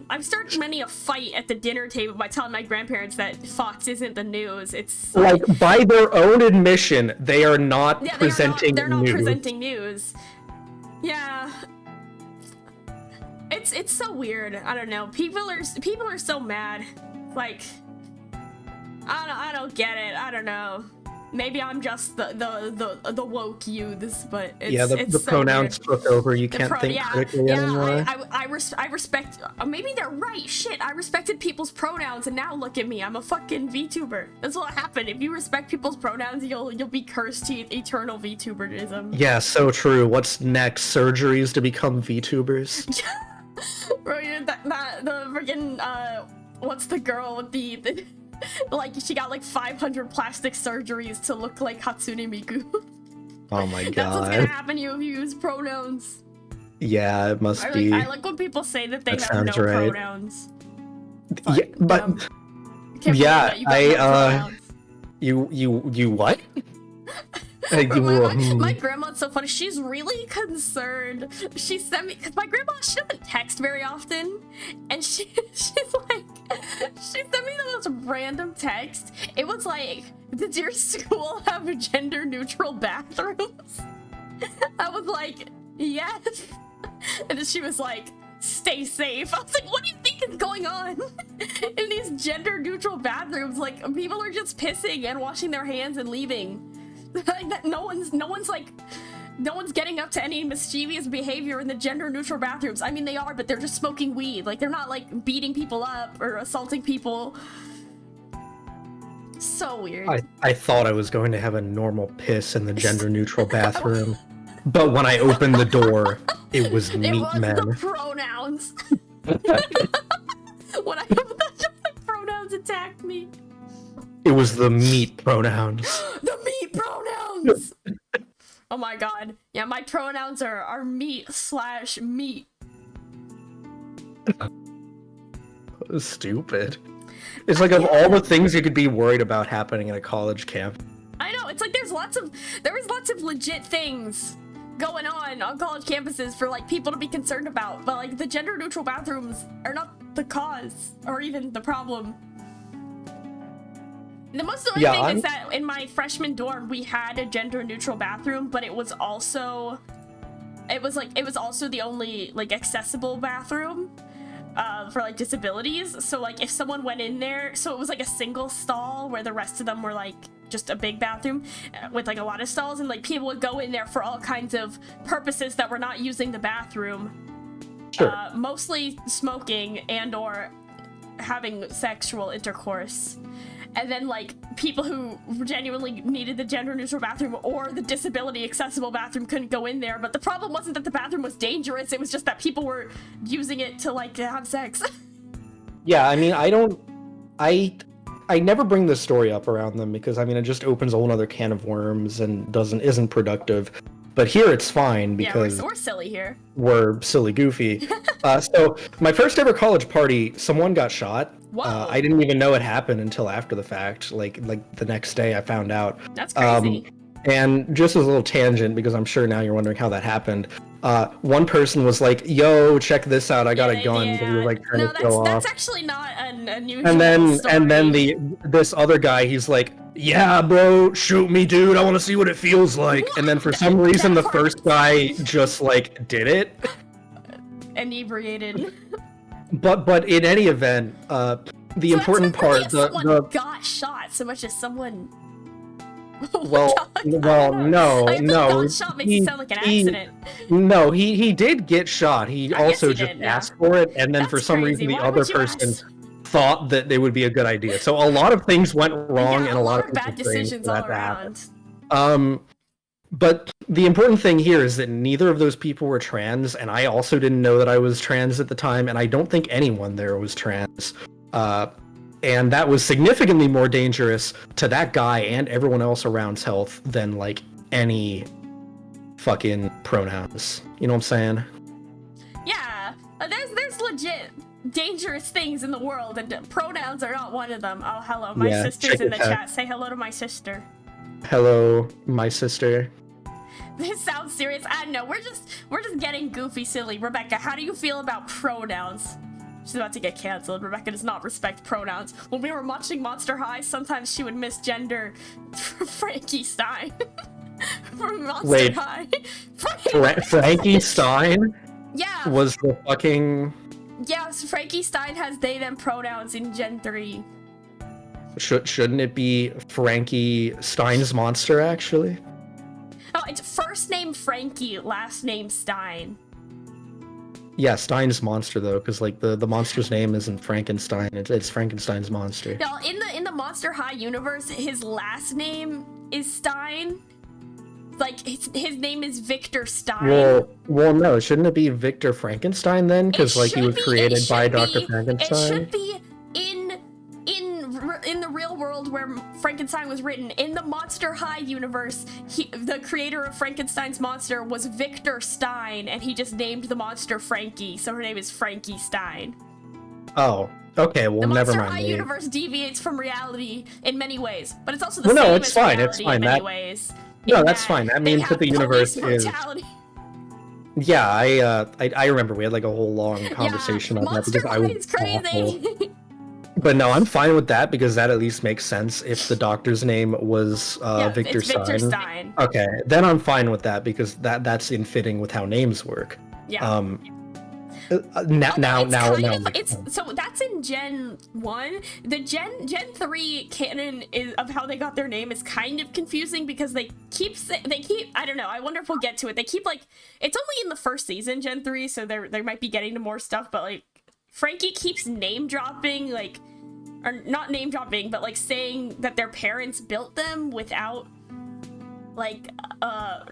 many a fight at the dinner table by telling my grandparents that Fox isn't the news. It's like by their own admission, they are not presenting they're not news. presenting news. Yeah. It's so weird. I don't know. People are so mad. Like I don't get it. I don't know. Maybe I'm just the woke youths, but it's the so pronouns weird. took over. You can't think critically anymore. I respect. Maybe they're right. Shit, I respected people's pronouns, and now look at me. I'm a fucking VTuber. That's what happened. If you respect people's pronouns, you'll be cursed to eternal VTuberism. Yeah, so true. What's next? Surgeries to become VTubers? Bro, the freaking what's the girl with the like she got like 500 plastic surgeries to look like Hatsune Miku. Oh my god. That's what's gonna happen to you if you use pronouns. Yeah, it must be. I like when people say that they have no right. pronouns. Yeah, but yeah, you what? My grandma's so funny. She's really concerned. She sent me, because my grandma, she doesn't text very often, and she's like, she sent me the most random text. It was like, did your school have gender neutral bathrooms? I was like, yes. And then she was like, stay safe. I was like, what do you think is going on in these gender neutral bathrooms? Like, people are just pissing and washing their hands and leaving. Like that, no one's getting up to any mischievous behavior in the gender neutral bathrooms. I mean, they are, but they're just smoking weed. Like, they're not like beating people up or assaulting people. So weird. I thought I was going to have a normal piss in the gender neutral bathroom, but when I opened the door, it was meat men. The pronouns. When I opened the door, the pronouns attacked me. It was the meat pronouns. The meat pronouns! Oh my god. Yeah, my pronouns are meat/meat. Stupid. It's like of all the things you could be worried about happening at a college camp. I know, it's like there was lots of legit things going on college campuses for like people to be concerned about, but like the gender neutral bathrooms are not the cause or even the problem. The most annoying thing is that in my freshman dorm we had a gender neutral bathroom, but it was also the only like accessible bathroom for like disabilities. So like if someone went in there, so it was like a single stall where the rest of them were like just a big bathroom with like a lot of stalls, and like people would go in there for all kinds of purposes that were not using the bathroom. Sure. Mostly smoking and or having sexual intercourse. And then, like, people who genuinely needed the gender-neutral bathroom or the disability-accessible bathroom couldn't go in there. But the problem wasn't that the bathroom was dangerous. It was just that people were using it to, like, to have sex. Yeah, I mean, I never bring this story up around them because, I mean, it just opens a whole other can of worms and isn't productive. But here it's fine because we're silly here. We're silly goofy. So my first ever college party, someone got shot. Whoa. I didn't even know it happened until after the fact. Like the next day I found out. That's crazy. And just as a little tangent, because I'm sure now you're wondering how that happened. One person was like, "Yo, check this out! I got a gun." Yeah. Because he was like trying to show off. That's actually not an unusual story. And then this other guy, he's like, "Yeah, bro, shoot me, dude. I want to see what it feels like." And then for some reason, the first guy just like did it. Inebriated. But in any event, the so important part, someone got shot so much as someone. No. Got shot makes it sound like an accident. No, he did get shot. He also just asked for it, and then That's for some crazy. reason the Why other would you person ask? thought that they would be a good idea. So a lot of things went wrong, and a lot of bad decisions all around. But the important thing here is that neither of those people were trans, and I also didn't know that I was trans at the time, and I don't think anyone there was trans. And that was significantly more dangerous to that guy and everyone else around's health than, like, any fucking pronouns. You know what I'm saying? Yeah, there's legit dangerous things in the world, and pronouns are not one of them. Oh, hello, my sister's in the chat. Say hello to my sister. Hello, my sister. This sounds serious. I know, we're just getting goofy silly. Rebecca, how do you feel about pronouns? She's about to get canceled. Rebecca does not respect pronouns. When we were watching Monster High, sometimes she would misgender Frankie Stein. From Monster High. Frankie Stein? Yeah. Was the fucking... Yes, Frankie Stein has they, them pronouns in Gen 3. Shouldn't it be Frankie Stein's monster, actually? Oh, it's first name Frankie, last name Stein. Yeah, Stein's monster though, because like the monster's name isn't Frankenstein. It's Frankenstein's monster. No, in the Monster High universe, his last name is Stein. Like his name is Victor Stein. Well, no, shouldn't it be Victor Frankenstein then? Because like he was created by Dr. Frankenstein. It should be in the real world where Frankenstein was written. In the Monster High universe, the creator of Frankenstein's monster was Victor Stein, and he just named the monster Frankie, so her name is Frankie Stein. Oh, okay, well, never mind. The Monster High universe deviates from reality in many ways, but it's also the same as reality in many ways. No, that's fine. That means that the universe is... Yeah, I remember we had like a whole long conversation on that because I was crazy. But no, I'm fine with that because that at least makes sense if the doctor's name was Victor Stein. Okay, then I'm fine with that because that's in fitting with how names work. Yeah. Now, so that's in Gen 1. The Gen 3 canon of how they got their name is kind of confusing because they keep I don't know, I wonder if we'll get to it. They keep like, it's only in the first season, Gen 3, so they might be getting to more stuff, but like Frankie keeps name dropping, like, or not name dropping, but like saying that their parents built them without like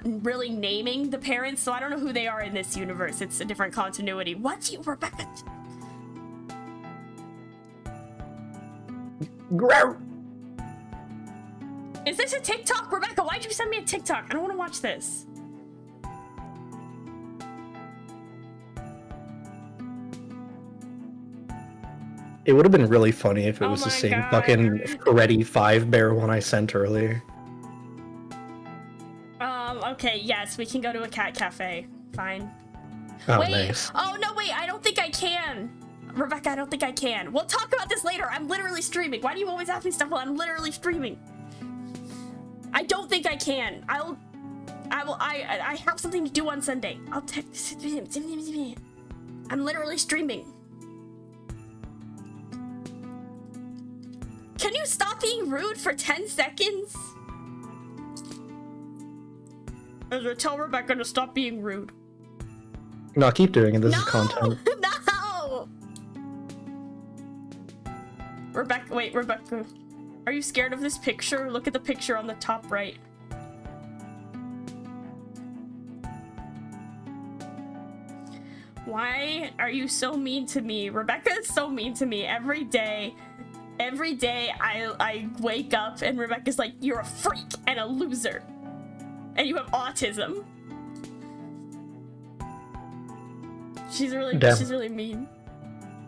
really naming the parents, so I don't know who they are in this universe. It's a different continuity. What, you Rebecca? Is this a TikTok? Rebecca, why'd you send me a TikTok? I don't want to watch this. It would have been really funny if it was the same fucking Freddy 5 bear one I sent earlier. Okay, yes, we can go to a cat cafe. Fine. Oh, wait. Nice. Oh, no, wait, I don't think I can. Rebecca, I don't think I can. We'll talk about this later. I'm literally streaming. Why do you always ask me stuff while I'm literally streaming? I don't think I can. I have something to do on Sunday. I'll text. I'm literally streaming. Can you stop being rude for 10 seconds? Tell Rebecca to stop being rude. No, keep doing it. This is content. No! Rebecca, wait, Rebecca. Are you scared of this picture? Look at the picture on the top right. Why are you so mean to me? Rebecca is so mean to me every day. Every day I wake up and Rebecca's like, you're a freak and a loser. And you have autism. She's really mean.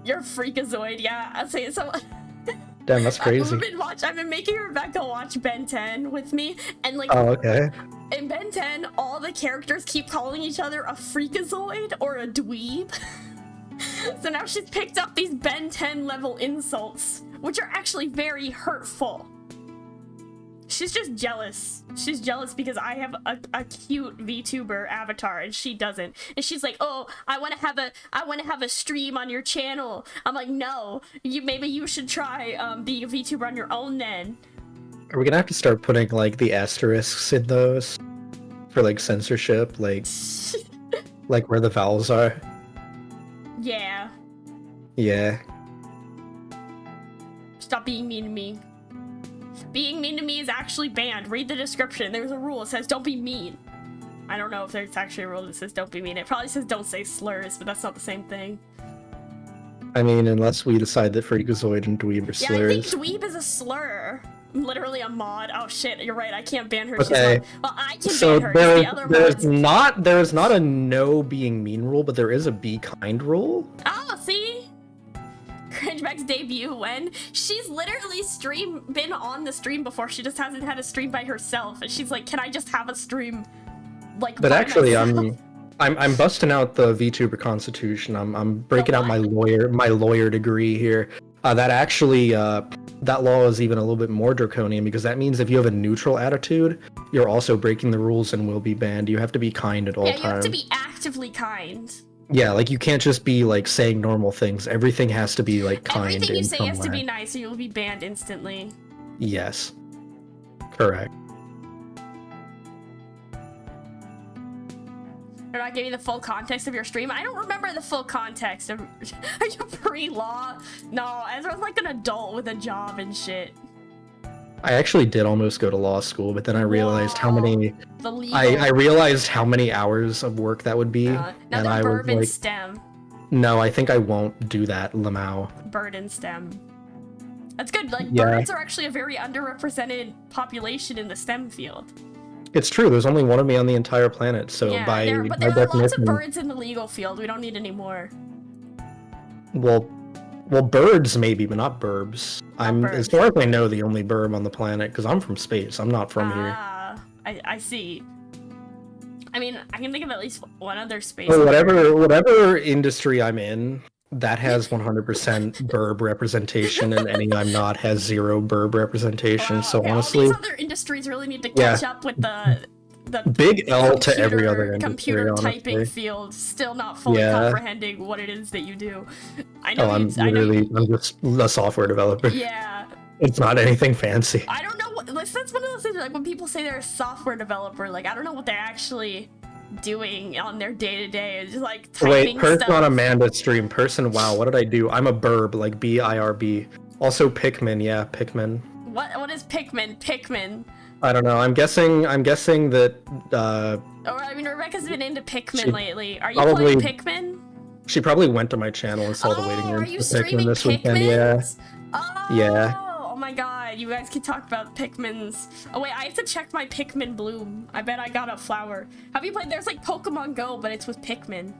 You're a freakazoid, yeah. I'll say it so. Damn, that's crazy. I've been making Rebecca watch Ben 10 with me, and like, oh, okay. In Ben 10, all the characters keep calling each other a freakazoid or a dweeb. So now she's picked up these Ben 10 level insults, which are actually very hurtful. She's just jealous. She's jealous because I have a cute VTuber avatar and she doesn't. And she's like, "Oh, I want to have a stream on your channel." I'm like, "No, maybe you should try being a VTuber on your own then." Are we gonna have to start putting like the asterisks in those for like censorship, like like where the vowels are? Yeah. Yeah. Stop being mean to me. Being mean to me is actually banned. Read the description. There's a rule. It says don't be mean. I don't know if there's actually a rule that says don't be mean. It probably says don't say slurs, but that's not the same thing. I mean, unless we decide that freakazoid and dweeb are slurs. Yeah, I think dweeb is a slur. I'm literally a mod. Oh shit, you're right. I can't ban her. Okay. Well, I can ban her. The other there is not a no being mean rule, but there is a be kind rule. Oh, see? Cringeback's debut when she's literally been on the stream before. She just hasn't had a stream by herself, and she's like, "Can I just have a stream like. But by actually, myself. I'm busting out the VTuber Constitution. I'm breaking out my lawyer degree here. That actually that law is even a little bit more draconian because that means if you have a neutral attitude, you're also breaking the rules and will be banned. You have to be kind at all times. Yeah, you have to be actively kind. Yeah, like you can't just be like saying normal things. Everything has to be like kind. Everything you say has to way. be nice, or you'll be banned instantly. Yes, correct. They're not giving the full context of your stream. I don't remember the full context of your pre-law. No, Ezra's like an adult with a job and shit. I actually did almost go to law school, but then I realized how many. I realized how many hours of work that would be, now and they're I was and like, STEM. no, I think I won't do that, Lamau. Bird and STEM. That's good. Like Yeah. birds are actually a very underrepresented population in the STEM field. It's true. There's only one of me on the entire planet, so Yeah, by there are lots of definition, birds in the legal field. We don't need any more. well, birds maybe, but not burbs. As far as I know, the only burb on the planet because I'm from space. I'm not from here. I see. I mean, I can think of at least one other space. Well, whatever industry I'm in, that has 100% burb representation, and any I'm not has 0 burb representation. Wow, so okay, honestly, all these other industries really need to catch up with the big L to every other industry. Computer typing honestly. field, still not fully comprehending what it is that you do. I know. I'm just a software developer. Yeah. It's not anything fancy. I don't know. That's one of those things. Like when people say they're a software developer, like I don't know what they're actually doing on their day-to-day. It's just like typing person stuff. on Amanda's stream. Person, wow, what did I do? I'm a burb, like BIRB. Also Pikmin, yeah, Pikmin. What is Pikmin? Pikmin. I don't know. I'm guessing that I mean, Rebecca's been into Pikmin lately. Are you probably playing Pikmin? She probably went to my channel and saw the waiting room are you for streaming Pikmin this weekend. Yeah. Oh, Yeah. oh my god, you guys can talk about Pikmins. Oh wait, I have to check my Pikmin bloom. I bet I got a flower. Have you played? There's like Pokemon Go, but it's with Pikmin.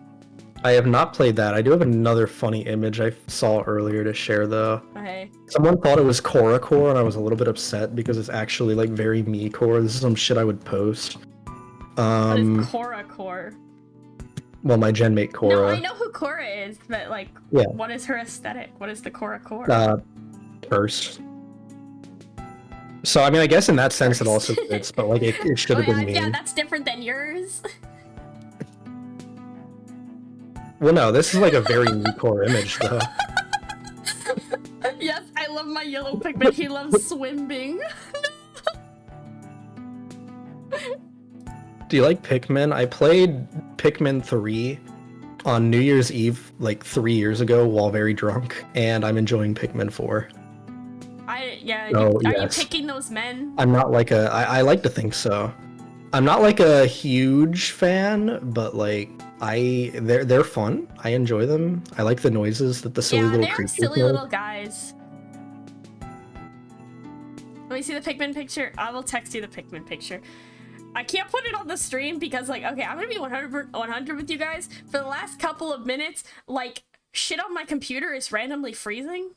I have not played that. I do have another funny image I saw earlier to share though. Okay. Someone thought it was Coracore and I was a little bit upset because it's actually like very me core. This is some shit I would post. What is Coracore? Well, my genmate Cora. No, I know who Cora is, but like, yeah. What is her aesthetic? What is the Coracore? First. So I mean, I guess in that sense it also fits, but like it should have been me. Yeah, that's different than yours. Well, no, this is like a very me core image though. Yes, I love my yellow Pikmin. He loves swimming. Do you like Pikmin? I played Pikmin 3 on New Year's Eve like 3 years ago while very drunk, and I'm enjoying Pikmin 4. Are you picking those men? I'm not like I like to think so. I'm not like a huge fan, but like they're fun. I enjoy them. I like the noises that the silly little creatures they're silly make. little guys. Let me see the Pikmin picture. I will text you the Pikmin picture. I can't put it on the stream because, like, okay, I'm gonna be 100 with you guys. For the last couple of minutes, like, shit on my computer is randomly freezing.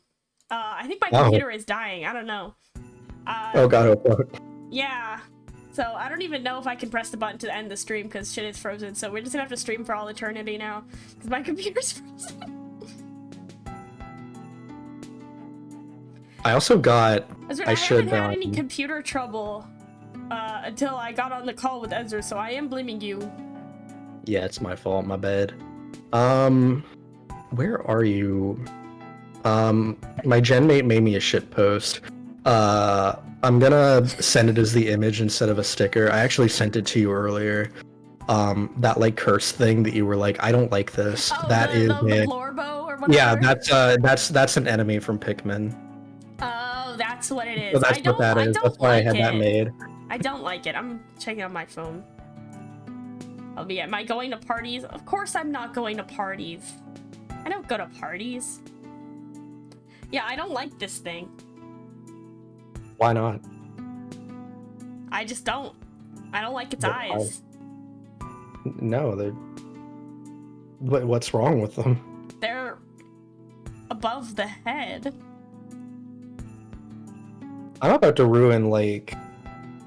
I think my computer is dying. I don't know. Oh god, yeah. So I don't even know if I can press the button to end the stream because shit is frozen. So we're just gonna have to stream for all eternity now because my computer's frozen. I also got. I haven't had any computer trouble until I got on the call with Ezra, so I am blaming you. Yeah, it's my fault. My bad. Where are you? My genmate made me a shit post. I'm gonna send it as the image instead of a sticker. I actually sent it to you earlier. That like curse thing that you were like, I don't like this. Oh, that the Lorbo or whatever. Yeah, that's an enemy from Pikmin. Oh, that's what it is. So that's what that is. That's why I had that made. I don't like it. I'm checking on my phone. Am I going to parties? Of course I'm not going to parties. I don't go to parties. Yeah, I don't like this thing. Why not? I just don't. I don't like its eyes. No, what's wrong with them? They're above the head. I'm about to ruin like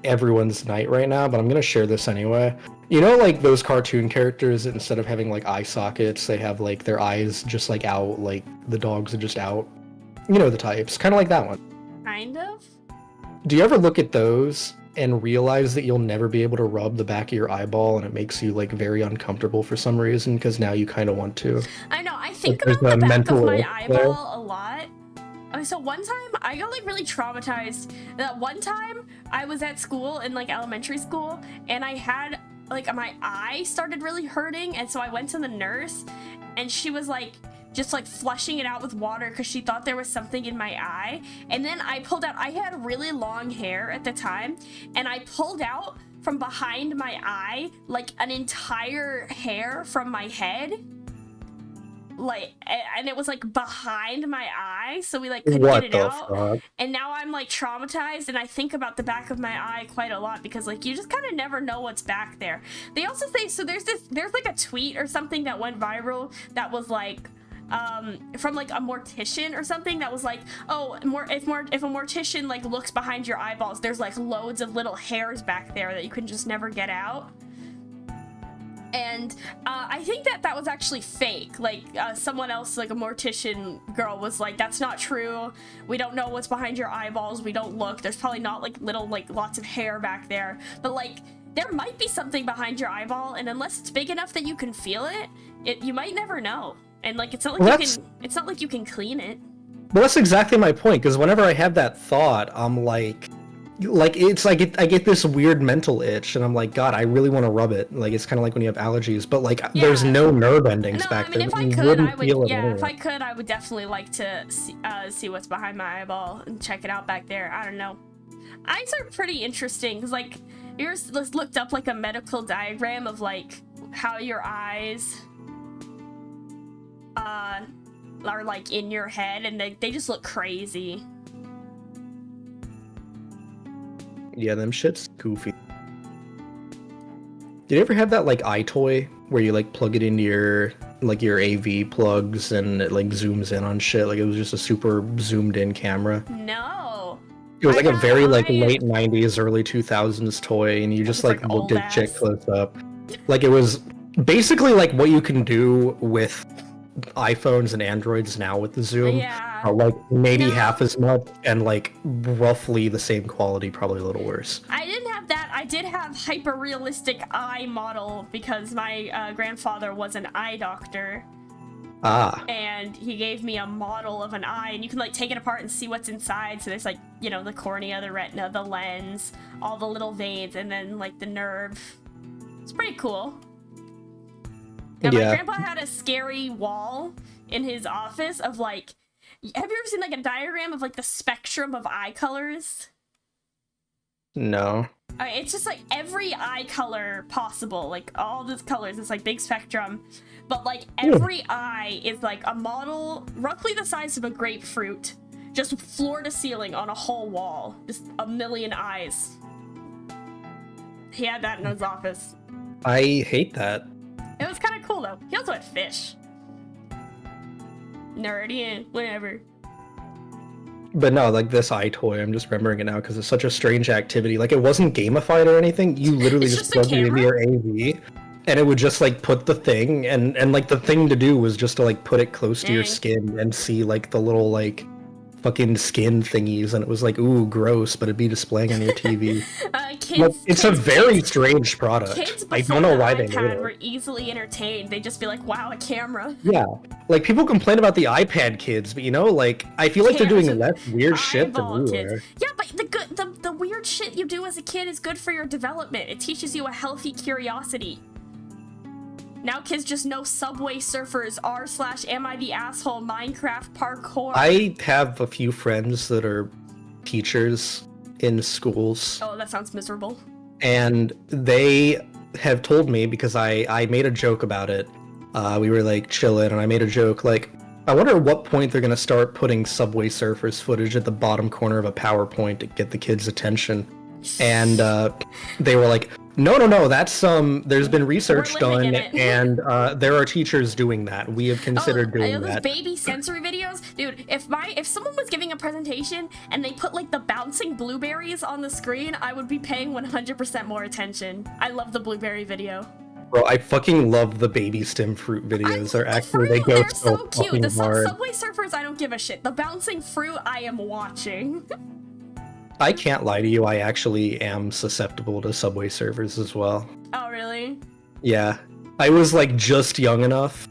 everyone's night right now, but I'm gonna share this anyway. You know, like those cartoon characters, instead of having like eye sockets, they have like their eyes just like out, like the dogs are just out. You know the types, kind of like that one. Kind of. Do you ever look at those and realize that you'll never be able to rub the back of your eyeball, and it makes you like very uncomfortable for some reason because now you kind of want to? I know. I think Like, about the there's a back of mental my ick eyeball there. a lot. Okay, so one time I got like really traumatized. That one time I was at school in like elementary school, and I had like my eye started really hurting, and so I went to the nurse, and she was like just like flushing it out with water because she thought there was something in my eye. And then I pulled out, I had really long hair at the time, and I pulled out from behind my eye like an entire hair from my head, like, and it was like behind my eye, so we like couldn't What get it the out. fuck? And now I'm like traumatized, and I think about the back of my eye quite a lot because like you just kind of never know what's back there. They also say, so there's like a tweet or something that went viral that was like from like a mortician or something that was like, oh, if a mortician like looks behind your eyeballs, there's like loads of little hairs back there that you can just never get out. And I think that was actually fake. Like someone else, like a mortician girl, was like, that's not true, we don't know what's behind your eyeballs, we don't look, there's probably not like little like lots of hair back there, but like there might be something behind your eyeball, and unless it's big enough that you can feel it, you might never know. And like it's not like it's not like you can clean it. Well, that's exactly my point, because whenever I have that thought, I'm like it's like I get this weird mental itch, and I'm like, God, I really want to rub it. Like it's kind of like when you have allergies, but like there's no nerve endings back there. If I could, if I could, I would definitely like to see what's behind my eyeball and check it out back there. I don't know. Eyes are pretty interesting because like you just looked up like a medical diagram of like how your eyes are like in your head, and they just look crazy. Yeah, them shit's goofy. Did you ever have that like eye toy where you like plug it into your AV plugs and it like zooms in on shit? Like it was just a super zoomed in camera. No. It was like a very like late 90s, early 2000s toy, and you just like looked at shit close up. Like it was basically like what you can do with iPhones and Androids now with the zoom. Yeah. Like maybe half as much, and like roughly the same quality, probably a little worse. I didn't have that. I did have hyper realistic eye model because my grandfather was an eye doctor. Ah. And he gave me a model of an eye, and you can like take it apart and see what's inside. So there's like, you know, the cornea, the retina, the lens, all the little veins, and then like the nerve. It's pretty cool. And my grandpa had a scary wall in his office of like, have you ever seen like a diagram of like the spectrum of eye colors? No. It's just like every eye color possible, like all these colors. It's like big spectrum, but like every eye is like a model roughly the size of a grapefruit, just floor to ceiling on a whole wall, just a million eyes. He had that in his office. I hate that. It was kind of cool though. He also had fish. Nerdy, whatever. But no, like this eye toy, I'm just remembering it now because it's such a strange activity. Like it wasn't gamified or anything. You literally just plugged it into your AV, and it would just like put the thing, and like the thing to do was just to like put it close to your skin and see like the little like fucking skin thingies, and it was like, ooh, gross, but it'd be displaying on your TV. It's a very strange product. Kids I don't know why they made it. were easily entertained. They'd just be like, wow, a camera. Yeah, like people complain about the iPad kids, but you know, like I feel like they're doing less weird shit than we were. Yeah, but the weird shit you do as a kid is good for your development. It teaches you a healthy curiosity. Now kids just know Subway Surfers, r/am I the asshole, Minecraft parkour. I have a few friends that are teachers in schools. Oh, that sounds miserable. And they have told me, because I made a joke about it. We were like chilling, and I made a joke like, I wonder at what point they're gonna start putting Subway Surfers footage at the bottom corner of a PowerPoint to get the kids' attention. And they were like, No. That's there's been research We're done, living in it. and there are teachers doing that. We have considered doing those that. baby sensory videos, dude. If someone was giving a presentation and they put like the bouncing blueberries on the screen, I would be paying 100% more attention. I love the blueberry video. Bro, I fucking love the baby stem fruit videos. They go They're so cute. fucking The hard. Subway Surfers, I don't give a shit. The bouncing fruit, I am watching. I can't lie to you, I actually am susceptible to Subway Surfers as well. Oh, really? Yeah. I was like just young enough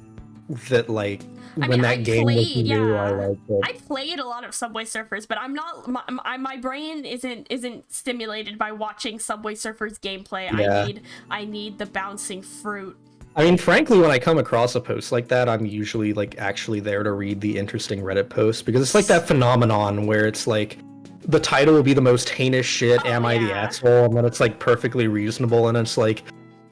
that like when that game was new, I liked it. I played a lot of Subway Surfers, but I'm not. My brain isn't stimulated by watching Subway Surfers gameplay. Yeah. I need the bouncing fruit. I mean, frankly, when I come across a post like that, I'm usually like actually there to read the interesting Reddit post, because it's like that phenomenon where it's like the title will be the most heinous shit, am I the asshole? And then it's like perfectly reasonable, and it's like,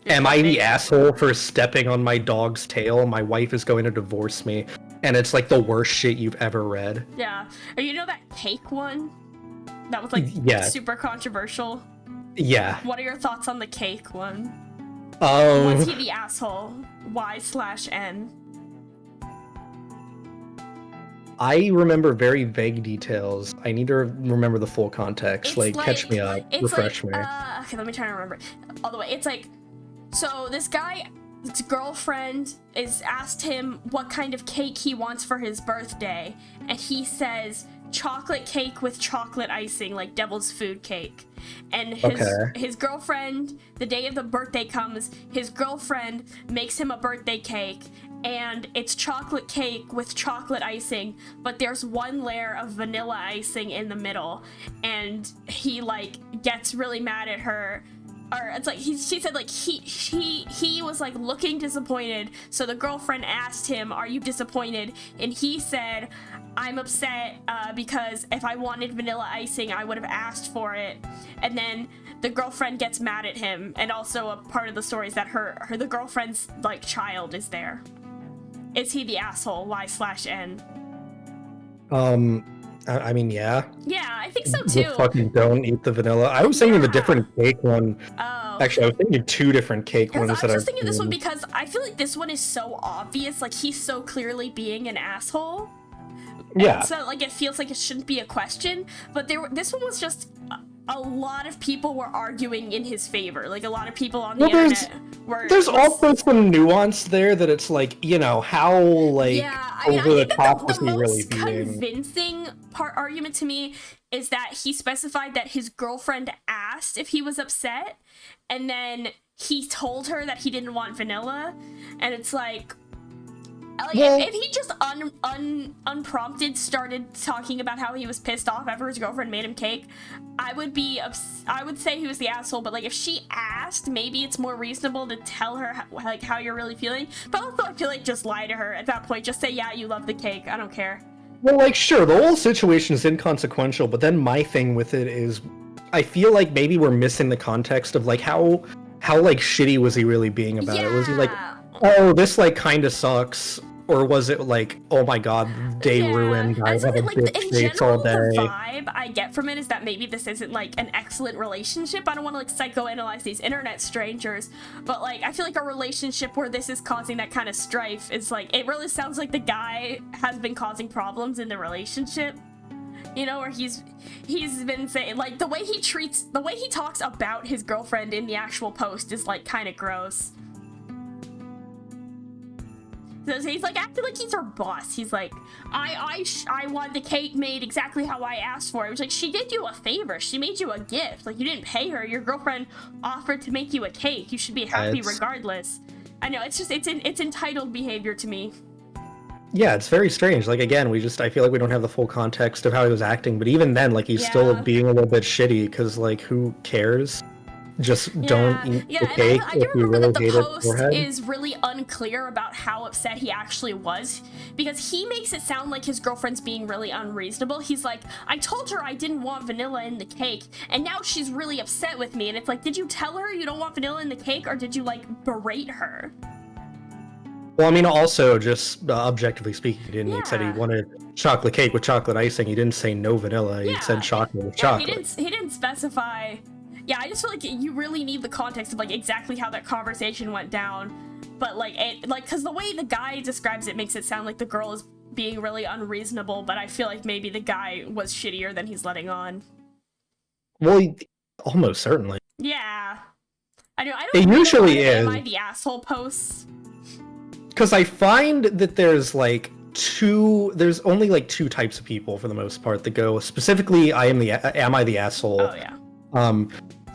am I the asshole for stepping on my dog's tail? My wife is going to divorce me. And it's like the worst shit you've ever read. Yeah. Or you know that cake one? That was like super controversial? Yeah. What are your thoughts on the cake one? Was Was he the asshole? Y/N. I remember very vague details. I need to remember the full context. Catch me up, refresh me. Okay, let me try to remember all the way. It's like, so this guy, his girlfriend is asked him what kind of cake he wants for his birthday, and he says chocolate cake with chocolate icing, like devil's food cake. And his girlfriend, the day of the birthday comes, his girlfriend makes him a birthday cake, and it's chocolate cake with chocolate icing, but there's one layer of vanilla icing in the middle, and he like gets really mad at her. Or it's like she said like he was like looking disappointed, so the girlfriend asked him, are you disappointed? And he said, I'm upset because if I wanted vanilla icing I would have asked for it. And then the girlfriend gets mad at him, and also a part of the story is that the girlfriend's like child is there. Is he the asshole? Y/N. I mean, yeah. Yeah, I think so too. You fucking don't eat the vanilla. I was thinking the different cake one. Oh. Actually, I was thinking two different cake ones. I was just thinking this one because I feel like this one is so obvious. Like, he's so clearly being an asshole. Yeah. And so, like, it feels like it shouldn't be a question. But this one was just... A lot of people were arguing in his favor. Like, a lot of people on the internet were... There's also some nuance there that it's like, you know, how, like, over the top was he really being? The most convincing argument to me is that he specified that his girlfriend asked if he was upset, and then he told her that he didn't want vanilla, and it's like... if he just unprompted started talking about how he was pissed off after his girlfriend made him cake, I would say he was the asshole. But like, if she asked, maybe it's more reasonable to tell her how you're really feeling. But also, I feel like just lie to her at that point. Just say, yeah, you love the cake. I don't care. Well, like, sure, the whole situation is inconsequential. But then my thing with it is, I feel like maybe we're missing the context of like how like shitty was he really being about it? Was he like, oh, this like kind of sucks, or was it like, oh my god, day ruined, I have a bitch face all day? The vibe I get from it is that maybe this isn't like an excellent relationship. I don't want to like psychoanalyze these internet strangers, but like I feel like a relationship where this is causing that kind of strife is like, it really sounds like the guy has been causing problems in the relationship. You know, where he's been saying, like, the way he talks about his girlfriend in the actual post is like kind of gross. So he's like acting like he's her boss. He's like, I want the cake made exactly how I asked for it. It was like, she did you a favor. She made you a gift. Like, you didn't pay her. Your girlfriend offered to make you a cake. You should be happy regardless. I know, it's just it's entitled behavior to me. Yeah, it's very strange. Like, again, I feel like we don't have the full context of how he was acting, but even then, like, he's still being a little bit shitty, because, like, who cares? Just don't eat the cake if you really hate it. The post is really unclear about how upset he actually was, because he makes it sound like his girlfriend's being really unreasonable. He's like, I told her I didn't want vanilla in the cake, and now she's really upset with me. And it's like, did you tell her you don't want vanilla in the cake, or did you, like, berate her? Well, I mean, also, just objectively speaking, he said he wanted chocolate cake with chocolate icing. He didn't say no vanilla. He said chocolate with chocolate. He didn't specify Yeah, I just feel like you really need the context of like exactly how that conversation went down. But like because the way the guy describes it makes it sound like the girl is being really unreasonable, but I feel like maybe the guy was shittier than he's letting on. Well, almost certainly. Yeah. I don't it usually is. Am I the asshole posts? Because I find that there's only like two types of people for the most part that go specifically am I the asshole? Oh yeah.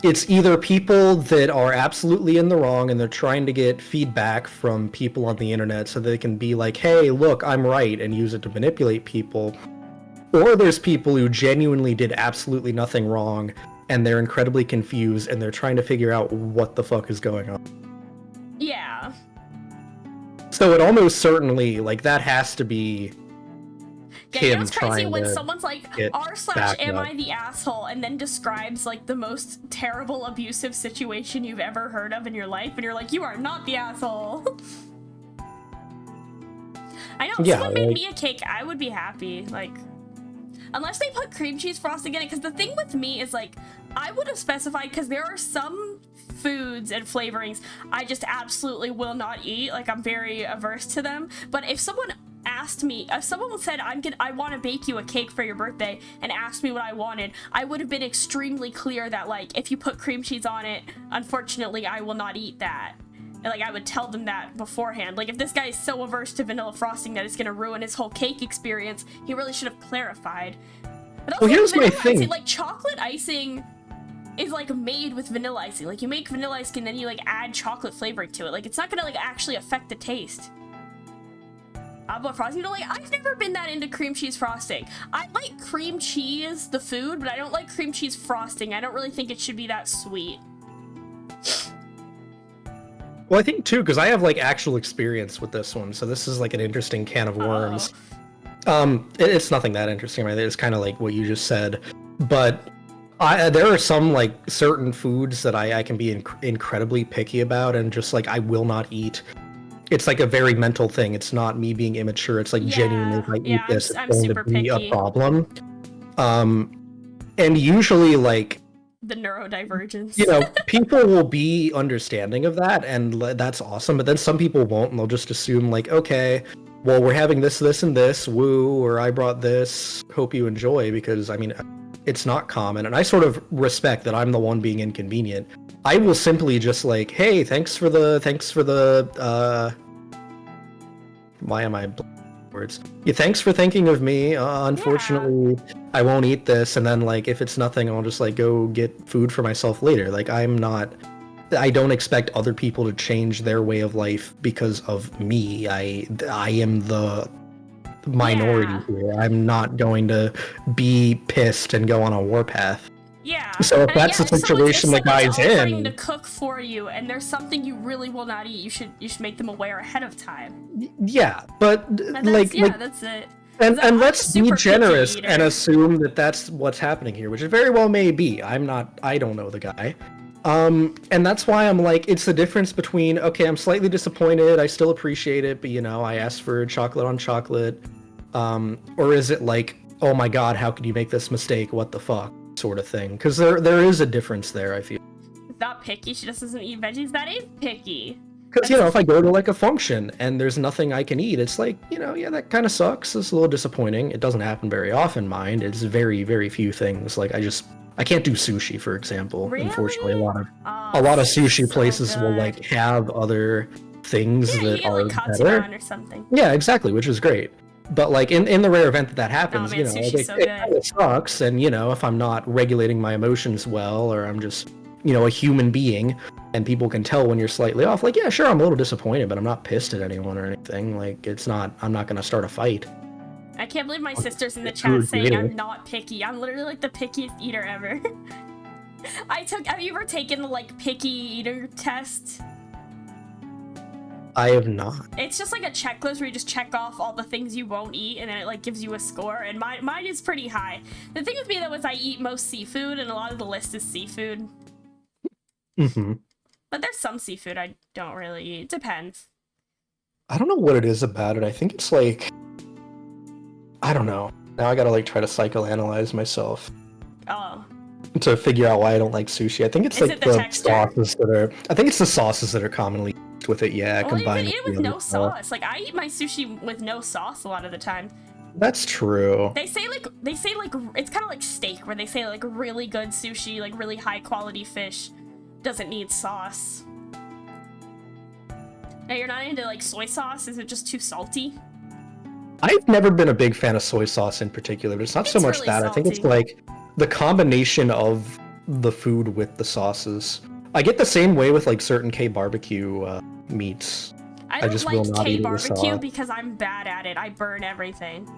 It's either people that are absolutely in the wrong and they're trying to get feedback from people on the internet so they can be like, hey, look, I'm right, and use it to manipulate people. Or there's people who genuinely did absolutely nothing wrong and they're incredibly confused and they're trying to figure out what the fuck is going on. Yeah. So it almost certainly, like, that has to be yeah, it's crazy when someone's like, r/am I the asshole, and then describes like the most terrible abusive situation you've ever heard of in your life, and you're like, you are not the asshole. I know, if someone made me a cake, I would be happy, like, unless they put cream cheese frosting in it, because the thing with me is like, I would have specified, because there are some foods and flavorings I just absolutely will not eat, like I'm very averse to them, but if someone asked me, if someone said I want to bake you a cake for your birthday and asked me what I wanted, I would have been extremely clear that like if you put cream cheese on it, unfortunately I will not eat that. And like I would tell them that beforehand. Like if this guy is so averse to vanilla frosting that it's gonna ruin his whole cake experience, he really should have clarified. But also, well, here's my thing. Icing, like chocolate icing is like made with vanilla icing. Like you make vanilla icing and then you like add chocolate flavoring to it. Like it's not gonna like actually affect the taste. But frosting, you know, like I've never been that into cream cheese frosting. I like cream cheese, the food, but I don't like cream cheese frosting. I don't really think it should be that sweet. Well, I think too, because I have like actual experience with this one, so this is like an interesting can of worms. It's nothing that interesting, right? It's kind of like what you just said, but there are some like certain foods that I can be incredibly picky about, and just like I will not eat. It's like a very mental thing. It's not me being immature. It's like genuinely, if I eat this, it's going to be a problem. And usually, like the neurodivergence. You know, people will be understanding of that, and that's awesome. But then some people won't, and they'll just assume like, okay, well, we're having this, this, and this. Woo! Or I brought this. Hope you enjoy, because I mean, it's not common, and I sort of respect that I'm the one being inconvenient. I will simply just like, hey, thanks for the why am I words? Yeah, thanks for thinking of me. Unfortunately, I won't eat this, and then like if it's nothing, I'll just like go get food for myself later. Like I don't expect other people to change their way of life because of me. I am the minority here. I'm not going to be pissed and go on a warpath. Yeah. So if that's the situation the guy's in, to cook for you, and there's something you really will not eat, you should make them aware ahead of time. Yeah, but that's it. And let's be generous and assume that that's what's happening here, which it very well may be. I don't know the guy. And that's why I'm like, it's the difference between, okay, I'm slightly disappointed, I still appreciate it, but you know, I asked for chocolate on chocolate. Or is it like, oh my god, how could you make this mistake? What the fuck? Sort of thing. Because there is a difference there, I feel. It's not picky, she just doesn't eat veggies. That is picky. Because, you know, if I go to like a function and there's nothing I can eat, it's like, you know, yeah, that kind of sucks. It's a little disappointing. It doesn't happen very often, mind. It's very, very few things. Like I can't do sushi, for example. Really? Unfortunately, a lot of sushi places will like have other things that are like better. Or something. Yeah, exactly, which is great. But like in the rare event that happens, you know, it kind of sucks. And you know, if I'm not regulating my emotions well, or I'm just, you know, a human being, and people can tell when you're slightly off, like, yeah, sure, I'm a little disappointed, but I'm not pissed at anyone or anything. Like, I'm not gonna start a fight. I can't believe my sister's in the chat saying I'm not picky. I'm literally like the pickiest eater ever. Have you ever taken the like picky eater test? I have not. It's just like a checklist where you just check off all the things you won't eat, and then it like gives you a score, and mine is pretty high. The thing with me though is I eat most seafood, and a lot of the list is seafood. Mm-hmm. But there's some seafood I don't really eat. It depends. I don't know what it is about it. I think it's like, I don't know. Now I gotta like try to psychoanalyze myself. Oh. to figure out why I don't like sushi. I think it's Is like it the texture? sauces that are. I think it's the sauces that are commonly used with it. Yeah, Well, you combined can eat it with the no other stuff. sauce. Like I eat my sushi with no sauce a lot of the time. That's true. They say like it's kind of like steak, where they say like really good sushi, like really high quality fish, doesn't need sauce. Now you're not into like soy sauce? Is it just too salty? I've never been a big fan of soy sauce in particular, but it's not so It's much really that. I think it's salty. like the combination of the food with the sauces. I get the same way with like certain K barbecue meats. I don't just like will not K eat the barbecue sauce. because I'm bad at it. I burn everything.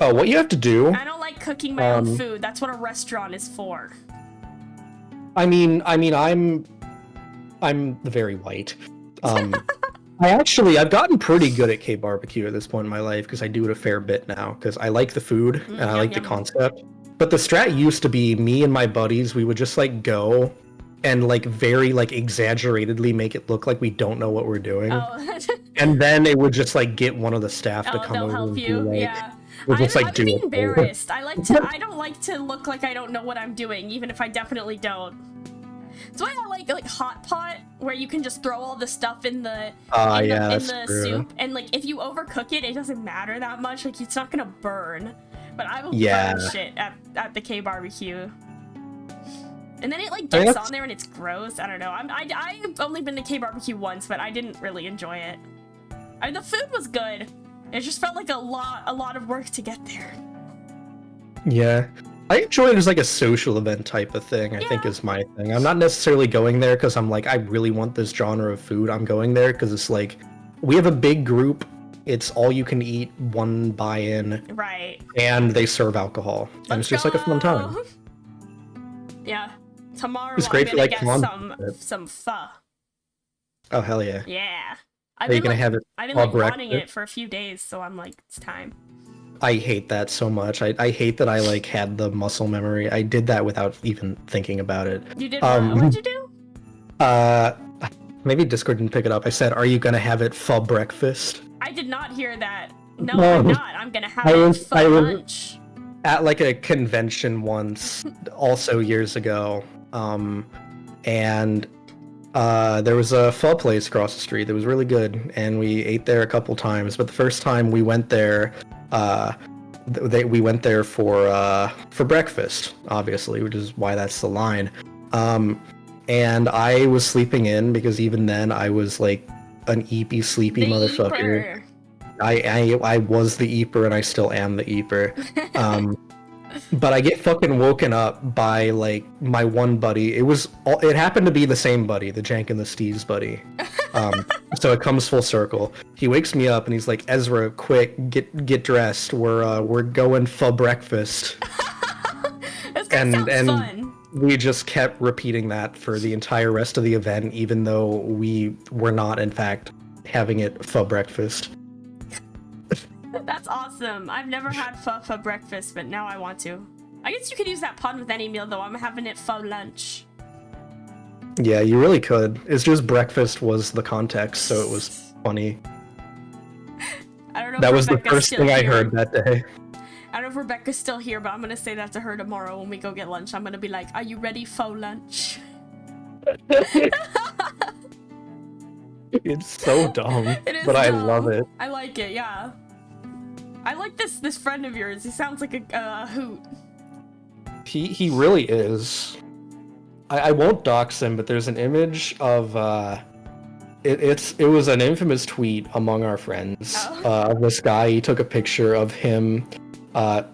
Oh, what you have to do? I don't like cooking my own food. That's what a restaurant is for. I'm very white. I've gotten pretty good at K barbecue at this point in my life because I do it a fair bit now because I like the food and I like the concept. But the strat used to be me and my buddies, we would just like go and like very like exaggeratedly make it look like we don't know what we're doing. Oh, And then it would just like get one of the staff to come they'll over help and you. be like, Yeah. we'll just like I'm do it. embarrassed. I don't like to look like I don't know what I'm doing, even if I definitely don't. That's why I like hot pot, where you can just throw all the stuff in the soup, and like if you overcook it, it doesn't matter that much. Like it's not gonna burn. But I will burn shit at the K barbecue. And then it like gets on there and it's gross. I don't know. I've only been to K barbecue once, but I didn't really enjoy it. The food was good. It just felt like a lot of work to get there. Yeah. I enjoy it as like a social event type of thing, I think is my thing. I'm not necessarily going there because I'm like, I really want this genre of food. I'm going there because it's like, we have a big group. It's all you can eat, one buy-in. Right. And they serve alcohol. And it's just like a fun time. Yeah. Tomorrow It's great I'm for, gonna like, get some pho. Oh, hell yeah. Yeah. Are you gonna have it I've been for like wanting breakfast? it for a few days, so I'm like, it's time. I hate that so much. I hate that I like had the muscle memory. I did that without even thinking about it. You did what? What'd you do? Maybe Discord didn't pick it up. I said, are you gonna have it for breakfast? I did not hear that. No, I'm not. I'm gonna have it for I was lunch. at like a convention once, also years ago, and there was a pho place across the street that was really good, and we ate there a couple times. But the first time we went there, we went there for breakfast, obviously, which is why that's the line. And I was sleeping in because even then I was like an eepy, sleepy motherfucker. I was the eeper and I still am the eeper. But I get fucking woken up by like my one buddy. It happened to be the same buddy, the Jank and the Steez buddy. So it comes full circle. He wakes me up and he's like, Ezra, quick, get dressed. We're going for breakfast. Sounds fun. We just kept repeating that for the entire rest of the event, even though we were not, in fact, having it for breakfast. That's awesome. I've never had pho for breakfast, but now I want to. I guess you could use that pun with any meal, though. I'm having it for lunch. Yeah, you really could. It's just breakfast was the context, so it was funny. I don't know. That if was the Rebecca's first still thing I here. heard that day. I don't know if Rebecca's still here, but I'm gonna say that to her tomorrow when we go get lunch. I'm gonna be like, "Are you ready for lunch?" It's so dumb, It is but I dumb. love it. I like it. Yeah. I like this friend of yours. He sounds like a hoot. He really is. I won't dox him, but there's an image of it was an infamous tweet among our friends of this guy. He took a picture of him.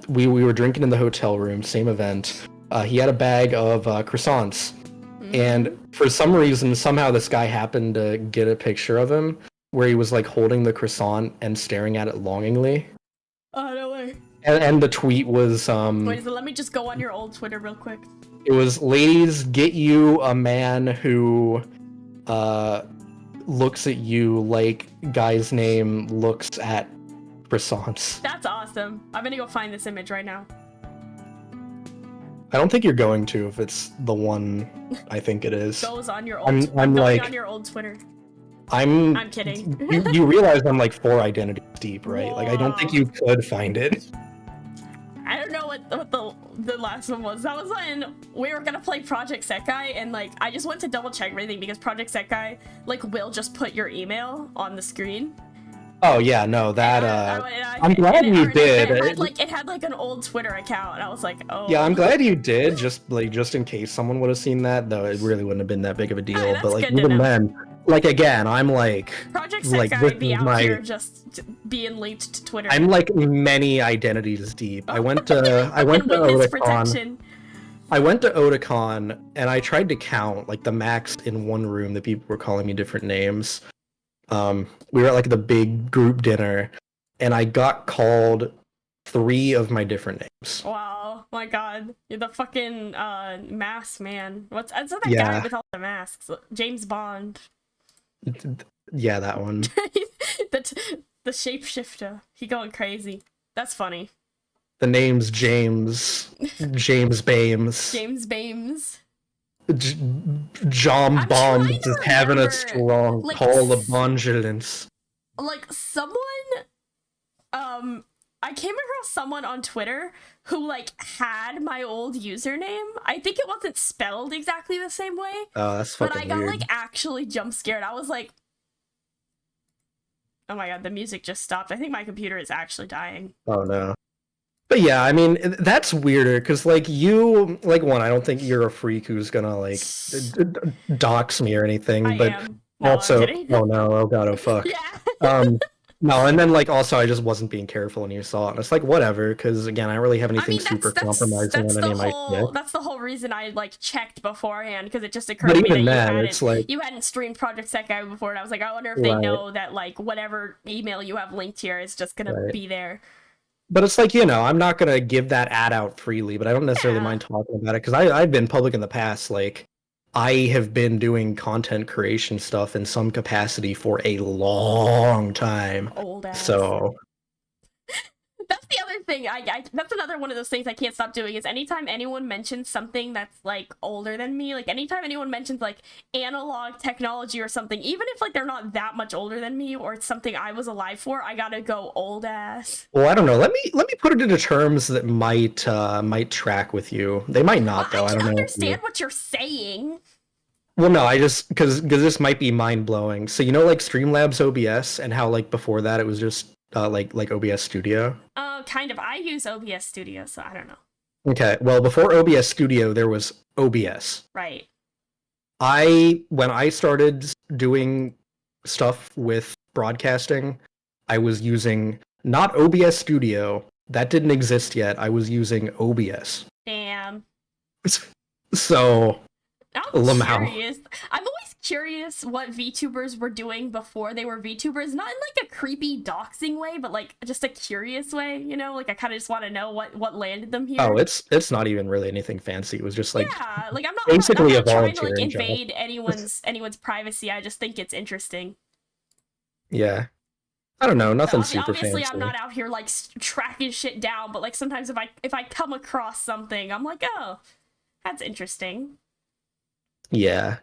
We were drinking in the hotel room, same event. He had a bag of croissants. And for some reason, somehow this guy happened to get a picture of him where he was like holding the croissant and staring at it longingly. Oh, no way. And the tweet was Wait, so let me just go on your old Twitter real quick. it was, ladies, get you a man who looks at you like guy's name looks at croissants. That's awesome. I'm gonna go find this image right now. I don't think you're going to if it's the one I think it is. Goes on your old. I'm going like on your old Twitter. I'm kidding. you realize I'm like 4 identities deep, right? Like I don't think you could find it. I don't know what the last one was. That was when we were gonna play Project Sekai, and like I just went to double check everything because Project Sekai like will just put your email on the screen. Oh yeah, no, that I'm glad you did. It had like an old Twitter account, and I was like, oh. Yeah, I'm glad you did, just in case someone would have seen that, though it really wouldn't have been that big of a deal. Right, but like even then, like again, I'm like Project Sekai be out here just being linked to Twitter. I'm like many identities deep. I went to Otakon. I went to Otakon and I tried to count like the max in one room that people were calling me different names. We were at like the big group dinner, and I got called 3 of my different names. Wow, my god. You're the fucking mask man. What's that guy with all the masks? James Bond. Yeah, that one. the shapeshifter. He going crazy. That's funny. The name's James Bames. James Bames. John Bond is having a strong like, call of vigilance. Like someone, I came across someone on Twitter who like had my old username. I think it wasn't spelled exactly the same way. Oh, that's fucking weird. But I got like actually jump scared. I was like, oh my god, the music just stopped. I think my computer is actually dying. Oh no. But yeah, I mean, that's weirder, because, like, you, like, one, I don't think you're a freak who's gonna, like, dox me or anything, I but am. No, also, oh no, oh god, oh fuck. Yeah. No, and then, like, also, I just wasn't being careful when you saw it, and it's like, whatever, because, again, I don't really have anything super compromising on any of my shit. That's the whole reason I, like, checked beforehand, because it just occurred to me that you hadn't streamed Project Sekai before, and I was like, I wonder if they know that, like, whatever email you have linked here is just gonna be there. But it's like, you know, I'm not going to give that ad out freely, but I don't necessarily mind talking about it, because I've been public in the past. Like, I have been doing content creation stuff in some capacity for a long time. Old ass. So... That's the other thing. That's another one of those things I can't stop doing is anytime anyone mentions something that's like older than me, like anytime anyone mentions like analog technology or something, even if like they're not that much older than me or it's something I was alive for, I gotta go old ass. Well, I don't know. Let me put it into terms that might track with you. They might not though. I don't know. Understand what you're saying. Well, no, I just because this might be mind blowing. So you know, like Streamlabs OBS and how like before that it was just like OBS Studio. Kind of. I use OBS Studio, so I don't know. Okay, well, before OBS Studio, there was OBS. Right. When I started doing stuff with broadcasting, I was using not OBS Studio. That didn't exist yet. I was using OBS. Damn. So, I'm curious. I'm always curious what VTubers were doing before they were VTubers. Not in like a creepy doxing way, but like just a curious way, you know? Like I kind of just want to know what landed them here. Oh, it's not even really anything fancy. It was just like like I'm not basically I'm not trying to like invade anyone's privacy. I just think it's interesting. Yeah. I don't know, nothing super obviously fancy. I'm not out here like tracking shit down, but like sometimes if I come across something, I'm like, oh, that's interesting. Yeah.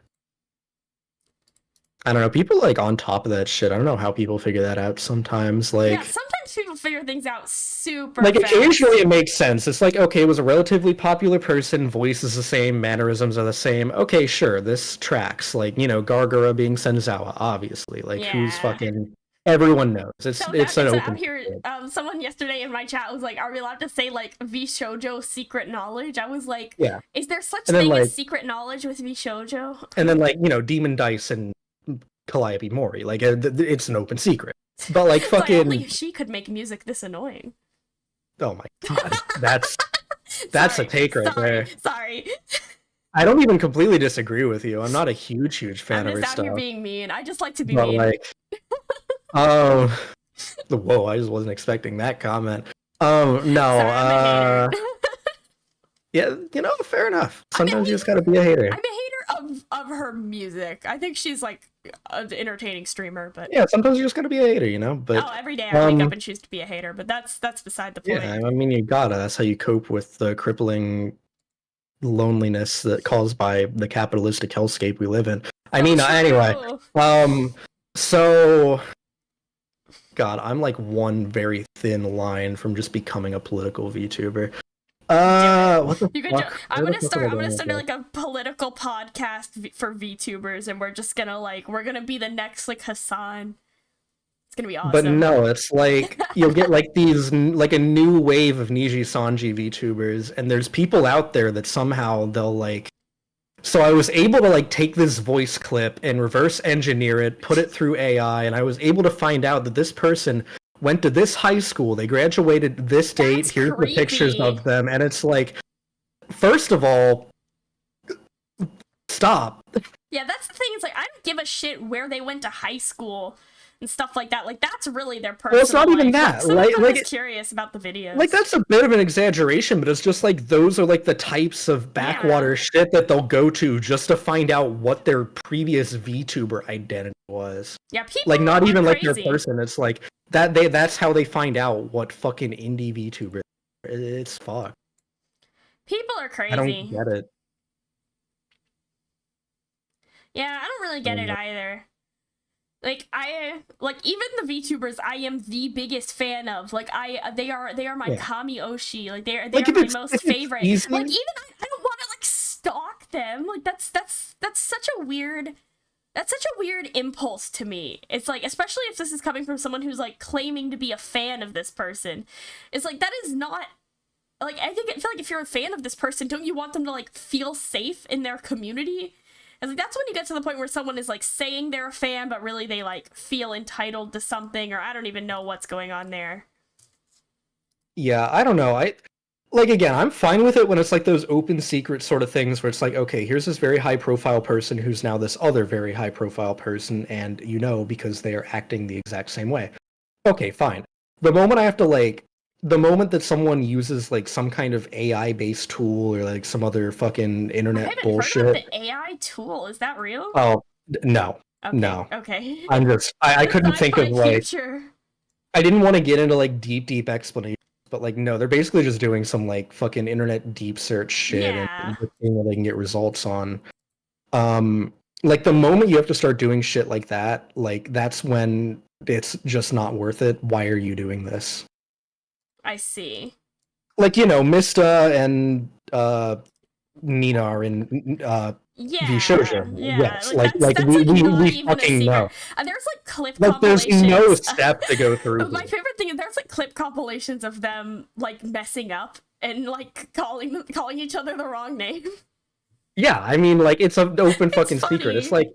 I don't know, people like on top of that shit. I don't know how people figure that out sometimes. Like, yeah, sometimes people figure things out super like fast. Occasionally it makes sense. It's like, okay, it was a relatively popular person, voice is the same, mannerisms are the same. Okay, sure, this tracks. Like, you know, Gargara being Senzawa, obviously. Like, who's fucking... Everyone knows. It's an open... Someone yesterday in my chat was like, are we allowed to say, like, VShoujo secret knowledge? I was like, is there such thing as secret knowledge with VShoujo? And then, like, you know, Demon Dice and Calliope Mori. Like, it's an open secret. But, like, fucking... Like, only she could make music this annoying. Oh my god. That's a take right there. Sorry. I don't even completely disagree with you. I'm not a huge fan of her stuff. I'm just out here being mean. I just like to be mean. Like, whoa, I just wasn't expecting that comment. No, sorry, yeah, you know, fair enough. Sometimes you just gotta be a hater. I'm a hater of her music. I think she's like an entertaining streamer, but yeah, sometimes you just gotta be a hater, you know. But every day I wake up and choose to be a hater, but that's beside the point. Yeah, I mean, you gotta. That's how you cope with the crippling loneliness that caused by the capitalistic hellscape we live in. I mean, anyway, so God, I'm like one very thin line from just becoming a political VTuber. What the You can fuck? I'm Where gonna the fuck am I start going with like a political podcast for VTubers, and we're just gonna we're gonna be the next like Hassan. It's gonna be awesome. But no, it's like you'll get like these like a new wave of Niji Sanji VTubers, and there's people out there that somehow they'll like. So I was able to like take this voice clip and reverse engineer it, put it through AI, and I was able to find out that this person went to this high school, they graduated this date, That's here's creepy. the pictures of them, and it's like, first of all, stop. Yeah, that's the thing. It's like I don't give a shit where they went to high school and stuff like that. Like that's really their personal. Well, it's not even life. that. I'm just curious about the videos. Like that's a bit of an exaggeration, but it's just like those are like the types of backwater shit that they'll go to just to find out what their previous VTuber identity was. Yeah, people like not even crazy. like their person. It's like that's how they find out what fucking indie VTuber. It's fucked. People are crazy. I don't get it. Yeah, I don't really get it either. Like even the VTubers I am the biggest fan of. Like they are my Kami Oshi. Like they are my most favorite. Easy. Like even I don't want to like stalk them. Like that's such a weird impulse to me. It's like, especially if this is coming from someone who's like claiming to be a fan of this person. It's like that is not like I feel like if you're a fan of this person, don't you want them to like feel safe in their community? And like that's when you get to the point where someone is like saying they're a fan, but really they like feel entitled to something, or I don't even know what's going on there. Yeah, I don't know. Again, I'm fine with it when it's like those open secret sort of things where it's like, okay, here's this very high profile person who's now this other very high profile person, and because they are acting the exact same way. Okay, fine. The moment that someone uses like some kind of AI based tool or like some other fucking internet bullshit. I haven't heard about the AI tool. Is that real? Oh, no. Okay, no. Okay. I'm just I couldn't think of like future. I didn't want to get into like deep explanations, but like no, they're basically just doing some like fucking internet deep search shit and seeing what they can get results on. Like the moment you have to start doing shit like that, like that's when it's just not worth it. Why are you doing this? I see. Like, Mista and Nina are in Vshoujo. Yeah. Yes, like we fucking know. There's like clip there's compilations. no step to go through. My favorite thing is there's like clip compilations of them like messing up and like calling each other the wrong name. Yeah, I mean, like it's an open fucking secret. It's like,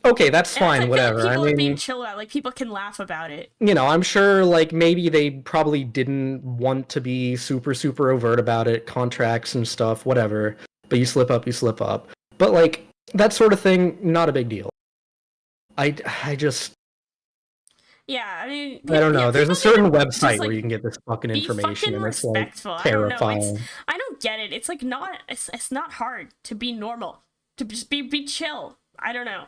okay, that's fine, whatever. Like people are being chill out. Like people can laugh about it. I'm sure like maybe they probably didn't want to be super overt about it, contracts and stuff, whatever. But you slip up. But like that sort of thing, not a big deal. I just. Yeah, I mean, I don't know. There's a certain website like, where you can get this fucking information, and it's like I terrifying. I don't get it. It's like not. It's not hard to be normal, to just be chill. I don't know.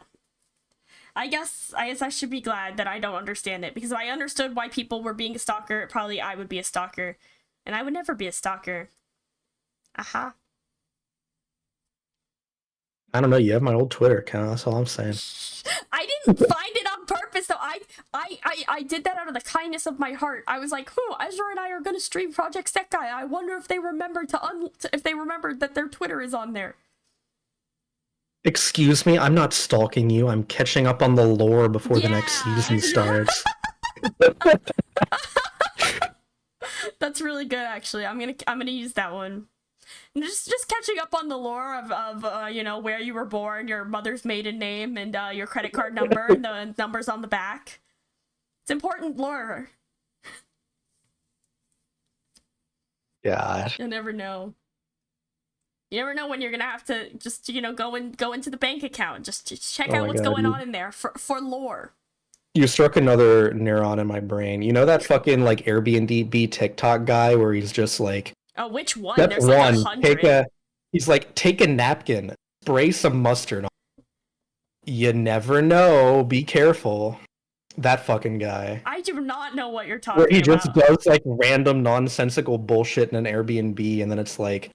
I guess I should be glad that I don't understand it, because if I understood why people were being a stalker, probably I would be a stalker, and I would never be a stalker. Aha. I don't know. You have my old Twitter account. That's all I'm saying. I didn't find it on purpose, though. I did that out of the kindness of my heart. I was like, Ezra and I are gonna stream Project Sekai. I wonder if they remembered if they remembered that their Twitter is on there. Excuse me, I'm not stalking you. I'm catching up on the lore before the next season starts. That's really good, actually. I'm gonna use that one. Just catching up on the lore of where you were born, your mother's maiden name, and your credit card number, and the numbers on the back. It's important lore. Yeah. You never know. You never know when you're gonna have to just go into the bank account, just check out what's going on in there for lore. You struck another neuron in my brain. You know that fucking like Airbnb TikTok guy where he's just like, oh, which one? Step There's one, like 100. he's like, take a napkin, spray some mustard on it. You never know. Be careful. That fucking guy. I do not know what you're talking about. Where he just does like random nonsensical bullshit in an Airbnb, and then it's like,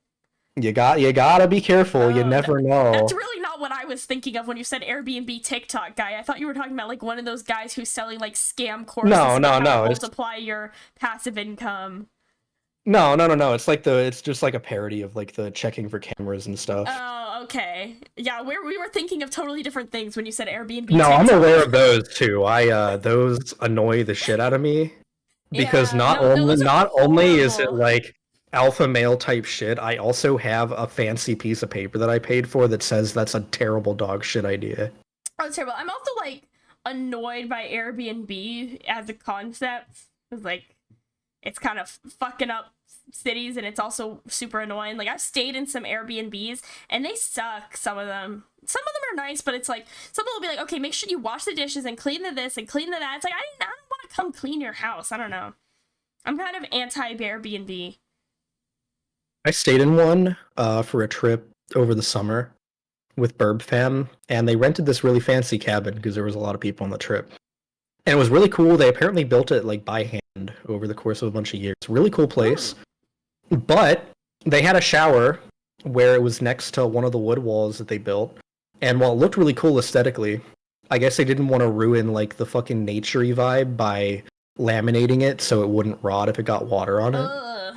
you gotta be careful. You never know. That's really not what I was thinking of when you said Airbnb TikTok guy. I thought you were talking about like one of those guys who's selling like scam courses. No. To multiply your passive income. No. It's just like a parody of like the checking for cameras and stuff. Oh, okay. Yeah, we were thinking of totally different things when you said Airbnb. No, I'm aware of those too. Those annoy the shit out of me because not only is it like alpha male type shit, I also have a fancy piece of paper that I paid for that says that's a terrible dog shit idea. Oh, it's terrible. I'm also like annoyed by Airbnb as a concept. It's like it's kind of fucking up cities, and it's also super annoying. Like, I've stayed in some Airbnbs and they suck. Some of them are nice, but it's like some people will be like, okay, make sure you wash the dishes and clean the this and clean the that. It's like, I don't want to come clean your house. I don't know. I'm kind of anti Airbnb. I stayed in one for a trip over the summer with Burb Fam, and they rented this really fancy cabin because there was a lot of people on the trip. And it was really cool. They apparently built it like by hand over the course of a bunch of years. Really cool place. But they had a shower where it was next to one of the wood walls that they built. And while it looked really cool aesthetically, I guess they didn't want to ruin like the fucking nature-y vibe by laminating it so it wouldn't rot if it got water on it.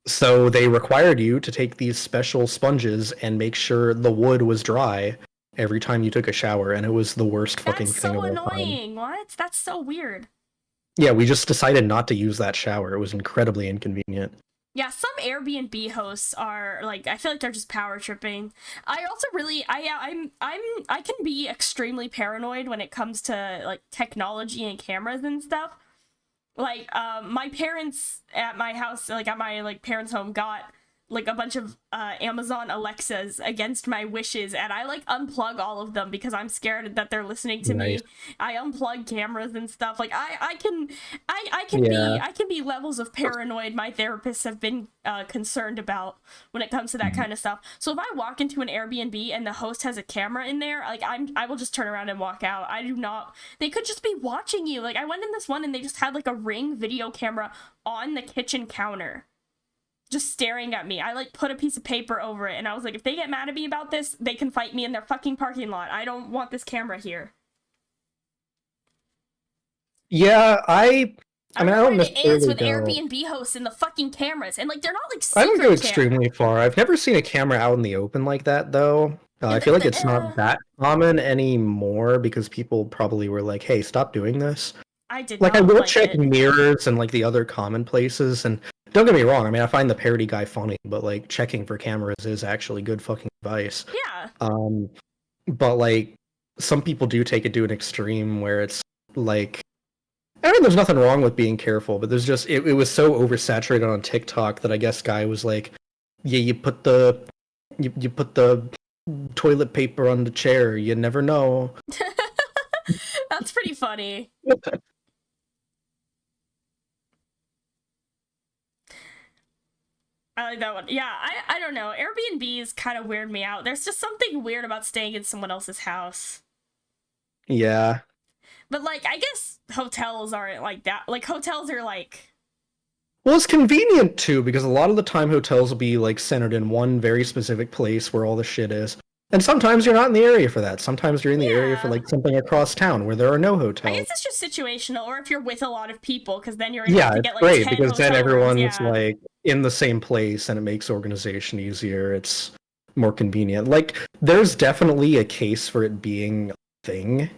So they required you to take these special sponges and make sure the wood was dry every time you took a shower, and it was the worst fucking thing of all time. That's so annoying. What? That's so weird. Yeah, we just decided not to use that shower. It was incredibly inconvenient. Yeah, some Airbnb hosts are like, I feel like they're just power tripping. I also really, I can be extremely paranoid when it comes to like technology and cameras and stuff. Like, my parents at my house, like at my like parents' home, got like a bunch of Amazon Alexas against my wishes, and I like unplug all of them because I'm scared that they're listening to me. I unplug cameras and stuff. Like I can be levels of paranoid my therapists have been concerned about when it comes to that kind of stuff. So if I walk into an Airbnb and the host has a camera in there, like I will just turn around and walk out. I do not. They could just be watching you. Like I went in this one and they just had like a Ring video camera on the kitchen counter, just staring at me. I like put a piece of paper over it, and I was like, if they get mad at me about this, they can fight me in their fucking parking lot. I don't want this camera here. Yeah, I mean, I don't necessarily it is with Airbnb hosts and the fucking cameras, and like they're not like secret I don't go extremely far. I've never seen a camera out in the open like that, though. I feel like it's not that common anymore because people probably were like, "Hey, stop doing this." I did. Like, I will check mirrors and like the other common places, and don't get me wrong. I mean, I find the parody guy funny, but like checking for cameras is actually good fucking advice. Yeah. But like some people do take it to an extreme where it's like, I mean, there's nothing wrong with being careful, but there's just it was so oversaturated on TikTok that I guess guy was like, yeah, you put the toilet paper on the chair. You never know. That's pretty funny. I like that one. Yeah, I don't know. Airbnbs kind of weird me out. There's just something weird about staying in someone else's house. Yeah. But, like, I guess hotels aren't like that. Like, hotels are like... Well, it's convenient, too, because a lot of the time hotels will be, like, centered in one very specific place where all the shit is. And sometimes you're not in the area for that. Sometimes you're in the area for, like, something across town where there are no hotels. I guess it's just situational, or if you're with a lot of people, because then you're able to get, like, 10 great, because then everyone's, rooms, like, in the same place, and it makes organization easier. It's more convenient. Like, there's definitely a case for it being a thing,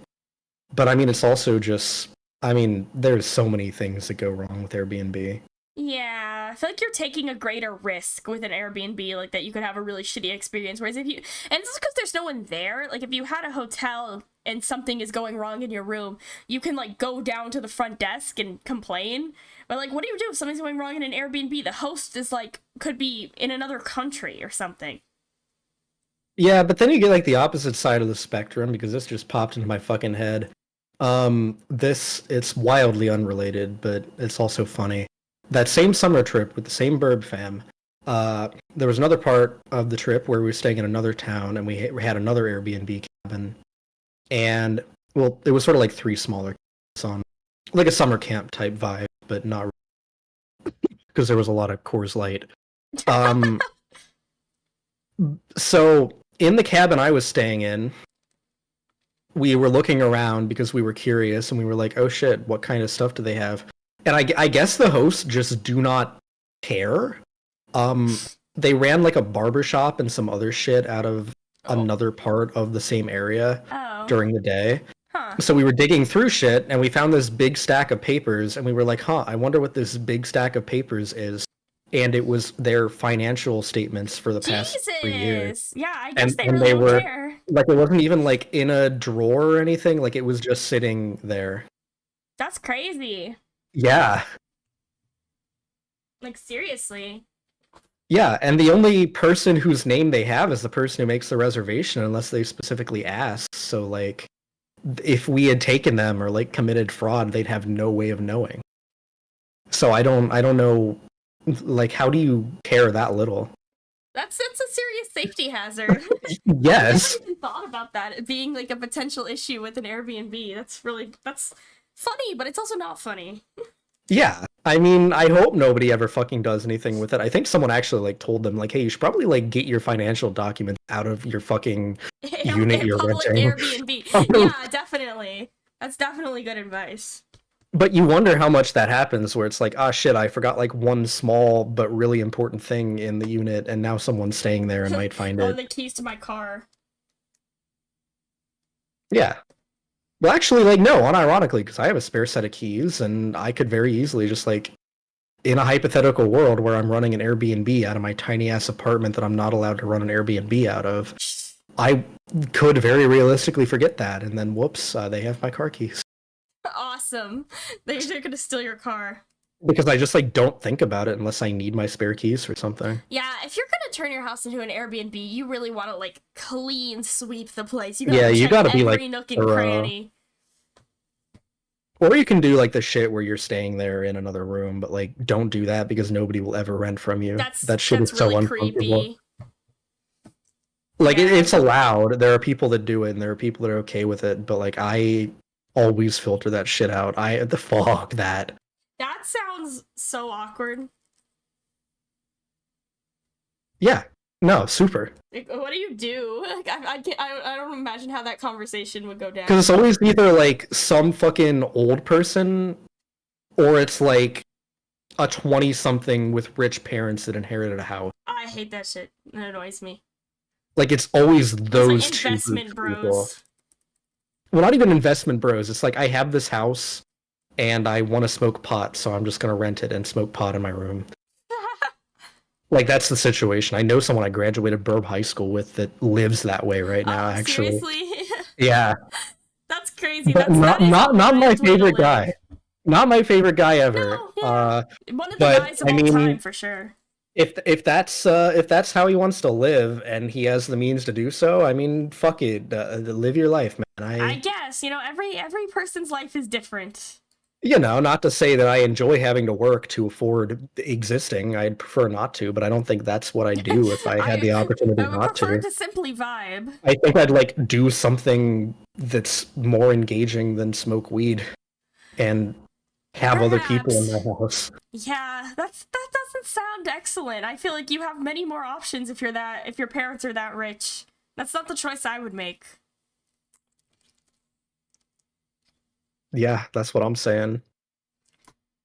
but, I mean, it's also just... I mean, there's so many things that go wrong with Airbnb. Yeah, I feel like you're taking a greater risk with an Airbnb, like that you could have a really shitty experience. Whereas if you, and it's because there's no one there, like if you had a hotel and something is going wrong in your room, you can like go down to the front desk and complain. But like, what do you do if something's going wrong in an Airbnb? The host is like, could be in another country or something. Yeah, but then you get like the opposite side of the spectrum, because this just popped into my fucking head. It's wildly unrelated, but it's also funny. That same summer trip with the same Burb fam, there was another part of the trip where we were staying in another town, and we had another Airbnb cabin. And, well, it was sort of like 3 smaller cabins on, like a summer camp type vibe, but not really, because there was a lot of Coors Light. So, in the cabin I was staying in, we were looking around because we were curious, and we were like, oh shit, what kind of stuff do they have? And I guess the hosts just do not care. They ran like a barber shop and some other shit out of another part of the same area during the day. Huh. So we were digging through shit and we found this big stack of papers and we were like, I wonder what this big stack of papers is. And it was their financial statements for the past 3 years. Yeah, I guess And they were don't care. like, it wasn't even like in a drawer or anything. Like it was just sitting there. That's crazy. Yeah. Like, seriously. Yeah, and the only person whose name they have is the person who makes the reservation unless they specifically ask. So like if we had taken them or like committed fraud, they'd have no way of knowing. So I don't know, like, how do you care that little? That's a serious safety hazard. Yes. I never even thought about that, it being like a potential issue with an Airbnb. That's funny, but it's also not funny. Yeah, I mean, I hope nobody ever fucking does anything with it. I think someone actually like told them like, hey, you should probably like get your financial documents out of your fucking unit you're public renting. Airbnb. Yeah, definitely. That's definitely good advice. But you wonder how much that happens where it's like, ah, shit, I forgot like one small but really important thing in the unit and now someone's staying there and might find it. The keys to my car. Yeah. Well, actually, like, no, unironically, because I have a spare set of keys, and I could very easily just, like, in a hypothetical world where I'm running an Airbnb out of my tiny-ass apartment that I'm not allowed to run an Airbnb out of, I could very realistically forget that, and then, whoops, they have my car keys. Awesome. They're gonna steal your car. Because I just, like, don't think about it unless I need my spare keys for something. Yeah, if you're gonna turn your house into an Airbnb, you really want to, like, clean sweep the place. You gotta be, like, every nook and cranny. Or you can do, like, the shit where you're staying there in another room, but, like, don't do that because nobody will ever rent from you. That shit is really so uncomfortable. creepy. Like, it's allowed. There are people that do it, and there are people that are okay with it, but, like, I always filter that shit out. Fuck that. That sounds so awkward. Yeah. No, super. Like, what do you do? Like, I don't imagine how that conversation would go down. Because it's always either, like, some fucking old person, or it's, like, a 20-something with rich parents that inherited a house. I hate that shit. It annoys me. Like, it's always those like two investment bros. People. Well, not even investment bros. It's like, I have this house, and I want to smoke pot, so I'm just going to rent it and smoke pot in my room. Like, that's the situation. I know someone I graduated Burb High School with that lives that way right now, actually. Seriously? Yeah. That's crazy. But not my favorite guy. Not my favorite guy ever. No, yeah. One of the guys of I all mean, time, for sure. If that's how he wants to live and he has the means to do so, I mean, fuck it, live your life, man. I guess, you know, every person's life is different. You know, not to say that I enjoy having to work to afford existing. I'd prefer not to, but I don't think that's what I'd do if I had the opportunity not to. I would prefer to simply vibe. I think I'd like do something that's more engaging than smoke weed and have other people in my house. Yeah, that doesn't sound excellent. I feel like you have many more options if your parents are that rich. That's not the choice I would make. Yeah, that's what I'm saying.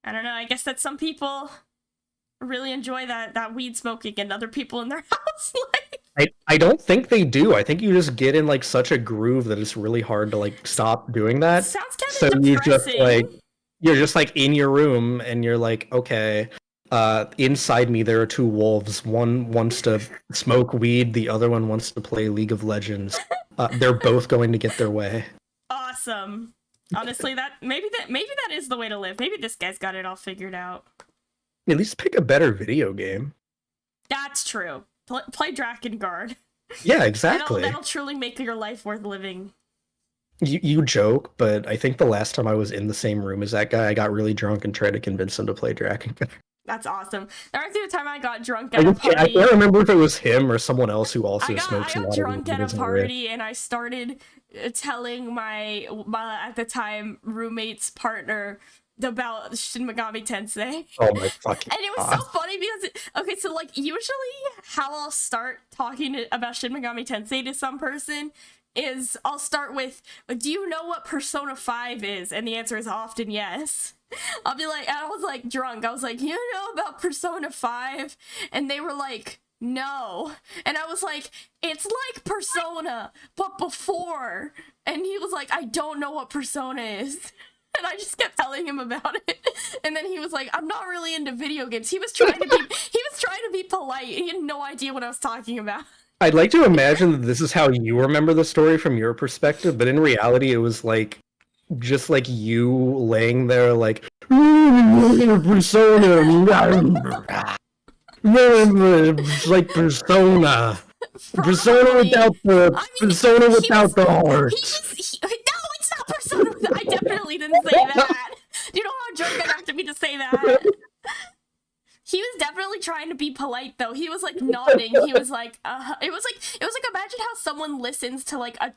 I don't know, I guess that some people really enjoy that weed smoking and other people in their house life. I don't think they do. I think you just get in like such a groove that it's really hard to like stop doing that. Sounds kind of so depressing. You're just like in your room and you're like, okay, inside me there are two wolves. One wants to smoke weed, the other one wants to play League of Legends. They're both going to get their way. Awesome. Honestly, maybe that is the way to live. Maybe this guy's got it all figured out. At least pick a better video game. That's true. Play Drakengard. Yeah, exactly. That'll truly make your life worth living. You joke, but I think the last time I was in the same room as that guy, I got really drunk and tried to convince him to play Drakengard. That's awesome. There was the time I got drunk at a party. I can't remember if it was him or someone else who also smokes a lot. I got drunk at a party and I started telling my at the time roommate's partner about Shin Megami Tensei. Oh my fucking And it was so funny because so like usually how I'll start talking about Shin Megami Tensei to some person is I'll start with, do you know what Persona 5 is? And the answer is often yes. I'll be like, I was like drunk. I was like, you know about Persona 5? And they were like, no. And I was like, it's like Persona, but before. And he was like, I don't know what Persona is. And I just kept telling him about it. And then he was like, I'm not really into video games. He was trying to be polite. He had no idea what I was talking about. I'd like to imagine that this is how you remember the story from your perspective, but in reality it was like just like you laying there like Persona. It's like Persona. Persona without the Persona without the heart. No, it's not Persona. I definitely didn't say that. Do you know how drunk I'd have to be to say that? He was definitely trying to be polite though. He was like nodding. He was like, it was like imagine how someone listens to like a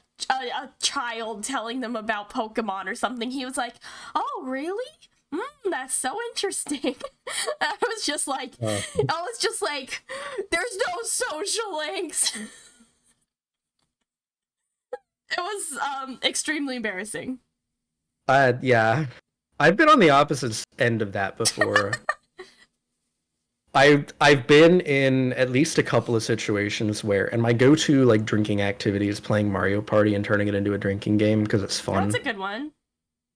child telling them about Pokemon or something. He was like, oh really? That's so interesting. I was just like, there's no social links. It was extremely embarrassing. Yeah. I've been on the opposite end of that before. I've been in at least a couple of situations where, and my go-to like drinking activity is playing Mario Party and turning it into a drinking game because it's fun. That's a good one.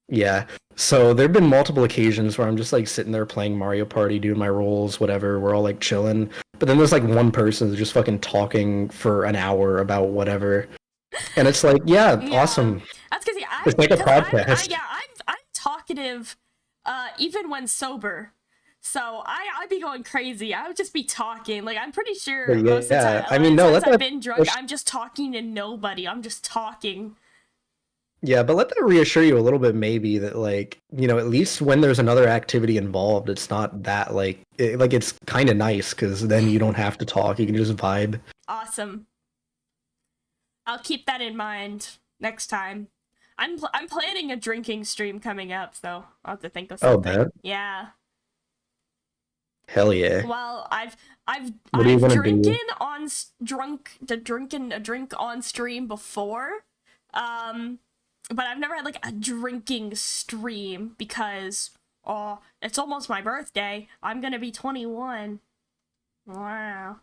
Yeah. So there've been multiple occasions where I'm just like sitting there playing Mario Party, doing my rolls, whatever. We're all like chilling, but then there's like one person who's just fucking talking for an hour about whatever, and it's like, yeah. Awesome. That's because it's like a podcast. I'm talkative, even when sober. So I'd be going crazy. I would just be talking. Like I'm pretty sure most of the time. I mean, no, I've been drunk. I'm just talking to nobody. I'm just talking. Yeah, but let that reassure you a little bit, maybe that like, you know, at least when there's another activity involved, it's not that like it's kind of nice because then you don't have to talk. You can just vibe. Awesome. I'll keep that in mind next time. I'm planning a drinking stream coming up, so I'll have to think of something. Oh, man. Yeah. Hell yeah. Well, I've drinking a drink on stream before, but I've never had like a drinking stream because it's almost my birthday. I'm gonna be 21. Wow.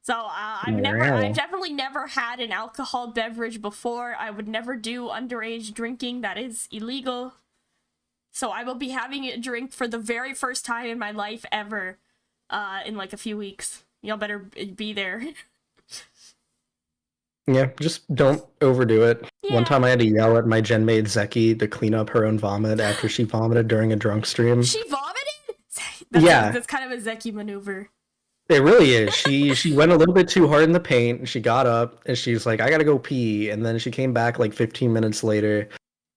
So I've definitely never had an alcohol beverage before. I would never do underage drinking. That is illegal. So I will be having a drink for the very first time in my life ever. In like a few weeks. Y'all better be there. Yeah, just don't overdo it. Yeah. One time I had to yell at my gen maid Zeki to clean up her own vomit after she vomited during a drunk stream. She vomited? That's kind of a Zeki maneuver. It really is. She went a little bit too hard in the paint, and she got up, and she's like, I gotta go pee. And then she came back like 15 minutes later,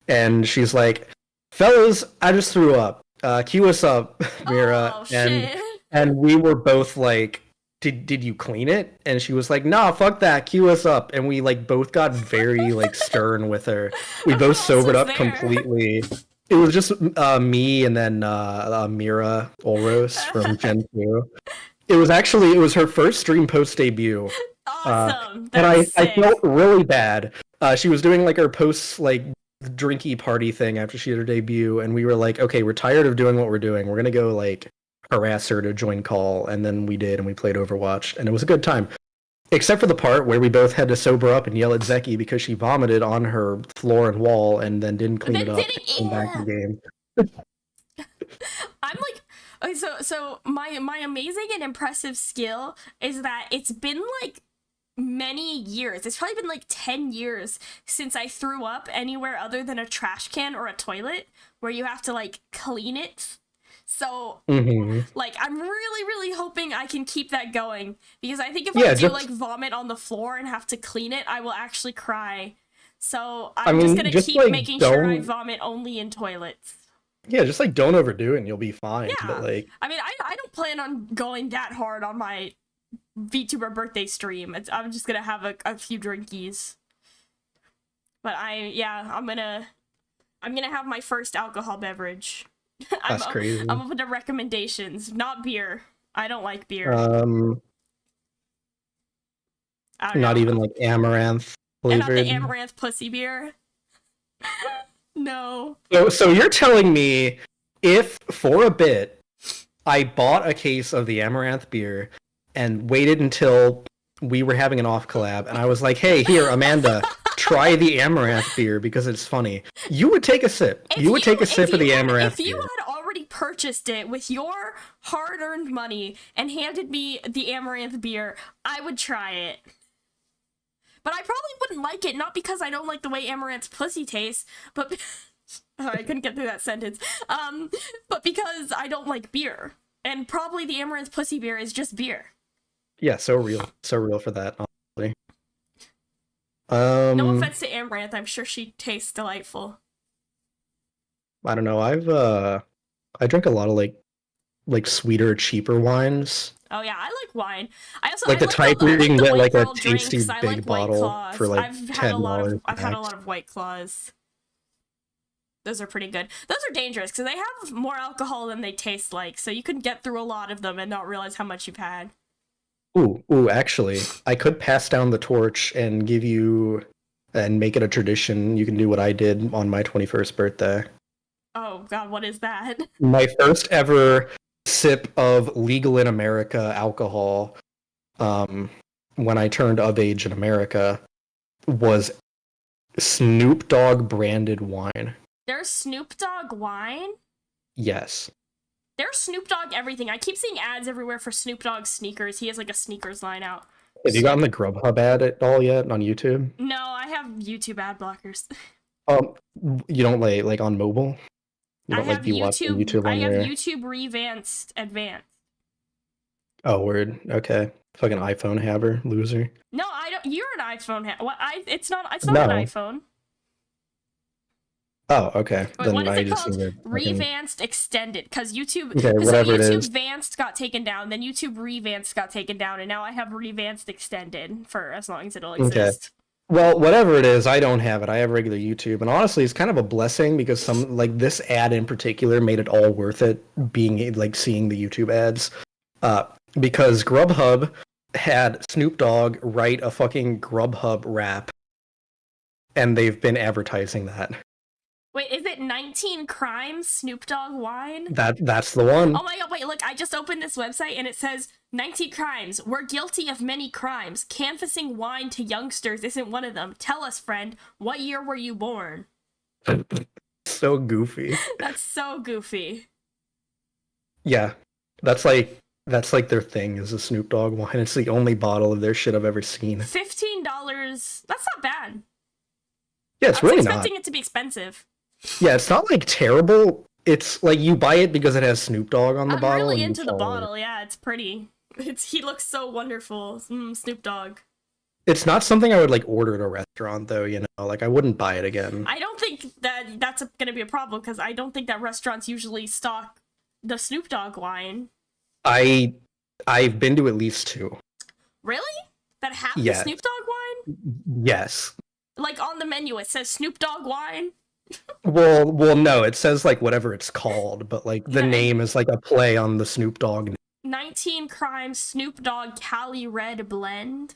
and she's like, fellas, I just threw up. Cue us up, Mira. Oh, shit. And we were both like, did you clean it? And she was like, nah, fuck that, cue us up. And we like both got very like stern with her. We both sobered up completely. It was just me and then Mira Olros from Gen 2. It was her first stream post debut. Awesome. And I felt really bad. She was doing like her post like drinky party thing after she did her debut, and we were like, okay, we're tired of doing what we're doing. We're gonna go like harass her to join call, and then we did, and we played Overwatch, and it was a good time. Except for the part where we both had to sober up and yell at Zeki because she vomited on her floor and wall and then didn't clean it up and come back in the game. I'm like, okay, so my amazing and impressive skill is that it's been like many years. It's probably been like 10 years since I threw up anywhere other than a trash can or a toilet where you have to like clean it. So, like, I'm really hoping I can keep that going, because I think if I do, like, vomit on the floor and have to clean it, I will actually cry. So, I'm just gonna keep like, making sure I vomit only in toilets. Yeah, just, like, don't overdo it and you'll be fine. Yeah. But, like... I mean, I don't plan on going that hard on my VTuber birthday stream. I'm just gonna have a few drinkies. But I'm gonna have my first alcohol beverage. That's crazy. I'm open to recommendations. Not beer. I don't like beer. Not even like amaranth flavored. And not the amaranth pussy beer. No. So you're telling me if for a bit I bought a case of the Amaranth beer and waited until we were having an off collab, and I was like, "Hey, here, Amanda, try the Amaranth beer because it's funny." You would take a sip. You would take a sip of the Amaranth beer. If you had already purchased it with your hard-earned money and handed me the Amaranth beer, I would try it. But I probably wouldn't like it, not because I don't like the way Amaranth's pussy tastes, but oh, I couldn't get through that sentence. But because I don't like beer, and probably the Amaranth pussy beer is just beer. Yeah, so real for that, honestly. No offense to Amaranth, I'm sure she tastes delightful. I don't know. I drink a lot of like sweeter, cheaper wines. Oh yeah, I like wine. I also like the type where you can get like a tasty big bottle for like $10. I've had a lot of White Claws. Those are pretty good. Those are dangerous because they have more alcohol than they taste like, so you can get through a lot of them and not realize how much you've had. Ooh, actually, I could pass down the torch and give you and make it a tradition. You can do what I did on my 21st birthday. Oh god, what is that? My first ever sip of legal in America alcohol, when I turned of age in America, was Snoop Dogg branded wine. There's Snoop Dogg wine? Yes. There's Snoop Dogg everything. I keep seeing ads everywhere for Snoop Dogg sneakers. He has like a sneakers line out. Have you gotten the Grubhub ad at all yet on YouTube? No, I have YouTube ad blockers. You don't like on mobile? You don't I have be watching YouTube I on have there? YouTube Advanced. Oh, word. Okay. Fucking iPhone haver, loser. No, I don't. You're an iPhone. What? It's not No. an iPhone. Oh, okay. Wait, Then what is I it just called? need to Revanced Extended, because YouTube. Okay, whatever it is. YouTube Vanced got taken down, then YouTube Revanced got taken down, and now I have Revanced Extended for as long as it'll exist. Well, whatever it is, I don't have it. I have regular YouTube, and honestly, it's kind of a blessing because some like this ad in particular made it all worth it. Being like seeing the YouTube ads, because Grubhub had Snoop Dogg write a fucking Grubhub rap, and they've been advertising that. Wait, is it 19 Crimes Snoop Dogg wine? That's the one. Oh my god, wait, look, I just opened this website and it says 19 crimes. We're guilty of many crimes. Canvassing wine to youngsters isn't one of them. Tell us, friend, what year were you born? So goofy. That's so goofy. Yeah. That's like their thing is a Snoop Dogg wine. It's the only bottle of their shit I've ever seen. $15. That's not bad. Yeah, it's really not. I was expecting it to be expensive. Yeah, it's not like terrible. It's like you buy it because it has Snoop Dogg on the bottle. I'm really into the bottle. Yeah, it's pretty. He looks so wonderful. Snoop Dogg. It's not something I would like order at a restaurant though, you know. Like I wouldn't buy it again. I don't think that's going to be a problem because I don't think that restaurants usually stock the Snoop Dogg wine. I've been to at least 2. Really? That have the Snoop Dogg wine? Yes. Like on the menu it says Snoop Dogg wine? Well, no, it says like whatever it's called, but like the name is like a play on the Snoop Dogg name. 19 Crimes Snoop Dogg Cali Red Blend?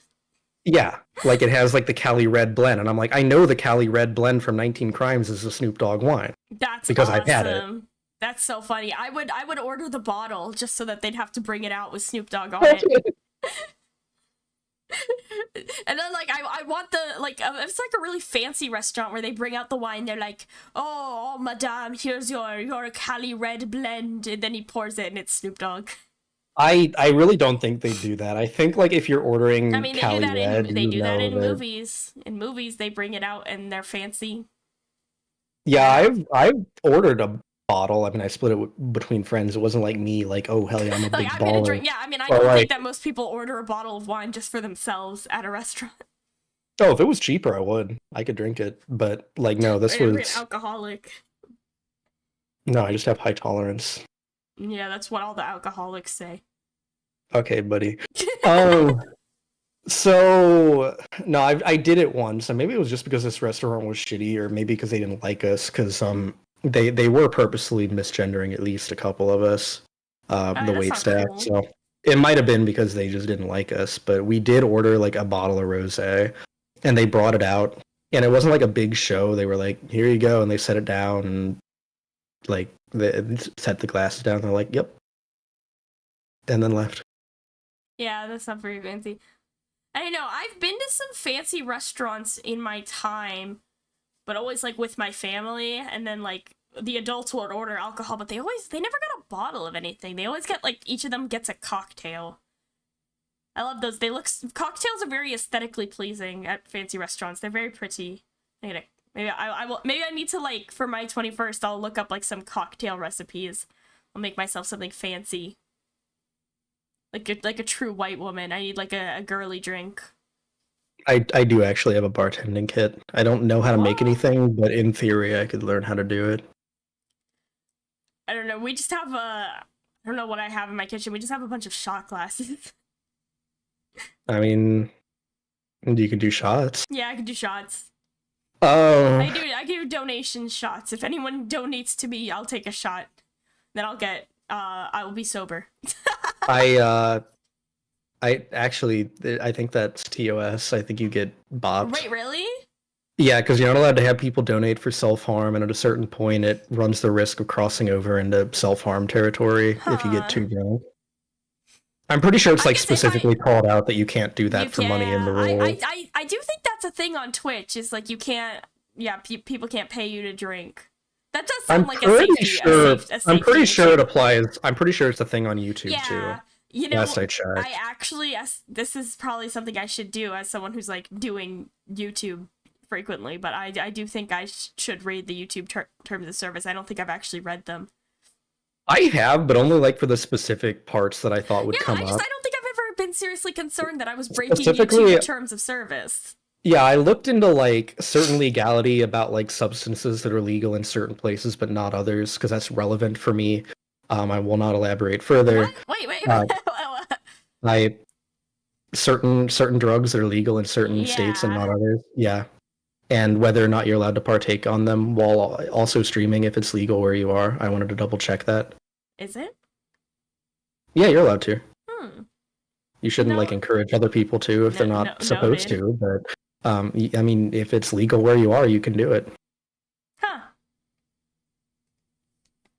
Yeah, like it has like the Cali Red Blend, and I'm like, I know the Cali Red Blend from 19 Crimes is a Snoop Dogg wine. That's because awesome. I've had it. That's so funny. I would order the bottle just so that they'd have to bring it out with Snoop Dogg on it. And then like I want the like it's like a really fancy restaurant where they bring out the wine. They're like, oh madame, here's your Cali Red Blend, and then he pours it and it's Snoop Dogg. I really don't think they do that. I think like if you're ordering Cali Red, they do that in movies. In movies they bring it out and they're fancy. Yeah, I've ordered a bottle. I mean, I split it between friends. It wasn't like me, like, oh hell yeah, I'm a big baller. Gonna drink. Yeah, I mean, I don't think that most people order a bottle of wine just for themselves at a restaurant. Oh, if it was cheaper, I would. I could drink it, but like, no, this was an alcoholic. No, I just have high tolerance. Yeah, that's what all the alcoholics say. Okay, buddy. So no, I did it once, and maybe it was just because this restaurant was shitty, or maybe because they didn't like us, because they were purposely misgendering at least a couple of us, the wait staff. Cool. So it might have been because they just didn't like us, but we did order like a bottle of rosé, and they brought it out, and it wasn't like a big show. They were like, "Here you go," and they set it down, and like set the glasses down. They're like, "Yep," and then left. Yeah, that's not very fancy. I know, I've been to some fancy restaurants in my time, but always, like, with my family, and then, like, the adults would order alcohol, but they never got a bottle of anything. They always get, like, each of them gets a cocktail. I love those. Cocktails are very aesthetically pleasing at fancy restaurants. They're very pretty. Maybe I need to, like, for my 21st, I'll look up, like, some cocktail recipes. I'll make myself something fancy. Like a true white woman. I need, like, a girly drink. I do actually have a bartending kit. I don't know how to make anything, but in theory I could learn how to do it. I don't know, we just have I don't know what I have in my kitchen. We just have a bunch of shot glasses. I mean, you can do shots. Yeah, I can do shots. Oh. I do donation shots. If anyone donates to me, I'll take a shot. Then I will be sober. I think that's TOS. I think you get bopped. Wait, really? Yeah, because you're not allowed to have people donate for self-harm, and at a certain point it runs the risk of crossing over into self-harm territory if you get too drunk. I'm pretty sure it's like specifically called out that you can't do that for money in the rule. I do think that's a thing on Twitch, is like you can't, people can't pay you to drink. That does sound like a safety. I'm pretty sure it applies. I'm pretty sure it's a thing on YouTube too. You know, yes, I checked. I actually, this is probably something I should do as someone who's like doing YouTube frequently, but I do think I should read the YouTube terms of service. I don't think I've actually read them. I have, but only like for the specific parts that I thought would come up. I don't think I've ever been seriously concerned that I was breaking YouTube terms of service. Yeah, I looked into like certain legality about like substances that are legal in certain places but not others, because that's relevant for me. I will not elaborate further. Wait. Certain drugs that are legal in certain states and not others. Yeah. And whether or not you're allowed to partake on them while also streaming if it's legal where you are. I wanted to double check that. Is it? Yeah, you're allowed to. You shouldn't like encourage other people to if they're not supposed to, but I mean, if it's legal where you are, you can do it. Huh.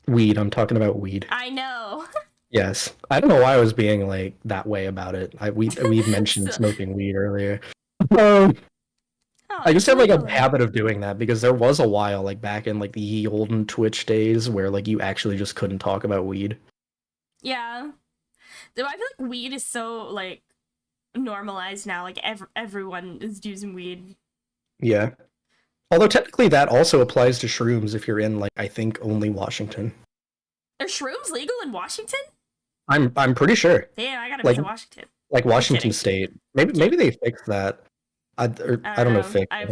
Weed, I'm talking about weed. I know. Yes. I don't know why I was being like that way about it. We've mentioned smoking weed earlier. I just have like a habit of doing that because there was a while like back in like the olden Twitch days where like you actually just couldn't talk about weed. Yeah. Though I feel like weed is so like normalized now, like everyone is using weed. Yeah. Although technically that also applies to shrooms if you're in like I think only Washington. Are shrooms legal in Washington? I'm pretty sure. Damn, I gotta be in Washington. Like Washington State. Maybe they fixed that. I don't know. Fixed. I've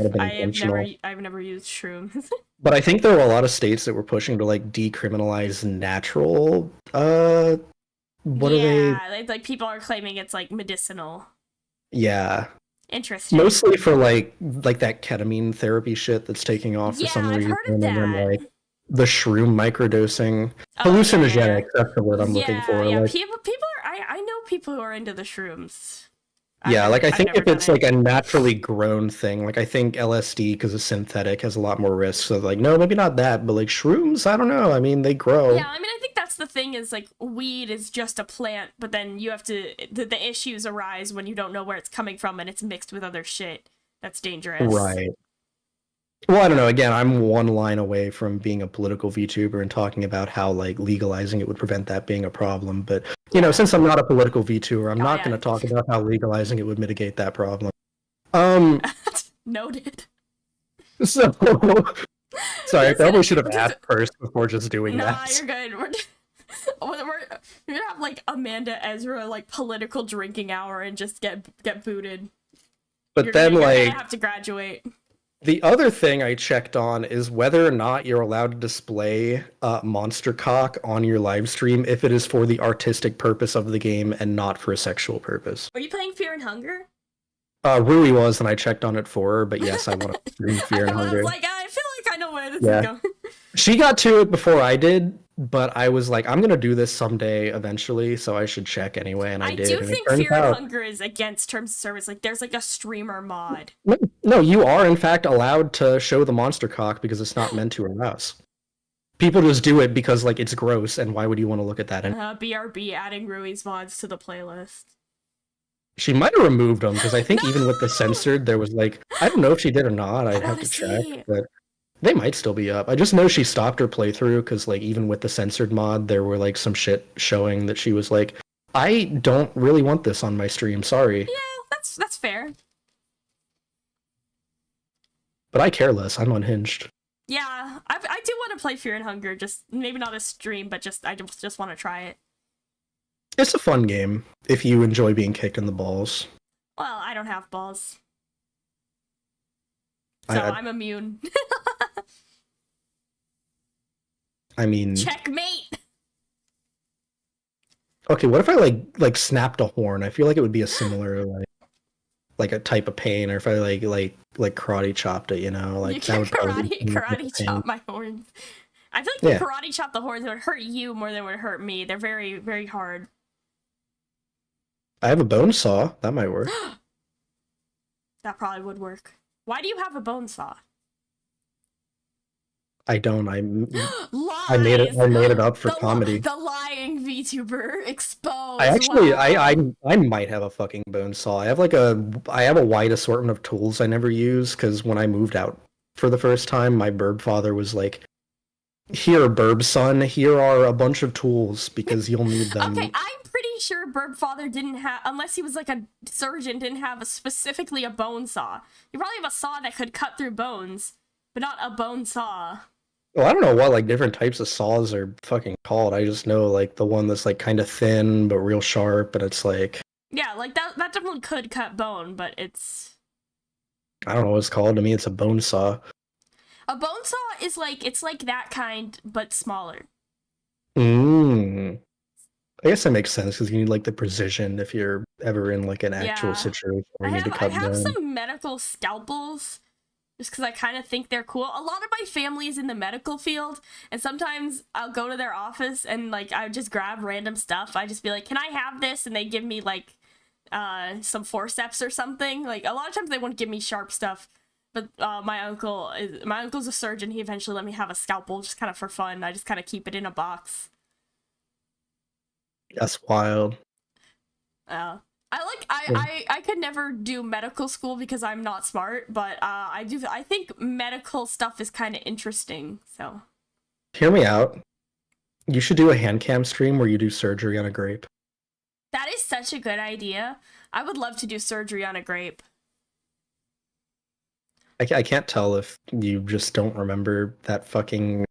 never used shrooms. But I think there were a lot of states that were pushing to like decriminalize natural. What are they? Yeah, like people are claiming it's like medicinal. Yeah. Interesting. Mostly for like that ketamine therapy shit that's taking off for some reason. I've heard of that. And then, like, the shroom microdosing, hallucinogenic. That's the word I'm looking for. Yeah, like, people are. I know people who are into the shrooms. I think if it's like a naturally grown thing, like I think LSD because it's synthetic has a lot more risks. So like, no, maybe not that, but like shrooms, I don't know. I mean, they grow. Yeah, I mean, I think that's the thing is like weed is just a plant, but then you have to the issues arise when you don't know where it's coming from and it's mixed with other shit that's dangerous. Right. Well, I don't know. Again, I'm one line away from being a political VTuber and talking about how like legalizing it would prevent that being a problem. But you know, since I'm not a political VTuber, I'm not going to talk about how legalizing it would mitigate that problem. Noted. So, sorry, I probably should have asked first before just doing that. Nah, you're good. We're gonna have like Amanda Ezra like political drinking hour and just get booted. But you're then gonna like have to graduate. The other thing I checked on is whether or not you're allowed to display monster cock on your live stream if it is for the artistic purpose of the game and not for a sexual purpose. Are you playing Fear and Hunger? Rui was, and I checked on it for her, but yes, I want to stream Fear and Hunger. I was like, I feel like I know where this is going. She got to it before I did, but I was like, I'm going to do this someday eventually, so I should check anyway, and I did. I do think Fear and Hunger is against terms of service. Like, there's like a streamer mod. No, you are in fact allowed to show the monster cock because it's not meant to arouse. People just do it because like it's gross, and why would you want to look at that? And BRB adding Rui's mods to the playlist. she might have removed them because I think even with the censored, there was like I don't know if she did or not. I'd have to check, but they might still be up. I just know she stopped her playthrough because like even with the censored mod, there were like some shit showing that she was like, I don't really want this on my stream. Sorry. Yeah, that's fair. But I care less. I'm unhinged. Yeah, I do want to play Fear and Hunger. Just maybe not a stream, but I just want to try it. It's a fun game if you enjoy being kicked in the balls. Well, I don't have balls, so I'm immune. I mean, checkmate. Okay, what if I like snapped a horn? I feel like it would be a similar like a type of pain, or if I like karate chopped it, you know, like you that would probably karate chop my horns. I feel like if you karate chop the horns, it would hurt you more than it would hurt me. They're very, very hard. I have a bone saw. That might work. That probably would work. Why do you have a bone saw? I don't. I made it up for comedy. The lying VTuber exposed. I actually, I might have a fucking bone saw. I have a wide assortment of tools I never use because when I moved out for the first time, my burb father was like, "Here, burb son, here are a bunch of tools because you'll need them." Okay, I'm pretty sure burb father didn't have, unless he was like a surgeon, didn't have specifically a bone saw. You probably have a saw that could cut through bones, but not a bone saw. Well, I don't know what like different types of saws are fucking called. I just know like the one that's like kind of thin but real sharp, and it's like yeah, like that definitely could cut bone, but it's I don't know what it's called. To me, it's a bone saw. A bone saw is like it's like that kind but smaller. I guess that makes sense because you need like the precision if you're ever in like an actual situation where you need to cut bone. I have some medical scalpels. Just because I kind of think they're cool. A lot of my family is in the medical field, and sometimes I'll go to their office and, like, I just grab random stuff. I just be like, can I have this? And they give me, like, some forceps or something. Like, a lot of times they won't give me sharp stuff, but my uncle's a surgeon. He eventually let me have a scalpel just kind of for fun. I just kind of keep it in a box. That's wild. I could never do medical school because I'm not smart, but I think medical stuff is kind of interesting, so. Hear me out. You should do a hand cam stream where you do surgery on a grape. That is such a good idea. I would love to do surgery on a grape. I can't tell if you just don't remember that fucking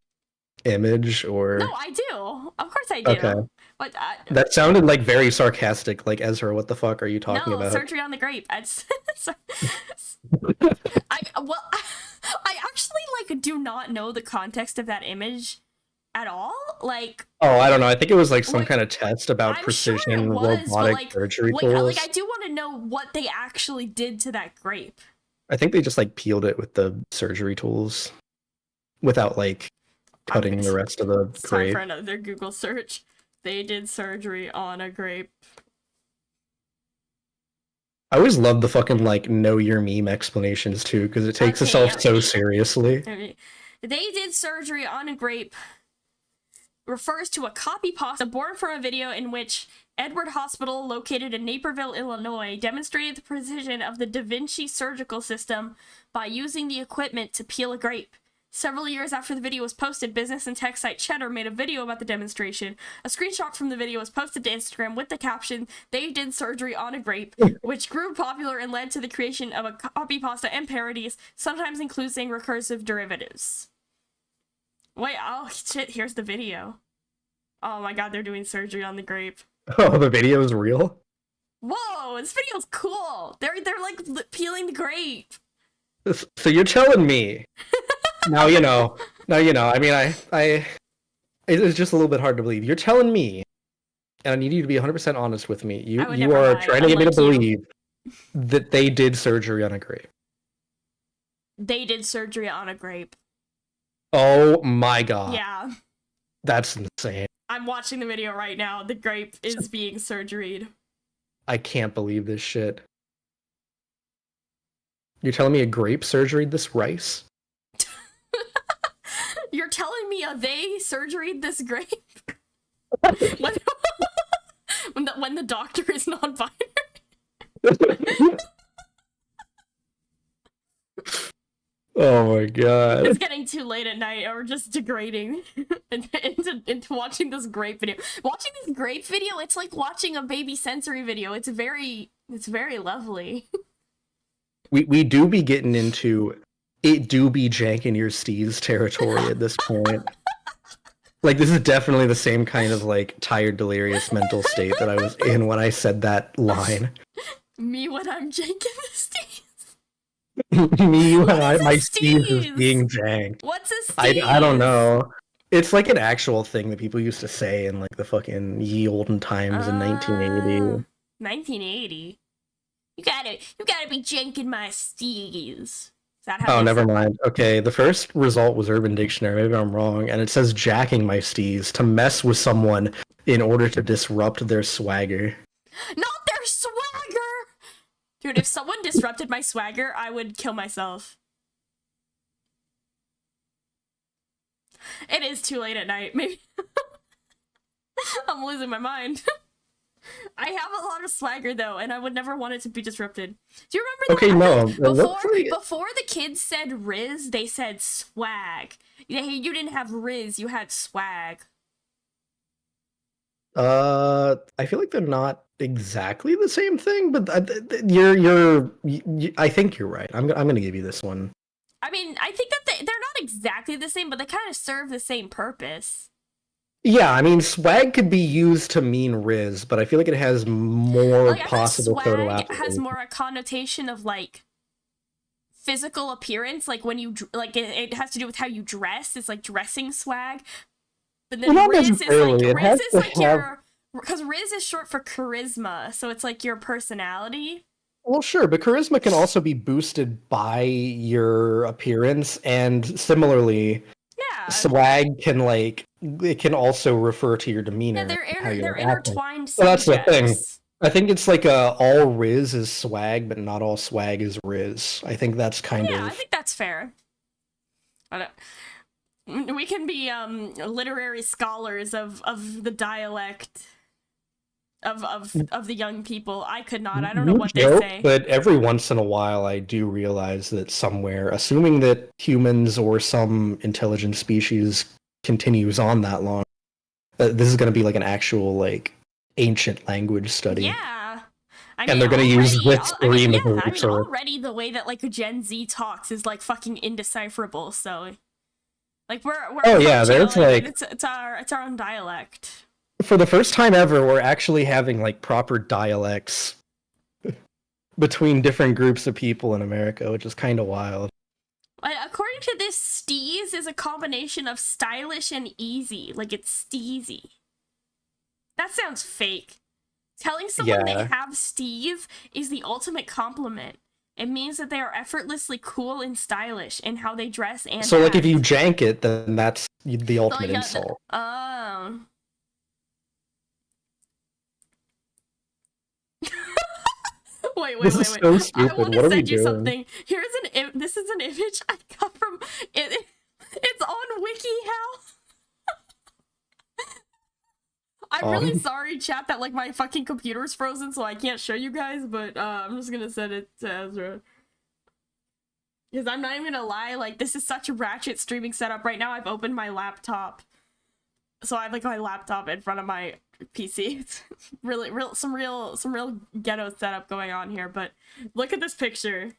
image or... No, I do. Of course I do. Okay. But, that sounded like very sarcastic, like Ezra, what the fuck are you talking about? Surgery on the grape. I actually like do not know the context of that image at all. Like, oh, I don't know. I think it was like some kind of test about precision robotic surgery tools. Like I do want to know what they actually did to that grape. I think they just like peeled it with the surgery tools without like cutting the rest of the grape. Time for another Google search. They did surgery on a grape. I always love the fucking like know your meme explanations too, because it takes itself so seriously. They did surgery on a grape refers to a copy pasta born from a video in which Edward Hospital, located in Naperville, Illinois, demonstrated the precision of the Da Vinci surgical system by using the equipment to peel a grape. Several years after the video was posted, business and tech site Cheddar made a video about the demonstration. A screenshot from the video was posted to Instagram with the caption, "They did surgery on a grape," which grew popular and led to the creation of a copy pasta and parodies, sometimes including recursive derivatives. Wait, oh shit, here's the video. Oh my god, they're doing surgery on the grape. Oh, the video is real? Whoa, this video's cool. They're like peeling the grape. So you're telling me... Now you know. I mean, it's just a little bit hard to believe. You're telling me, and I need you to be 100% honest with me. You are trying to get me to believe that they did surgery on a grape. They did surgery on a grape. Oh my god. Yeah. That's insane. I'm watching the video right now. The grape is being surgeried. I can't believe this shit. You're telling me a grape surgeried this rice? You're telling me they surgeried this grape? when the doctor is non-binary? Oh my god. It's getting too late at night, or we're just degrading into watching this grape video. Watching this grape video, it's like watching a baby sensory video. It's very lovely. We do be getting into it do be janking your steez territory at this point. Like, this is definitely the same kind of, like, tired, delirious mental state that I was in when I said that line. Me when I'm janking the steez. Me when my steez is being janked. What's a steez? I don't know. It's like an actual thing that people used to say in, like, the fucking ye olden times in 1980. 1980? You gotta be janking my steez. Oh, never mind. Okay, the first result was Urban Dictionary. Maybe I'm wrong. And it says jacking my steez, to mess with someone in order to disrupt their swagger. Not their swagger! Dude, if someone disrupted my swagger, I would kill myself. It is too late at night. Maybe I'm losing my mind. I have a lot of swagger though, and I would never want it to be disrupted. Do you remember that? Before the kids said Riz, they said swag. You didn't have Riz, you had swag. I feel like they're not exactly the same thing, but I think you're right. I'm gonna give you this one. I mean, I think that they're not exactly the same, but they kind of serve the same purpose. Yeah, I mean, swag could be used to mean Riz, but I feel like it has more possible photo applications. Swag has more a connotation of, like, physical appearance, like when you, like, it has to do with how you dress. It's like dressing swag. But then Riz is like your, because Riz is short for charisma, so it's like your personality. Well, sure, but charisma can also be boosted by your appearance, and similarly, swag can, like, it can also refer to your demeanor. Yeah, they're intertwined. So that's the thing. I think it's like all Riz is swag, but not all swag is Riz. I think that's kind of. Yeah, I think that's fair. We can be literary scholars of the dialect of the young people. I could not. I don't know what they say. But every once in a while, I do realize that somewhere, assuming that humans or some intelligent species continues on that long, this is going to be like an actual, like, ancient language study. Yeah. And they're going to use this scream as a resource. Already the way that, like, a Gen Z talks is, like, fucking indecipherable, so, like, we're oh yeah, there's like it's our own dialect. For the first time ever, we're actually having, like, proper dialects between different groups of people in America, which is kind of wild. According to this, steez is a combination of stylish and easy. Like, it's steezy. That sounds fake. Telling someone they have steez is the ultimate compliment. It means that they are effortlessly cool and stylish in how they dress and So, like, if you jank it, then that's the ultimate insult. Wait. This is so stupid. I want to send you something. This is an image I got from it. It's on WikiHow. I'm really sorry, chat, that, like, my fucking computer's frozen, so I can't show you guys. But I'm just gonna send it to Ezra. Because I'm not even gonna lie, like, this is such a ratchet streaming setup. Right now, I've opened my laptop, so I have, like, my laptop in front of my PC. It's really some real ghetto setup going on here, but look at this picture.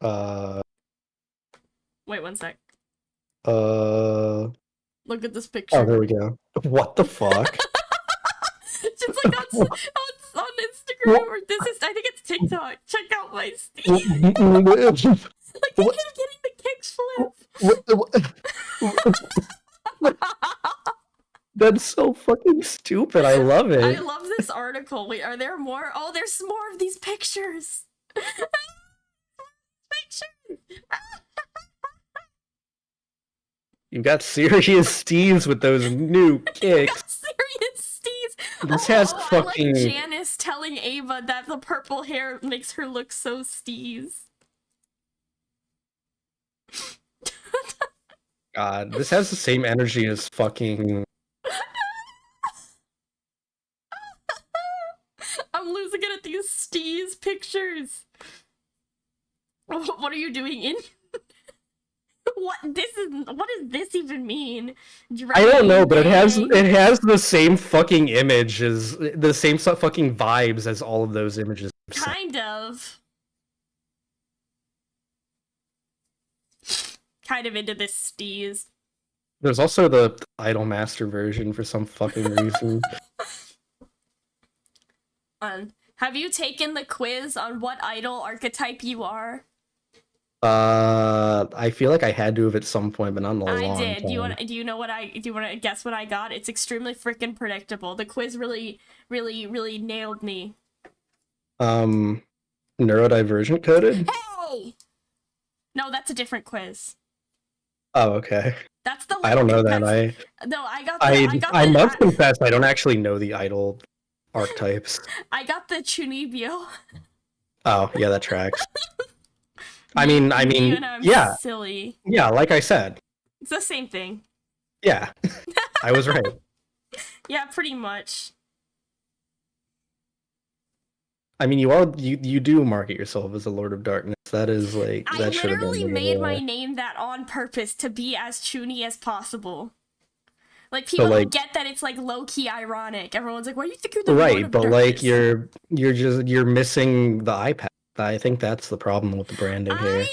Wait one sec. Look at this picture. Oh, there we go. What the fuck? Just like on Instagram, or I think it's TikTok. Check out my Steam. Like, look at him getting the kickflip. That's so fucking stupid. I love it. I love this article. Wait, are there more? Oh, there's more of these pictures. You got serious steez with those new kicks. Serious steez. This has I fucking. like Janice telling Ava that the purple hair makes her look so steez. God, this has the same energy as fucking. I'm losing it at these steez pictures. What are you doing in? What does this even mean? I don't know, but it has the same fucking image as the same fucking vibes as all of those images. Kind of. Kind of into this steez. There's also the Idol Master version for some fucking reason. Have you taken the quiz on what idol archetype you are? I feel like I had to have at some point, but not in a long I did. time. Do you want to guess what I got? It's extremely freaking predictable. The quiz really nailed me. Neurodivergent coded? Hey! No, that's a different quiz. Oh, okay. That's the. I don't know that. I must confess, I don't actually know the idol archetypes. I got the Chunibyo. Oh, yeah, that tracks. I mean, yeah. Silly. Yeah, like I said. It's the same thing. Yeah, I was right. Yeah, pretty much. I mean, you do market yourself as a Lord of Darkness. That is like that should have been. I literally made my name that on ppurpose to be as chuny as possible. Like people don't get that it's like low key ironic. Everyone's like, "Why do you think you're the Lord of but Darkness?" Like you're missing the iPad. I think that's the problem with the branding here.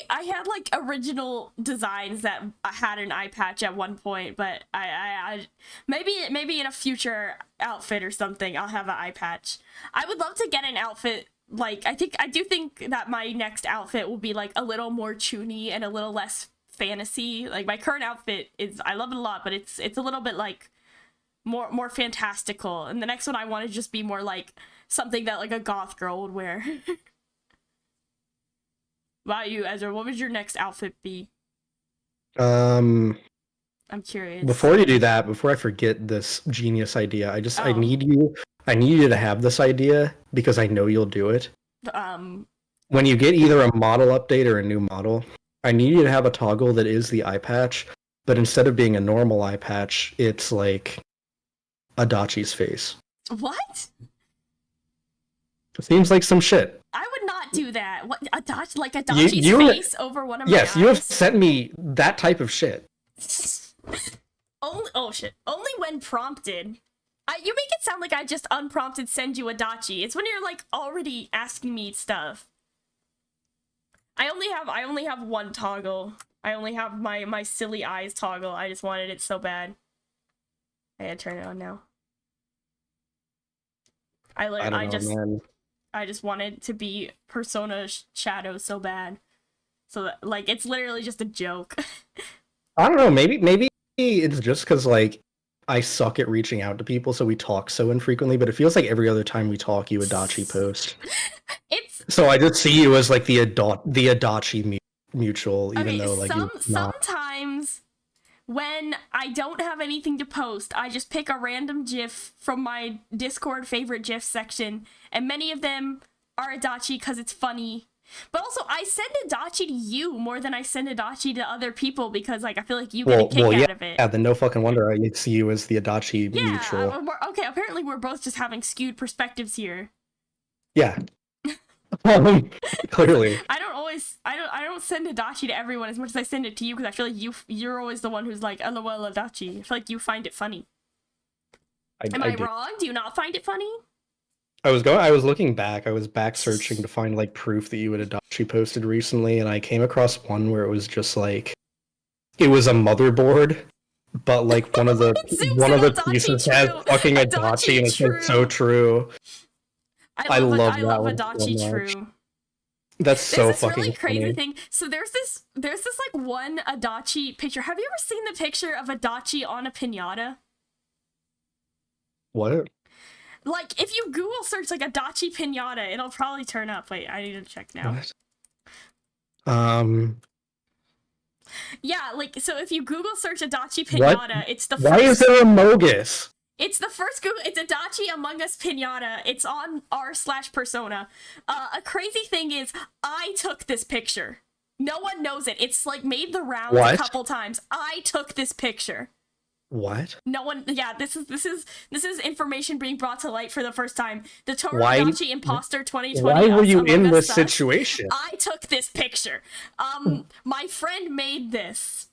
I had like original designs that I had an eye patch at one point, but I maybe in a future outfit or something I'll have an eye patch. I would love to get an outfit like I do think that my next outfit will be like a little more chuny and a little less fantasy. Like my current outfit is I love it a lot, but it's a little bit like more fantastical. And the next one I want to just be more like something that like a goth girl would wear. About you, Ezra, what would your next outfit be? I'm curious. Before you do that, before I forget this genius idea, I need you to have this idea because I know you'll do it. When you get either a model update or a new model, I need you to have a toggle that is the eye patch, but instead of being a normal eye patch, it's like Adachi's face. What? It seems like some shit. I would not do that. What Adachi's face over one of my eyes? Yes, you have sent me that type of shit. Only when prompted. You make it sound like I just unprompted send you Adachi. It's when you're like already asking me stuff. I only have one toggle. I only have my silly eyes toggle. I just wanted it so bad. I gotta turn it on now. I just wanted to be Persona Shadow so bad. So that, like, it's literally just a joke. I don't know, maybe it's just because, like, I suck at reaching out to people, so we talk so infrequently, but it feels like every other time we talk, you Adachi post. So I just see you as, like, the Adachi mutual, even though, like, sometimes when I don't have anything to post, I just pick a random GIF from my Discord favorite GIF section, and many of them are Adachi because it's funny. But also, I send Adachi to you more than I send Adachi to other people because, like, I feel like you get a kick out of it. Yeah, then no fucking wonder I see you as the Adachi mutual. Okay, apparently we're both just having skewed perspectives here. Yeah. Clearly. I don't send Adachi to everyone as much as I send it to you because I feel like you're always the one who's like, LOL Adachi. I feel like you find it funny. Am I wrong? Do you not find it funny? I was looking back. I was back searching to find like proof that you had Adachi posted recently, and I came across one where it was just like it was a motherboard, but like one of the pieces has fucking Adachi, and it's so true. I love Adachi so True. That's so fucking really crazy funny. Thing. So there's this like one Adachi picture. Have you ever seen the picture of Adachi on a piñata? What? Like, if you Google search, like, Adachi Piñata, it'll probably turn up. Wait, I need to check now. What? Yeah, like, so if you Google search Adachi Piñata, it's the Why is there a Mogus? It's the first Google. It's Adachi Among Us Pinata. It's on r/persona. A crazy thing is, I took this picture. No one knows it. It's like made the rounds a couple times. I took this picture. What? No one. Yeah, this is information being brought to light for the first time. The Tomodachi Imposter 2020. Why were you in this situation? I took this picture. My friend made this.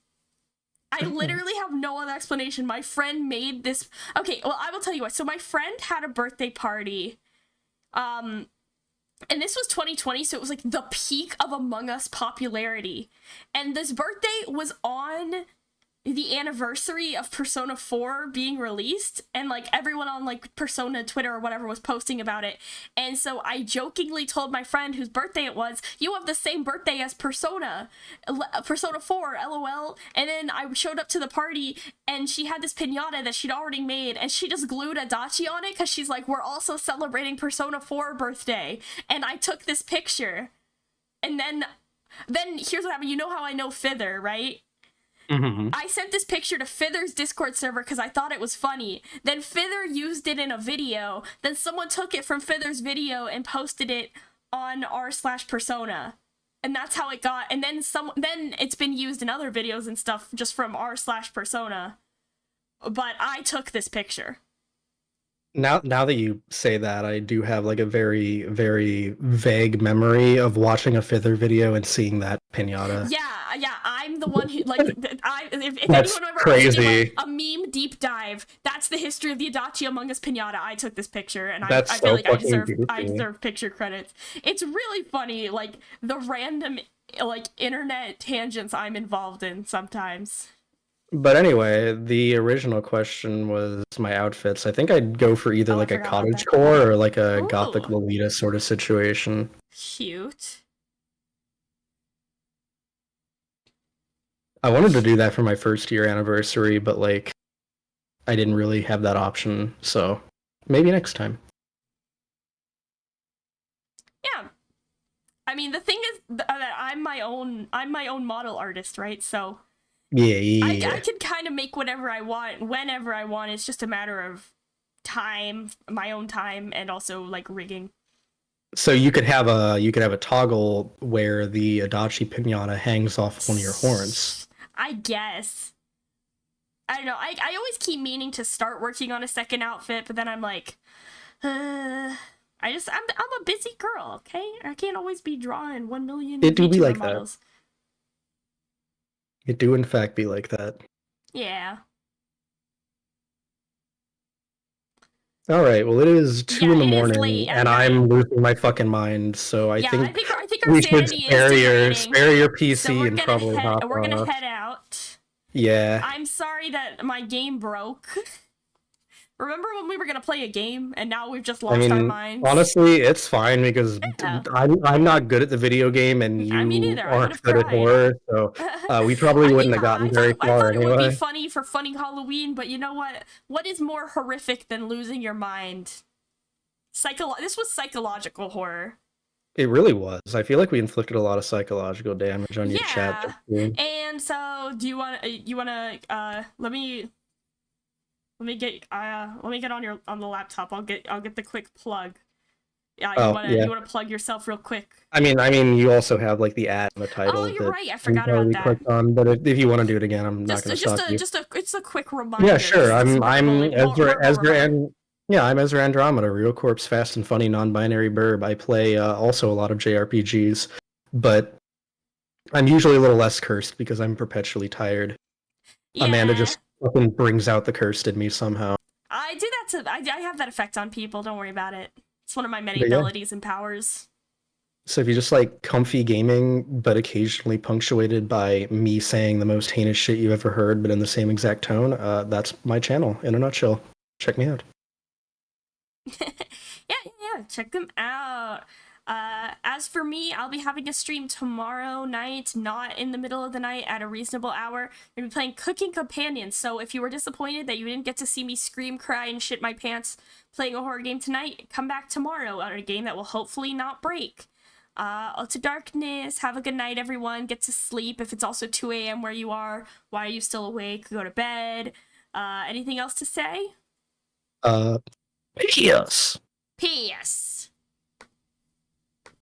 I literally have no other explanation. My friend made this. Okay, well, I will tell you what. So my friend had a birthday party. And this was 2020, so it was like the peak of Among Us popularity. And this birthday was on the anniversary of Persona 4 being released, and like everyone on like Persona Twitter or whatever was posting about it. And so I jokingly told my friend whose birthday it was, "You have the same birthday as Persona 4, LOL." And then I showed up to the party and she had this piñata that she'd already made, and she just glued Adachi on it because she's like, "We're also celebrating Persona 4 birthday." And I took this picture. And then here's what happened. You know how I know Fither, right? Mm-hmm. I sent this picture to Fither's Discord server because I thought it was funny. Then Fither used it in a video. Then someone took it from Fither's video and posted it on r/persona. And that's how it got. And then it's been used in other videos and stuff just from r/persona. But I took this picture. Now that you say that, I do have like a very, very vague memory of watching a Fither video and seeing that piñata. Yeah, I'm the one who, like, if That's anyone ever crazy. A meme deep dive, that's the history of the Adachi Among Us Pinata. I took this picture, and I That's feel so like I deserve picture credits. It's really funny, like, the random, like, internet tangents I'm involved in sometimes. But anyway, the original question was my outfits. I think I'd go for either like a cottagecore or like a gothic Lolita sort of situation. Cute. I wanted to do that for my first year anniversary, but like I didn't really have that option, so maybe next time. Yeah. I mean, the thing is that I'm my own model artist, right? So Yeah. I can kind of make whatever I want, whenever I want. It's just a matter of time, my own time, and also like rigging. So you could have a toggle where the Adachi Pinata hangs off one of your horns. I guess. I don't know. I always keep meaning to start working on a second outfit, but then I'm like, I'm a busy girl, okay? I can't always be drawing 1 million. It do be like models. It do in fact be like that. Yeah. All right. Well, it is 2 in the morning, late, and I'm losing my fucking mind. So I think I think our we should sanity spare is your PC so and probably hop we're gonna off. head out. Yeah. I'm sorry that my game broke. Remember when we were gonna play a game and now we've just lost our minds? Honestly, it's fine because I'm not good at the video game and you aren't good at horror, so we probably wouldn't have gotten very far anyway. It would be funny for funny Halloween, but you know what? What is more horrific than losing your mind? This was psychological horror. It really was. I feel like we inflicted a lot of psychological damage on your chat. And so, do you want to let me get on the laptop. I'll get the quick plug. Yeah, you wanna plug yourself real quick. I mean, you also have like the ad in the title. Oh, you're right. I forgot about that. Clicked on, but if you want to do it again, I'm not going to stop you. It's a quick reminder. Yeah, sure. I'm Ezra Andromeda, Real Corpse, fast and funny, non-binary burb. I play also a lot of JRPGs, but I'm usually a little less cursed because I'm perpetually tired. Yeah. Amanda just fucking brings out the cursed in me somehow. I do that I have that effect on people. Don't worry about it. It's one of my many abilities and powers. So if you just like comfy gaming, but occasionally punctuated by me saying the most heinous shit you've ever heard, but in the same exact tone, that's my channel in a nutshell. Check me out. yeah, check them out. As for me, I'll be having a stream tomorrow night, not in the middle of the night, at a reasonable hour. I'm gonna be playing Cooking Companions, so if you were disappointed that you didn't get to see me scream, cry, and shit my pants playing a horror game tonight, come back tomorrow on a game that will hopefully not break. To darkness, have a good night, everyone. Get to sleep. If it's also 2 a.m. where you are, why are you still awake? Go to bed. Anything else to say? Yes. P.S.